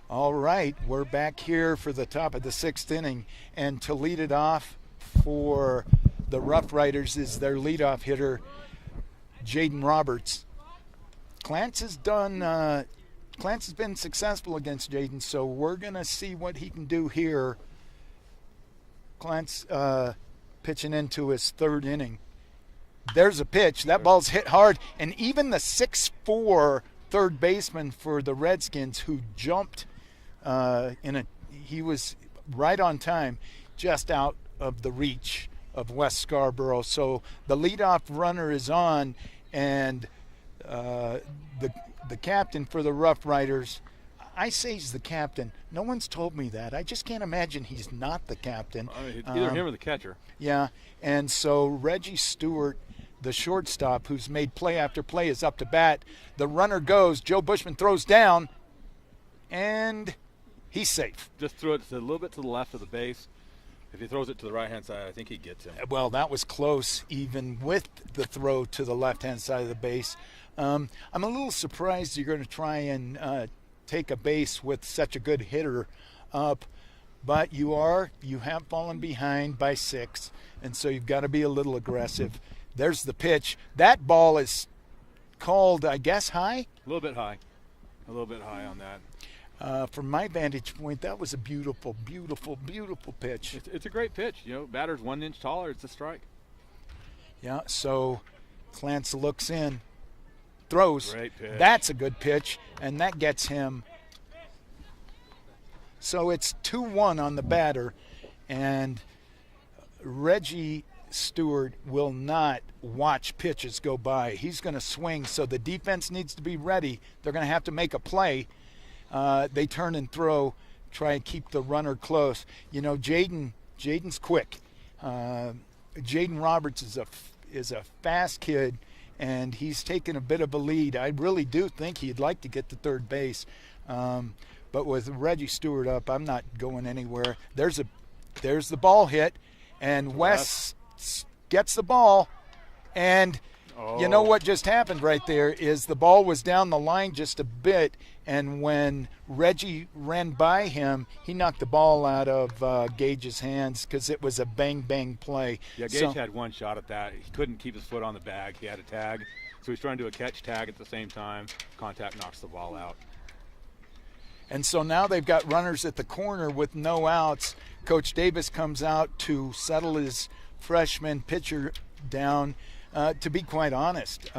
All right, we're back here for the top of the 6th inning, and to lead it off for the Rough Riders is their leadoff hitter, Jayden Roberts. Clarence has been successful against Jayden, so we're going to see what he can do here. Clarence pitching into his 3rd inning. There's a pitch. That ball's hit hard, and even the 6'4" third baseman for the Redskins, who jumped he was right on time, just out of the reach of West Scarborough. So the leadoff runner is on, and the captain for the Rough Riders, I say he's the captain. No one's told me that. I just can't imagine he's not the captain. Either him or the catcher. Yeah, and so Reggie Stewart, the shortstop, who's made play after play, is up to bat. The runner goes. Joe Bushman throws down, and he's safe. Just throw it a little bit to the left of the base. If he throws it to the right-hand side, I think he gets him. Well, that was close, even with the throw to the left-hand side of the base. I'm a little surprised you're going to try and take a base with such a good hitter up, but you have fallen behind by 6, and so you've got to be a little aggressive. There's the pitch. That ball is called, I guess, high? A little bit high. A little bit high on that. From my vantage point, that was a beautiful, beautiful, beautiful pitch. It's a great pitch. You know, batter's 1 inch taller. It's a strike. Yeah, so Clarence looks in, throws. Great pitch. That's a good pitch, and that gets him. So it's 2-1 on the batter, and Reggie Stewart will not watch pitches go by. He's going to swing, so the defense needs to be ready. They're going to have to make a play. They turn and throw, try and keep the runner close. You know, Jayden's quick. Jayden Roberts is a fast kid, and he's taken a bit of a lead. I really do think he'd like to get to third base. But with Reggie Stewart up, I'm not going anywhere. There's the ball hit, and Wes gets the ball, and you know what just happened right there is the ball was down the line just a bit, and when Reggie ran by him, he knocked the ball out of Gage's hands because it was a bang-bang play. Yeah, Gage had one shot at that. He couldn't keep his foot on the bag. He had a tag. So he's trying to do a catch tag at the same time. Contact knocks the ball out. And so now they've got runners at the corner with no outs. Coach Davis comes out to settle his freshman pitcher down. To be quite honest,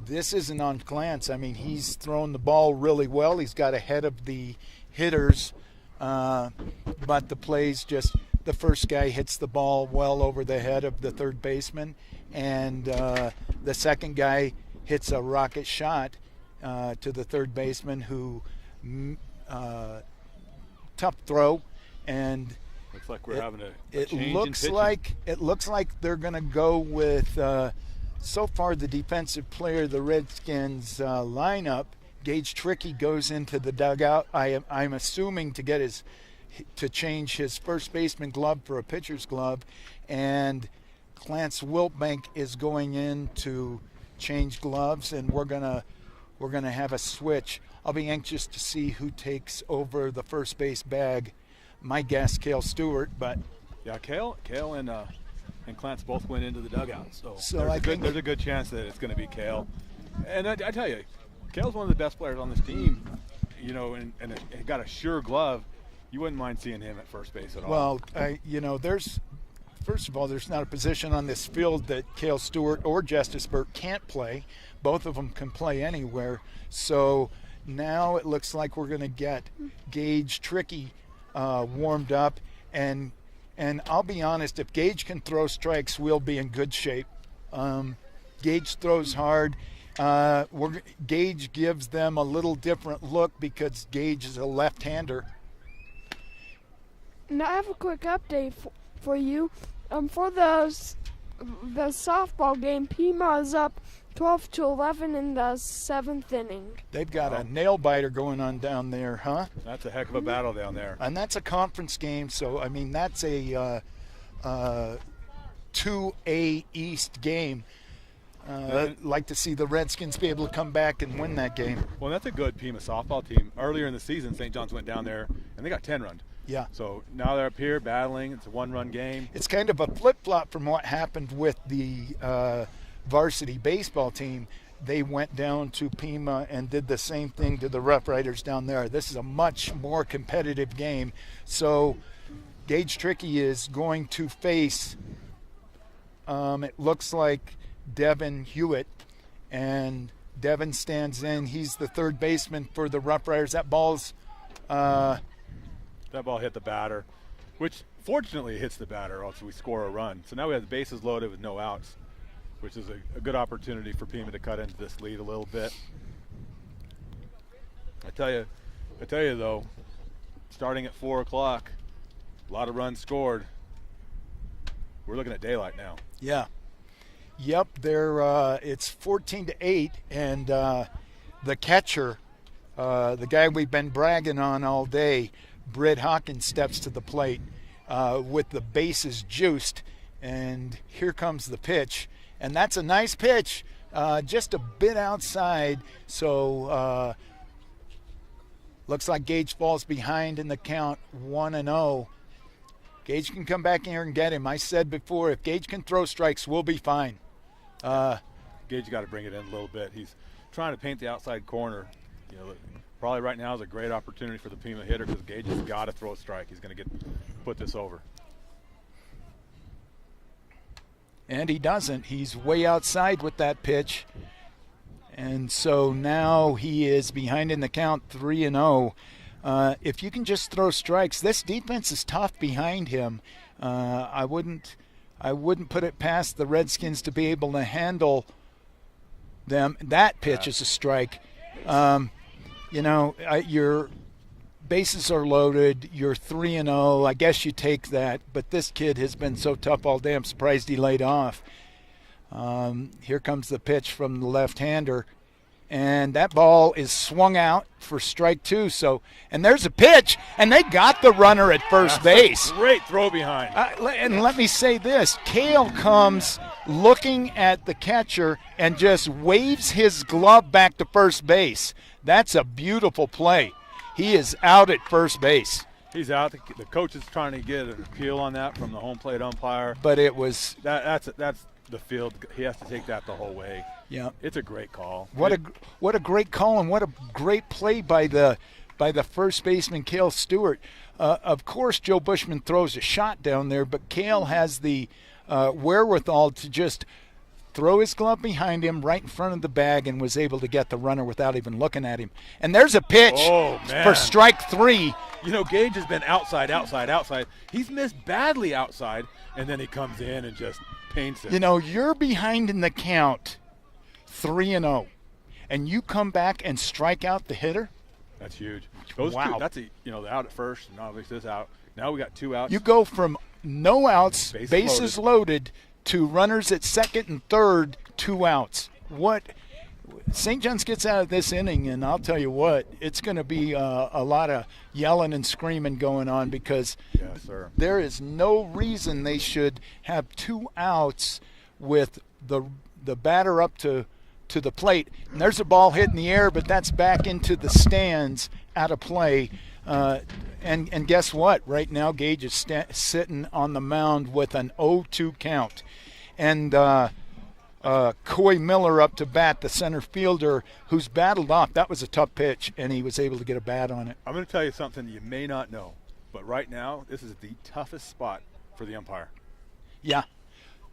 this isn't on Clance. I mean, he's thrown the ball really well. He's got ahead of the hitters, but the plays just the first guy hits the ball well over the head of the third baseman, and the second guy hits a rocket shot to the third baseman who tough throw, and looks like we're having a it change looks in like they're going to go with so far the defensive player of the Redskins lineup. Gage Trickey goes into the dugout. I'm assuming to change his first baseman glove for a pitcher's glove, and Clance Wiltbank is going in to change gloves, and we're gonna have a switch. I'll be anxious to see who takes over the first base bag. My guess, Kale Stewart, but yeah, Kale and Clance both went into the dugout, so there's a good chance that it's going to be Kale. And I tell you, Kale's one of the best players on this team, you know, and got a sure glove. You wouldn't mind seeing him at first base at all. Well, first of all, there's not a position on this field that Kale Stewart or Justice Burke can't play. Both of them can play anywhere. So now it looks like we're going to get Gage Trickey warmed up, and I'll be honest, if Gage can throw strikes, we'll be in good shape. Gage throws hard. Gage gives them a little different look because Gage is a left-hander. Now I have a quick update for you. For the softball game, Pima is up 12-11 in the 7th inning. They've got a nail-biter going on down there, huh? That's a heck of a battle down there. And that's a conference game, so, I mean, that's a 2A East game. I'd like to see the Redskins be able to come back and win that game. Well, that's a good Pima softball team. Earlier in the season, St. John's went down there, and they got 10 runs. Yeah. So now they're up here battling. It's a one-run game. It's kind of a flip-flop from what happened with the varsity baseball team. They went down to Pima and did the same thing to the Rough Riders down there. This is a much more competitive game. So Gage Trickey is going to face, it looks like, Devin Hewitt, and Devin stands in. He's the third baseman for the Rough Riders. That ball hit the batter, which fortunately hits the batter, else we score a run. So now we have the bases loaded with no outs, which is a good opportunity for Pima to cut into this lead a little bit. I tell you though, starting at 4 o'clock, a lot of runs scored. We're looking at daylight now. Yeah. Yep, it's 14-8, and the catcher, the guy we've been bragging on all day, Brit Hawkins, steps to the plate with the bases juiced, and here comes the pitch. And that's a nice pitch, just a bit outside. So looks like Gage falls behind in the count, 1-0. Gage can come back in here and get him. I said before, if Gage can throw strikes, we'll be fine. Gage got to bring it in a little bit. He's trying to paint the outside corner. You know, probably right now is a great opportunity for the Pima hitter because Gage has got to throw a strike. He's going to put this over. And he doesn't. He's way outside with that pitch. And so now he is behind in the count, 3-0. If you can just throw strikes, this defense is tough behind him. I wouldn't put it past the Redskins to be able to handle them. That pitch is a strike. Your bases are loaded. You're 3-0. I guess you take that. But this kid has been so tough all day. I'm surprised he laid off. Here comes the pitch from the left-hander. And that ball is swung out for strike 2. And there's a pitch, and they got the runner at first base. Great throw behind. And let me say this. Kale comes looking at the catcher and just waves his glove back to first base. That's a beautiful play. He is out at first base. He's out. The coach is trying to get an appeal on that from the home plate umpire. But it was that's the field. He has to take that the whole way. Yeah. It's a great call. What a great call, and what a great play by the first baseman, Kale Stewart. Of course, Joe Bushman throws a shot down there, but Kale has the wherewithal to just throw his glove behind him right in front of the bag and was able to get the runner without even looking at him. And there's a pitch for strike 3. You know, Gage has been outside. He's missed badly outside, and then he comes in and just paints it. You know, you're behind in the count 3-0, and you come back and strike out the hitter? That's huge. Those wow. two, that's the out at first, and obviously this out. Now we got 2 outs. You go from no outs, bases loaded, to runners at second and third, 2 outs. What St. John's gets out of this inning, and I'll tell you what, it's going to be a lot of yelling and screaming going on, because yes, sir. There is no reason they should have 2 outs with the batter up to the plate. And there's a ball hit in the air, but that's back into the stands out of play. And guess what? Right now, Gage is sitting on the mound with an 0-2 count. And Coy Miller up to bat, the center fielder, who's battled off. That was a tough pitch, and he was able to get a bat on it. I'm going to tell you something you may not know, but right now, this is the toughest spot for the umpire. Yeah.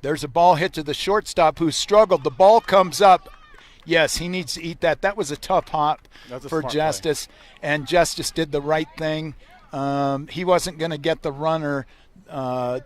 There's a ball hit to the shortstop who struggled. The ball comes up. Yes, he needs to eat that. That was a tough hop for Justice, and Justice did the right thing. He wasn't going to get the runner. The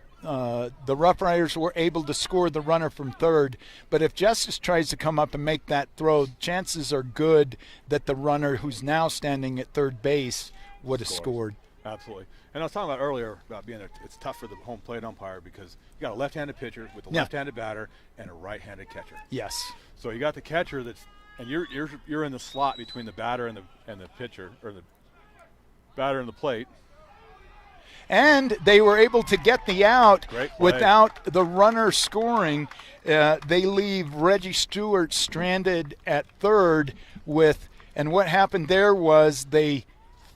Rough Riders were able to score the runner from third, but if Justice tries to come up and make that throw, chances are good that the runner who's now standing at third base would have scored. Absolutely. And I was talking about earlier about it's tough for the home plate umpire because you got a left-handed pitcher with a left-handed batter and a right-handed catcher. Yes. So you got the catcher and you're in the slot between the batter and the pitcher, or the batter and the plate. And they were able to get the out without the runner scoring. They leave Reggie Stewart stranded at third and what happened there was they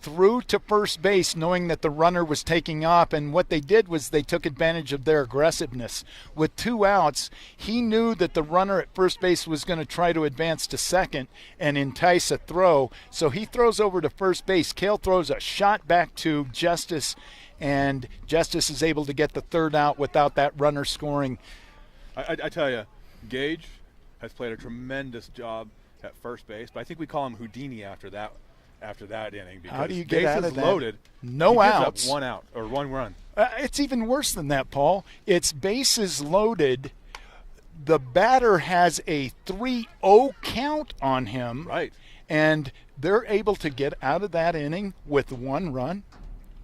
threw to first base knowing that the runner was taking off, and what they did was they took advantage of their aggressiveness. With 2 outs, he knew that the runner at first base was going to try to advance to second and entice a throw, so he throws over to first base. Kale throws a shot back to Justice, and Justice is able to get the 3rd out without that runner scoring. I tell you, Gage has played a tremendous job at first base, but I think we call him Houdini after that inning, because how do you get out of that? Loaded, no outs, gives up 1 out or 1 run. It's even worse than that, Paul. It's bases loaded. The batter has a 3-0 count on him, right? And they're able to get out of that inning with 1 run.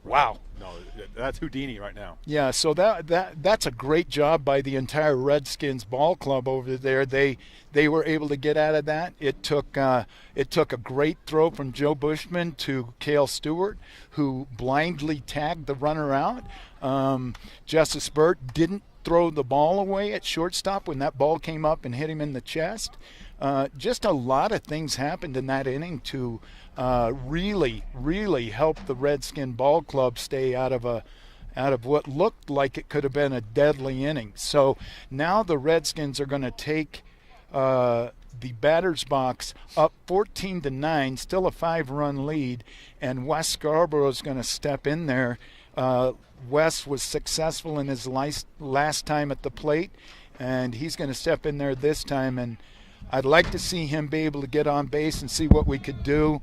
Wow. No, that's Houdini right now. Yeah, so that's a great job by the entire Redskins ball club over there. They were able to get out of that. It took a great throw from Joe Bushman to Kale Stewart, who blindly tagged the runner out. Justice Burt didn't throw the ball away at shortstop when that ball came up and hit him in the chest. Just a lot of things happened in that inning to really help the Redskin ball club stay out of what looked like it could have been a deadly inning. So now the Redskins are going to take the batter's box up 14-9, still a 5-run lead, and Wes Scarborough is going to step in there. Wes was successful in his last time at the plate, and he's going to step in there this time, and I'd like to see him be able to get on base and see what we could do.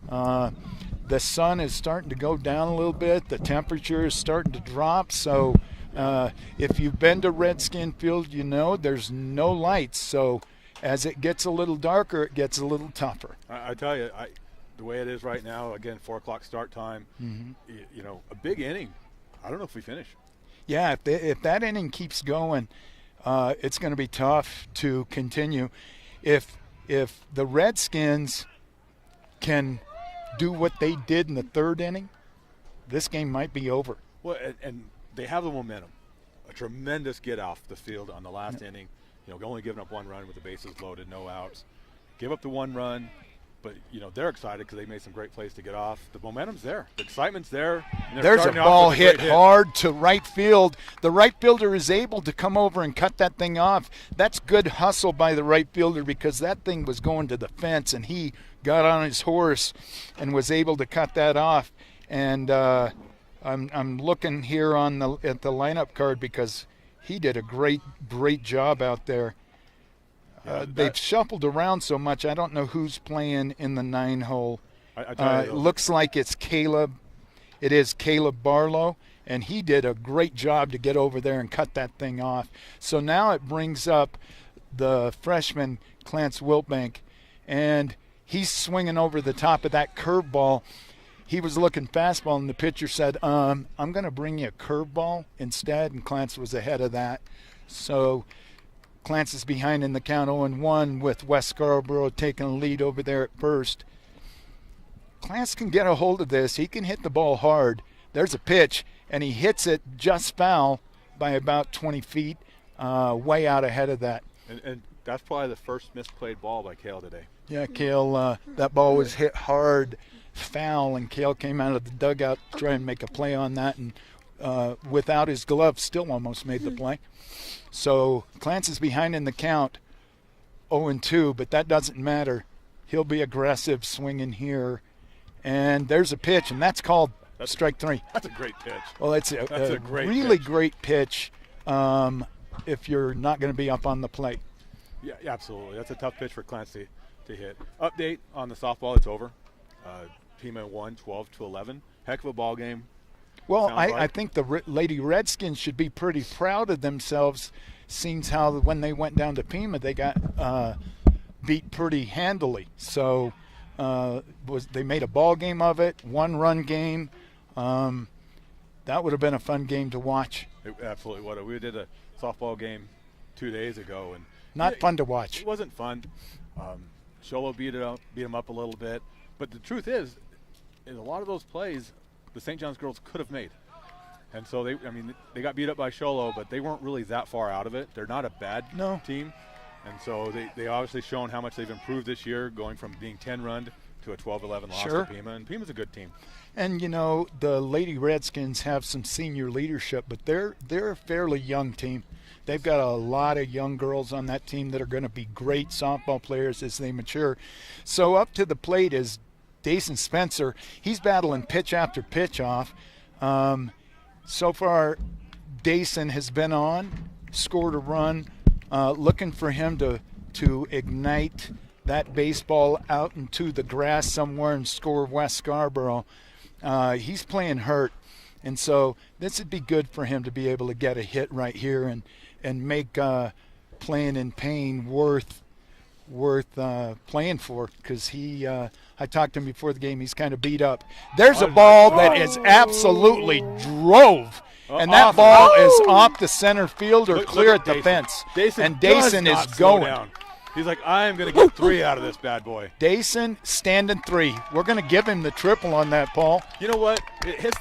The sun is starting to go down a little bit. The temperature is starting to drop. So if you've been to Redskin Field, you know there's no lights. So as it gets a little darker, it gets a little tougher. I tell you, the way it is right now, again, 4 o'clock start time, you know, a big inning. I don't know if we finish. Yeah, if that inning keeps going, it's going to be tough to continue. If the Redskins can do what they did in the 3rd inning, this game might be over. Well, and they have the momentum. A tremendous get off the field on the last inning. You know, only giving up 1 run with the bases loaded, no outs. Give up the 1 run, But, they're excited because they made some great plays to get off. The momentum's there. The excitement's there. And There's a ball hit hard to right field. The right fielder is able to come over and cut that thing off. That's good hustle by the right fielder because that thing was going to the fence, and he got on his horse and was able to cut that off. And I'm looking here at the lineup card because he did a great job out there. They've shuffled around so much, I don't know who's playing in the 9-hole. It looks like it's Caleb. It is Caleb Barlow, and he did a great job to get over there and cut that thing off. So now it brings up the freshman, Clarence Wiltbank, and he's swinging over the top of that curveball. He was looking fastball, and the pitcher said, I'm going to bring you a curveball instead, and Clarence was ahead of that. So Clarence is behind in the count 0-1 with West Scarborough taking a lead over there at first. Clarence can get a hold of this. He can hit the ball hard. There's a pitch, and he hits it just foul by about 20 feet, way out ahead of that. And that's probably the first misplayed ball by Kale today. Yeah, Kale, that ball was hit hard, foul, and Kale came out of the dugout to try and make a play on that, and without his glove still almost made the play. So Clarence is behind in the count 0-2, but that doesn't matter. He'll be aggressive swinging here. And there's a pitch, and that's called strike 3. That's a great pitch. Well, it's a really great pitch if you're not going to be up on the plate. Yeah, absolutely. That's a tough pitch for Clarence to hit. Update on the softball, it's over. Pima won 12-11. Heck of a ball game. Well, I think the Lady Redskins should be pretty proud of themselves, seeing how when they went down to Pima, they got beat pretty handily. So they made a ball game of it, 1-run game. That would have been a fun game to watch. It absolutely would have. We did a softball game 2 days ago, and not fun to watch. It wasn't fun. Sholo beat him up a little bit, but the truth is, in a lot of those plays, the St. John's girls could have made. And so they got beat up by Sholo, but they weren't really that far out of it. They're not a bad team. And so they obviously shown how much they've improved this year, going from being 10-run to a 12-11 loss to Pima. And Pima's a good team. And, the Lady Redskins have some senior leadership, but they're a fairly young team. They've got a lot of young girls on that team that are going to be great softball players as they mature. So up to the plate is Dayson Spencer. He's battling pitch after pitch off. So far, Dayson has been on, scored a run, looking for him to ignite that baseball out into the grass somewhere and score West Scarborough. He's playing hurt, and so this would be good for him to be able to get a hit right here and make playing in pain worth playing for, because I talked to him before the game. He's kind of beat up. There's a ball that is absolutely drove, and that ball is off the center fielder, clear at the fence. And Dayson is going. He's like, I am going to get 3 out of this bad boy. Dayson standing 3. We're going to give him the triple on that, Paul. You know what? It hits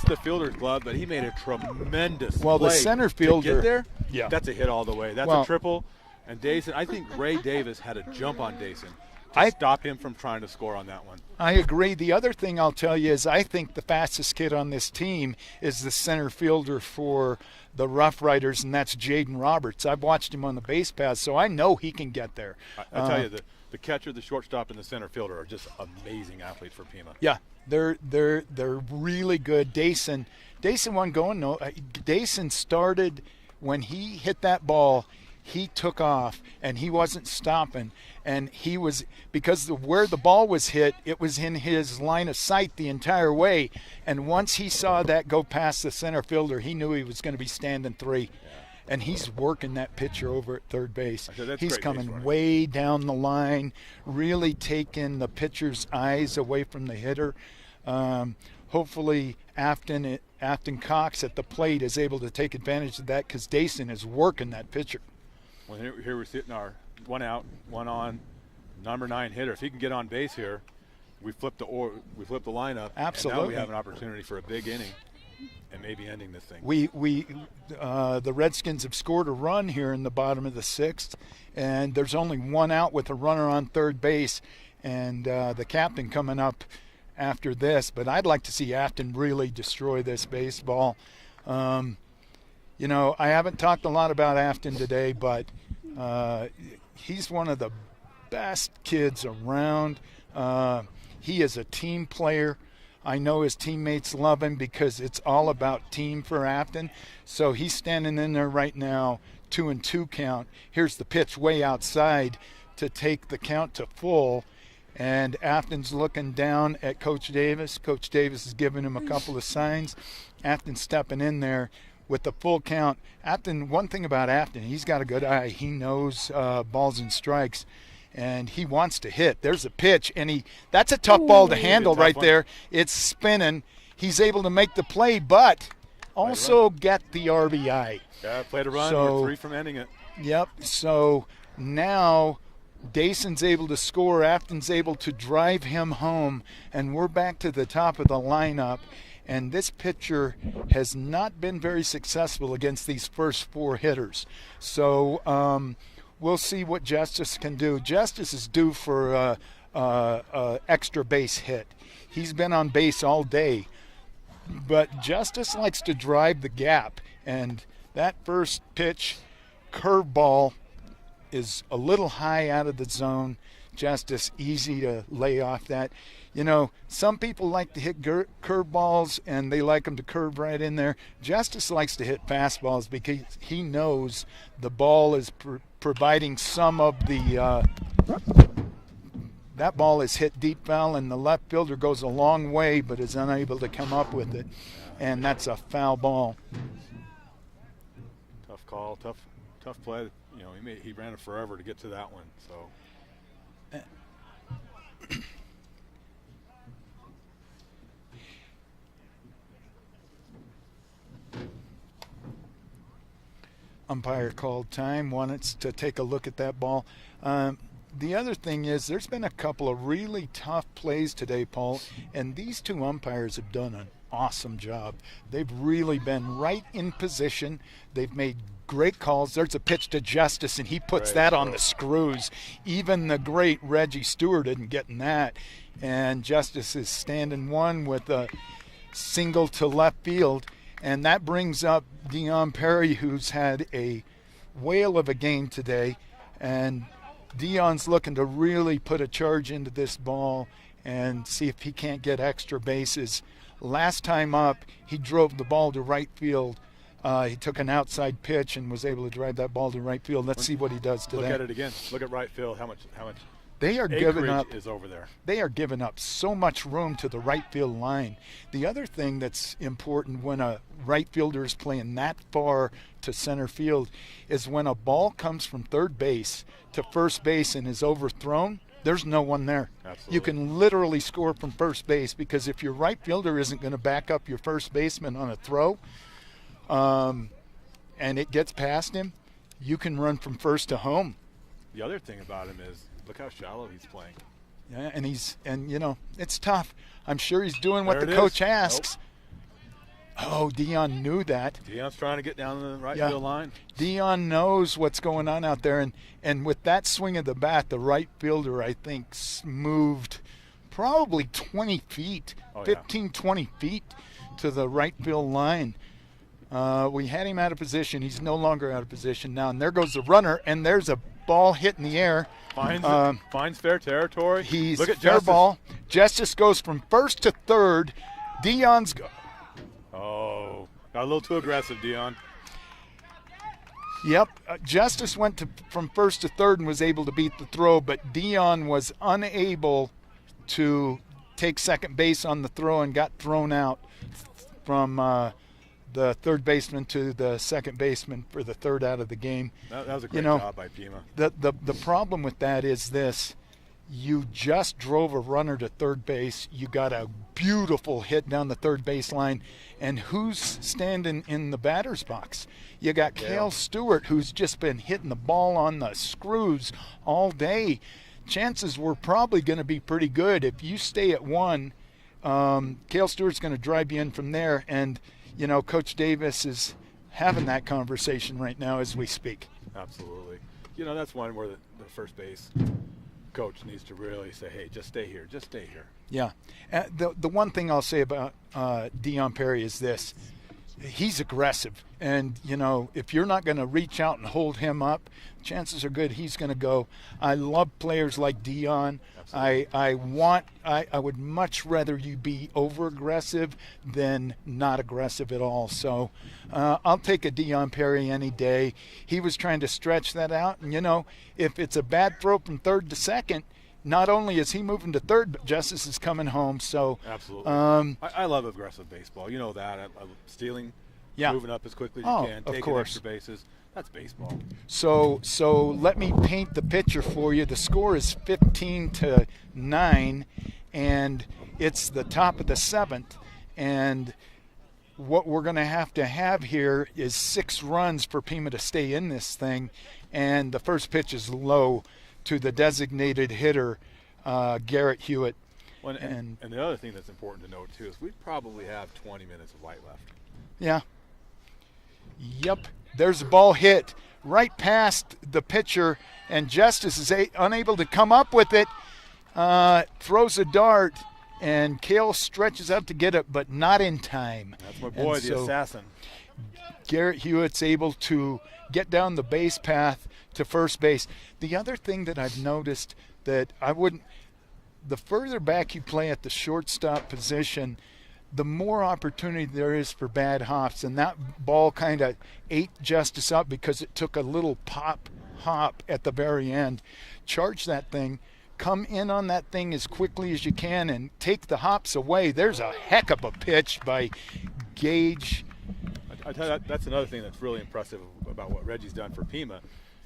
the fielder's glove, but he made a tremendous play. The center fielder. To get there, yeah, that's a hit all the way. That's a triple. And Dayson, I think Ray Davis had a jump on Dayson to stop him from trying to score on that one. I agree. The other thing I'll tell you is I think the fastest kid on this team is the center fielder for the Rough Riders, and that's Jayden Roberts. I've watched him on the base paths, so I know he can get there. I tell you, the catcher, the shortstop, and the center fielder are just amazing athletes for Pima. Yeah, they're really good. Dayson wasn't going. No, Dayson started when he hit that ball. He took off, and he wasn't stopping. And he was, because where the ball was hit, it was in his line of sight the entire way. And once he saw that go past the center fielder, he knew he was going to be standing 3. Yeah. And he's working that pitcher over at third base. He's coming way down the line, really taking the pitcher's eyes away from the hitter. Hopefully Afton Cox at the plate is able to take advantage of that, because Dayson is working that pitcher. Well, here we're sitting our 1 out, 1 on, number 9 hitter. If he can get on base here, we flip the lineup. Absolutely. And now we have an opportunity for a big inning and maybe ending this thing. The Redskins have scored a run here in the bottom of the 6th, and there's only 1 out with a runner on third base. and the captain coming up after this. But I'd like to see Afton really destroy this baseball. I haven't talked a lot about Afton today, but he's one of the best kids around. He is a team player. I know his teammates love him because it's all about team for Afton. So he's standing in there right now, 2-2 count. Here's the pitch way outside to take the count to full. And Afton's looking down at Coach Davis. Coach Davis is giving him a couple of signs. Afton's stepping in there with the full count. Afton, one thing about Afton, he's got a good eye. He knows balls and strikes, and he wants to hit. There's a pitch, and that's a tough ball to handle right there. It's spinning. He's able to make the play, but also get the RBI. Yeah, played a run. We're 3 from ending it. Yep. So now Dayson's able to score. Afton's able to drive him home, and we're back to the top of the lineup. And this pitcher has not been very successful against these first 4 hitters. So we'll see what Justice can do. Justice is due for a extra base hit. He's been on base all day. But Justice likes to drive the gap. And that first pitch, curveball, is a little high out of the zone. Justice, easy to lay off that. Some people like to hit curveballs, and they like them to curve right in there. Justice likes to hit fastballs because he knows the ball is providing some of the that ball is hit deep foul, and the left fielder goes a long way but is unable to come up with it, and that's a foul ball. Tough call, tough play. He ran it forever to get to that one. So. Umpire called time, wanted to take a look at that ball. The other thing is there's been a couple of really tough plays today, Paul, and these 2 umpires have done an awesome job. They've really been right in position. They've made great calls. There's a pitch to Justice, and he puts that on the screws. Even the great Reggie Stewart isn't getting that. And Justice is standing one with a single to left field. And that brings up Dion Perry, who's had a whale of a game today. And Dion's looking to really put a charge into this ball and see if he can't get extra bases. Last time up, he drove the ball to right field. He took an outside pitch and was able to drive that ball to right field. Let's see what he does today. Look at it again. Look at right field. How much they are giving up is over there. They are giving up so much room to the right field line. The other thing that's important when a right fielder is playing that far to center field is when a ball comes from third base to first base and is overthrown, there's no one there. Absolutely. You can literally score from first base, because if your right fielder isn't going to back up your first baseman on a throw, and it gets past him, you can run from first to home. The other thing about him is, look how shallow he's playing. Yeah, and it's tough. I'm sure he's doing what the coach asks. Nope. Oh, Dion knew that. Dion's trying to get down the right field line. Dion knows what's going on out there, and with that swing of the bat, the right fielder, I think, moved probably 20 feet, 20 feet to the right field line. We had him out of position. He's no longer out of position now, and there goes the runner, and there's a ball hit in the air. Finds fair territory. Look at fair Justice. Ball. Justice goes from first to third. Dion's got a little too aggressive, Dion. Yep, Justice went from first to third and was able to beat the throw, but Dion was unable to take second base on the throw and got thrown out from the third baseman to the second baseman for the third out of the game. That was a great job by Pima. The problem with that is this. You just drove a runner to third base. You got a beautiful hit down the third base line. And who's standing in the batter's box? You got Kale Stewart, who's just been hitting the ball on the screws all day. Chances were probably going to be pretty good. If you stay at one, Kale Stewart's going to drive you in from there. And, Coach Davis is having that conversation right now as we speak. Absolutely. That's one where the first base coach needs to really say, hey, just stay here, just stay here. Yeah. The one thing I'll say about Dion Perry is this. He's aggressive. And, you know, if you're not going to reach out and hold him up, chances are good he's going to go. I love players like Dion. I would much rather you be over-aggressive than not aggressive at all. So I'll take a Dion Perry any day. He was trying to stretch that out. And, you know, if it's a bad throw from third to second, not only is he moving to third, but Justice is coming home. So absolutely. I love aggressive baseball. You know that. I love stealing, moving up as quickly as you can, taking extra bases. That's baseball. So let me paint the picture for you. The score is 15-9, and it's the top of the seventh. And what we're going to have here is 6 runs for Pima to stay in this thing. And the first pitch is low to the designated hitter, Garrett Hewitt. Well, and the other thing that's important to note, too, is we probably have 20 minutes of light left. Yeah. Yep. There's a ball hit right past the pitcher, and Justice is unable to come up with it. Throws a dart, and Kale stretches out to get it, but not in time. That's my boy, the assassin. Garrett Hewitt's able to get down the base path to first base. The other thing that I've noticed that the further back you play at the shortstop position, the more opportunity there is for bad hops. And that ball kind of ate Justice up because it took a little hop at the very end. Charge that thing, come in on that thing as quickly as you can and take the hops away. There's a heck of a pitch by Gage. I tell you, that's another thing that's really impressive about what Reggie's done for Pima,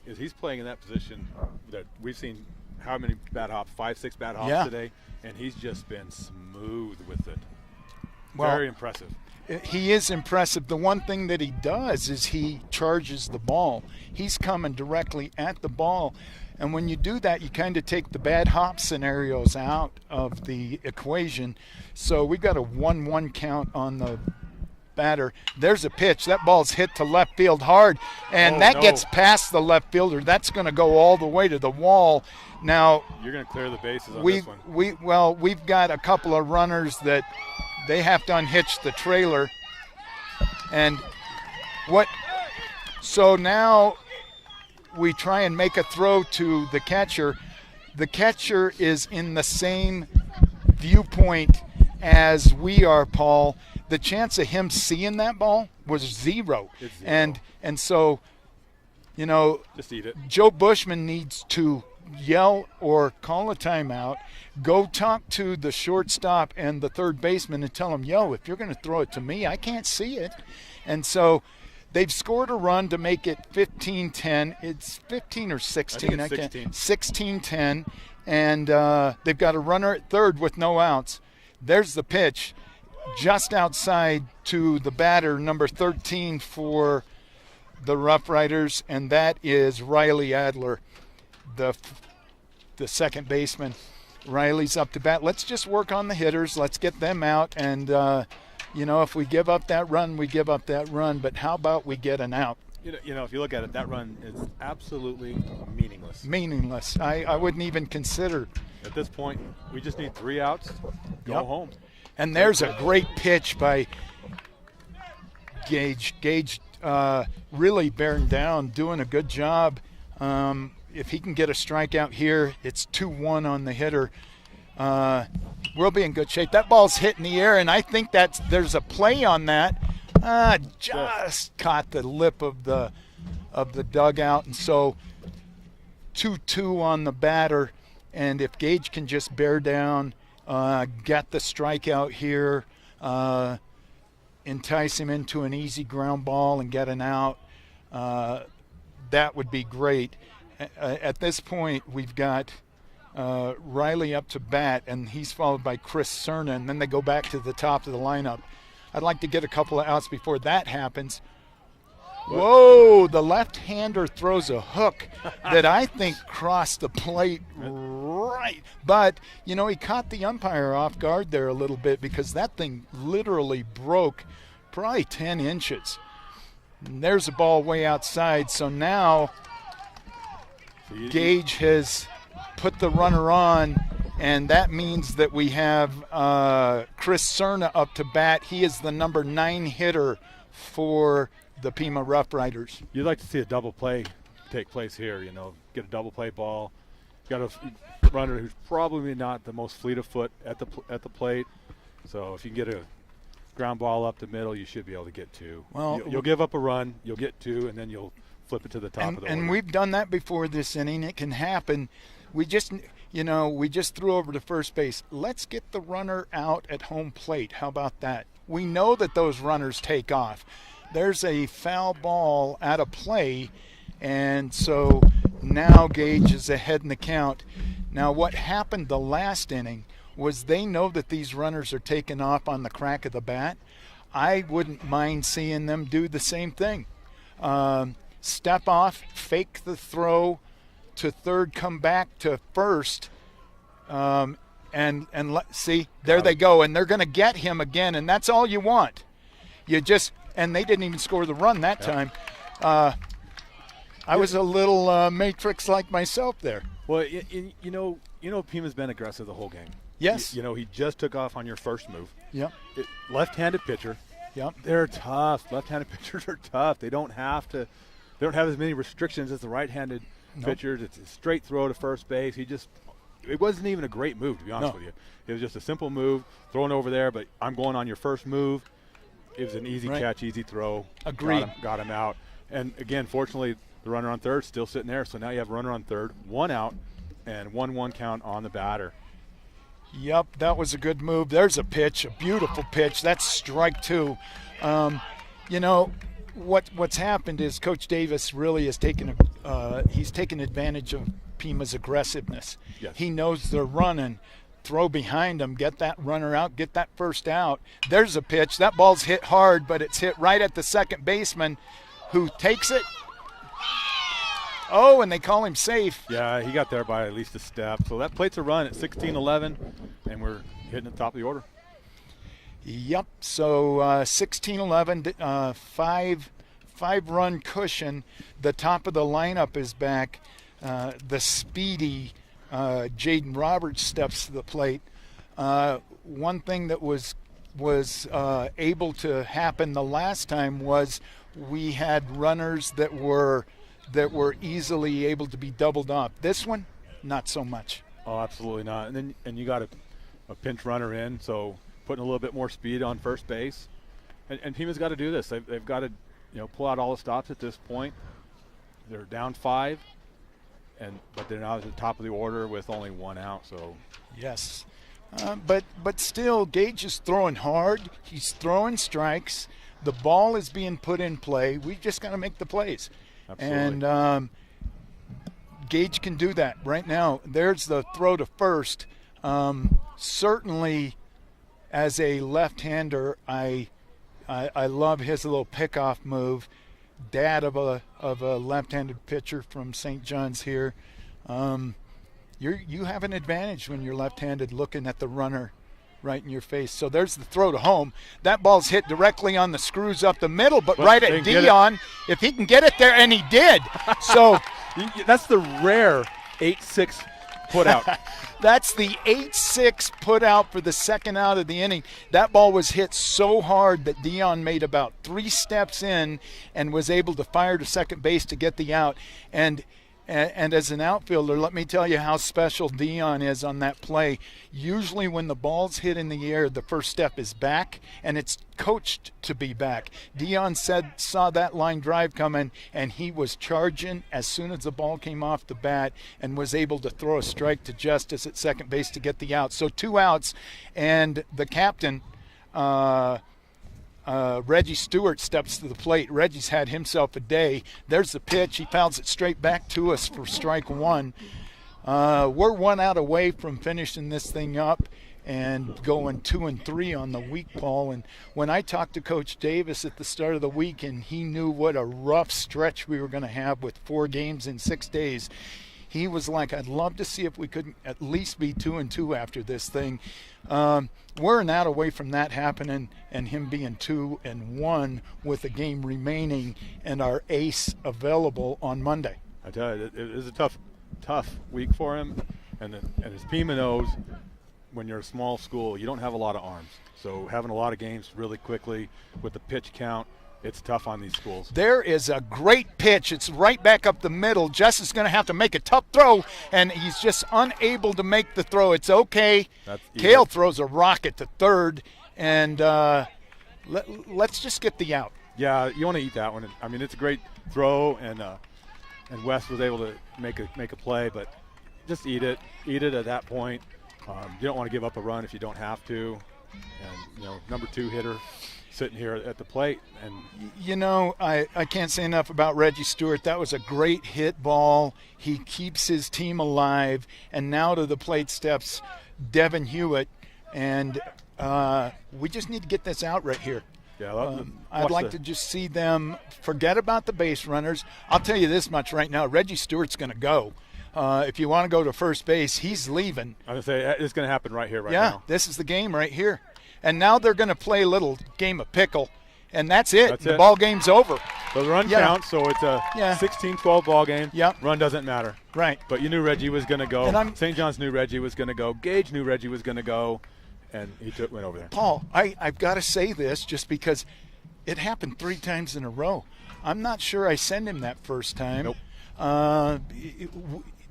is he's playing in that position that we've seen how many bad hops, 5-6 bad hops today, and he's just been smooth with it. Very impressive. He is impressive. The one thing that he does is he charges the ball. He's coming directly at the ball. And when you do that, you kind of take the bad hop scenarios out of the equation. So we've got a 1-1 count on the batter. There's a pitch. That ball's hit to left field hard, and gets past the left fielder. That's going to go all the way to the wall. Now you're going to clear the bases on this one. We've got a couple of runners that they have to unhitch the trailer. And so now we try and make a throw to the catcher. The catcher is in the same viewpoint as we are, Paul. The chance of him seeing that ball was 0. It's 0. And so, you know, just eat it. Joe Bushman needs to yell or call a timeout, go talk to the shortstop and the third baseman and tell them, yo, if you're going to throw it to me, I can't see it. And so they've scored a run to make it 15-10. It's 15 or 16. I think it's 16-10. And they've got a runner at third with no outs. There's the pitch just outside to the batter, number 13 for the Rough Riders, and that is Riley Adler, the second baseman. Riley's up to bat. Let's just work on the hitters. Let's get them out. And, if we give up that run, we give up that run. But how about we get an out? You know, if you look at it, that run is absolutely meaningless. Meaningless. I wouldn't even consider. At this point, we just need 3 outs, go home. And there's a great pitch by Gage. Gage really bearing down, doing a good job. If he can get a strikeout here, it's 2-1 on the hitter. We'll be in good shape. That ball's hit in the air, and I think there's a play on that. Just caught the lip of the dugout, and so 2-2 on the batter. And if Gage can just bear down, get the strikeout here, entice him into an easy ground ball and get an out, that would be great. At this point, we've got Riley up to bat, and he's followed by Chris Cerna, and then they go back to the top of the lineup. I'd like to get a couple of outs before that happens. Whoa, the left-hander throws a hook that I think crossed the plate right. But, he caught the umpire off guard there a little bit because that thing literally broke probably 10 inches. And there's a ball way outside. So now Gage has put the runner on, and that means that we have Chris Cerna up to bat. He is the number 9 hitter for the Pima Rough Riders. You'd like to see a double play take place here, get a double play ball. You got a runner who's probably not the most fleet of foot at the plate. So if you can get a ground ball up the middle, you should be able to get 2. Well, you'll give up a run, you'll get 2, and then you'll flip it to the top of the order. And we've done that before this inning. It can happen. We just threw over to first base. Let's get the runner out at home plate. How about that? We know that those runners take off. There's a foul ball out of play, and so now Gage is ahead in the count. Now what happened the last inning was they know that these runners are taking off on the crack of the bat. I wouldn't mind seeing them do the same thing. Step off, fake the throw to third, come back to first, and see, there they go, and they're going to get him again, and that's all you want. And they didn't even score the run that time. I was a little Matrix like myself there. Well, Pima's been aggressive the whole game. Yes. He just took off on your first move. Yep. Left-handed pitcher. Yep. They're tough. Left-handed pitchers are tough. They don't have as many restrictions as the right-handed pitchers. It's a straight throw to first base. It wasn't even a great move, to be honest with you. It was just a simple move, throwing over there, but I'm going on your first move. It was an easy catch, easy throw. Agreed. Got him out. And, again, fortunately, the runner on third still sitting there, so now you have a runner on third, 1 out, and 1-1 count on the batter. Yep, that was a good move. There's a pitch, a beautiful pitch. That's strike 2. What's happened is Coach Davis really has taken advantage of Pima's aggressiveness. Yes. He knows they're running. Throw behind them, get that runner out, get that first out. There's a pitch. That ball's hit hard, but it's hit right at the second baseman, who takes it. Oh, and they call him safe. Yeah, he got there by at least a step. So that plates a run at 16-11, and we're hitting the top of the order. Yep, so 16-11, five-run cushion. The top of the lineup is back. The speedy Jayden Roberts steps to the plate. One thing that was able to happen the last time was we had runners that were easily able to be doubled up. This one, not so much. Oh, absolutely not. And you got a pinch runner in, so putting a little bit more speed on first base. And Pima's got to do this. They've got to pull out all the stops at this point. They're down 5, but they're now at the top of the order with only 1 out. So yes, but still, Gage is throwing hard. He's throwing strikes. The ball is being put in play. We just got to make the plays. Absolutely. And Gage can do that right now. There's the throw to first. Certainly, as a left-hander, I love his little pickoff move. Dad of a left-handed pitcher from St. John's here. You have an advantage when you're left-handed, looking at the runner right in your face. So there's the throw to home. That ball's hit directly on the screws up the middle, but right at Dion, if he can get it there, and he did. So that's the rare 8-6 put out. That's the 8-6 put out for the second out of the inning. That ball was hit so hard that Dion made about 3 steps in and was able to fire to second base to get the out. And as an outfielder, let me tell you how special Dion is on that play. Usually when the ball's hit in the air, the first step is back, and it's coached to be back. Dion saw that line drive coming, and he was charging as soon as the ball came off the bat and was able to throw a strike to Justice at second base to get the out. So 2 outs, and the captain, Reggie Stewart, steps to the plate. Reggie's had himself a day. There's the pitch. He fouls it straight back to us for strike 1. We're 1 out away from finishing this thing up and going 2-3 on the week, Paul. And when I talked to Coach Davis at the start of the week, and he knew what a rough stretch we were going to have with 4 games in 6 days, he was like, I'd love to see if we could at least be 2-2 after this thing. We're an out away from that happening and him being 2-1 with a game remaining and our ace available on Monday. I tell you, it was a tough week for him. And as Pima knows, when you're a small school, you don't have a lot of arms. So having a lot of games really quickly with the pitch count, it's tough on these schools. There is a great pitch. It's right back up the middle. Jess is going to have to make a tough throw, and he's just unable to make the throw. It's okay. Kale throws a rocket to third, and let's just get the out. Yeah, you want to eat that one. I mean, it's a great throw, and West was able to make a play, but just eat it. Eat it at that point. You don't want to give up a run if you don't have to. And, number 2 hitter sitting here at the plate. And I can't say enough about Reggie Stewart. That was a great hit ball. He keeps his team alive. And now to the plate steps Devin Hewitt. And we just need to get this out right here. Yeah, I'd like to just see them forget about the base runners. I'll tell you this much right now. Reggie Stewart's going to go. If you want to go to first base, he's leaving. I was going to say, it's going to happen right here, now. Yeah, this is the game right here. And now they're going to play a little game of pickle, and that's it. The ball game's over. So the run counts, so it's a 16-12 ball game. Yep. Run doesn't matter. Right. But you knew Reggie was going to go. St. John's knew Reggie was going to go. Gage knew Reggie was going to go, and he went over there. Paul, I've got to say this just because it happened 3 times in a row. I'm not sure I sent him that first time. Nope.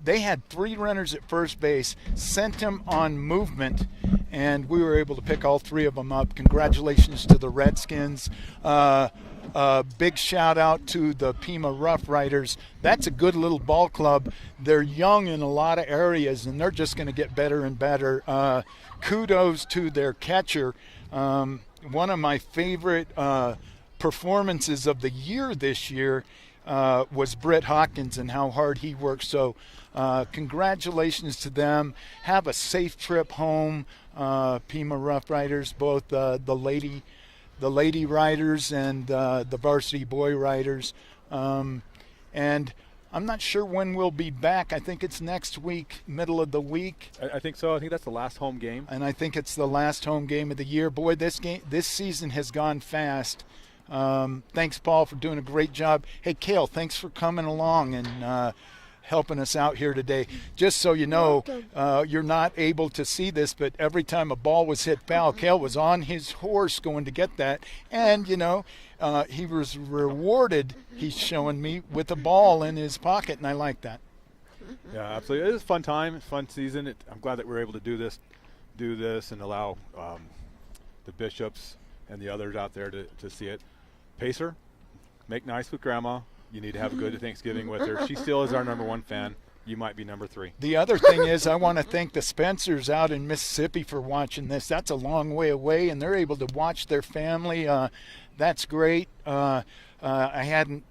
They had 3 runners at first base, sent him on movement, and we were able to pick all 3 of them up. Congratulations to the Redskins. Big shout out to the Pima Rough Riders. That's a good little ball club. They're young in a lot of areas, and they're just going to get better and better. Kudos to their catcher. One of my favorite performances of the year this year was Brit Hawkins and how hard he worked. So congratulations to them. Have a safe trip home, Pima Rough Riders, both the lady riders and the varsity boy riders. And I'm not sure when we'll be back. I think it's next week, middle of the week. I think so. I think that's the last home game. And I think it's the last home game of the year. Boy, this season has gone fast. Thanks, Paul, for doing a great job. Hey, Kale, thanks for coming along and helping us out here today. Just so you know, you're not able to see this, but every time a ball was hit foul, Kale was on his horse going to get that. And, he was rewarded, he's showing me, with a ball in his pocket, and I like that. Yeah, absolutely. It was a fun time, fun season. I'm glad that we're able to do this and allow the Bishops and the others out there to see it. Pacer, make nice with Grandma. You need to have a good Thanksgiving with her. She still is our number 1 fan. You might be number 3. The other thing is I want to thank the Spencers out in Mississippi for watching this. That's a long way away, and they're able to watch their family. That's great. I hadn't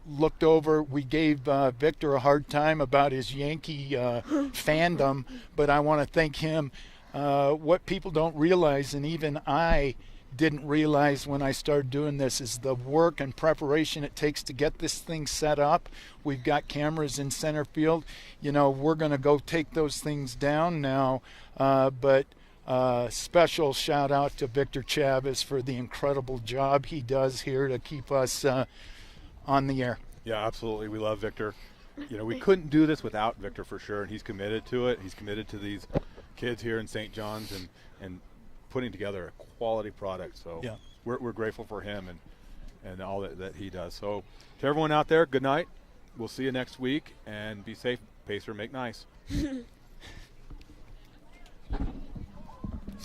looked over. We gave Victor a hard time about his Yankee fandom, but I want to thank him. What people don't realize, and even I didn't realize when I started doing this, is the work and preparation it takes to get this thing set up. We've got cameras in center field. We're going to go take those things down now. But special shout out to Victor Chavez for the incredible job he does here to keep us on the air. Yeah, absolutely. We love Victor. We couldn't do this without Victor for sure, and he's committed to it. He's committed to these kids here in St. John's and putting together a quality product. So yeah, we're grateful for him and all that he does. So to everyone out there, good night. We'll see you next week, and be safe. Pacer, make nice.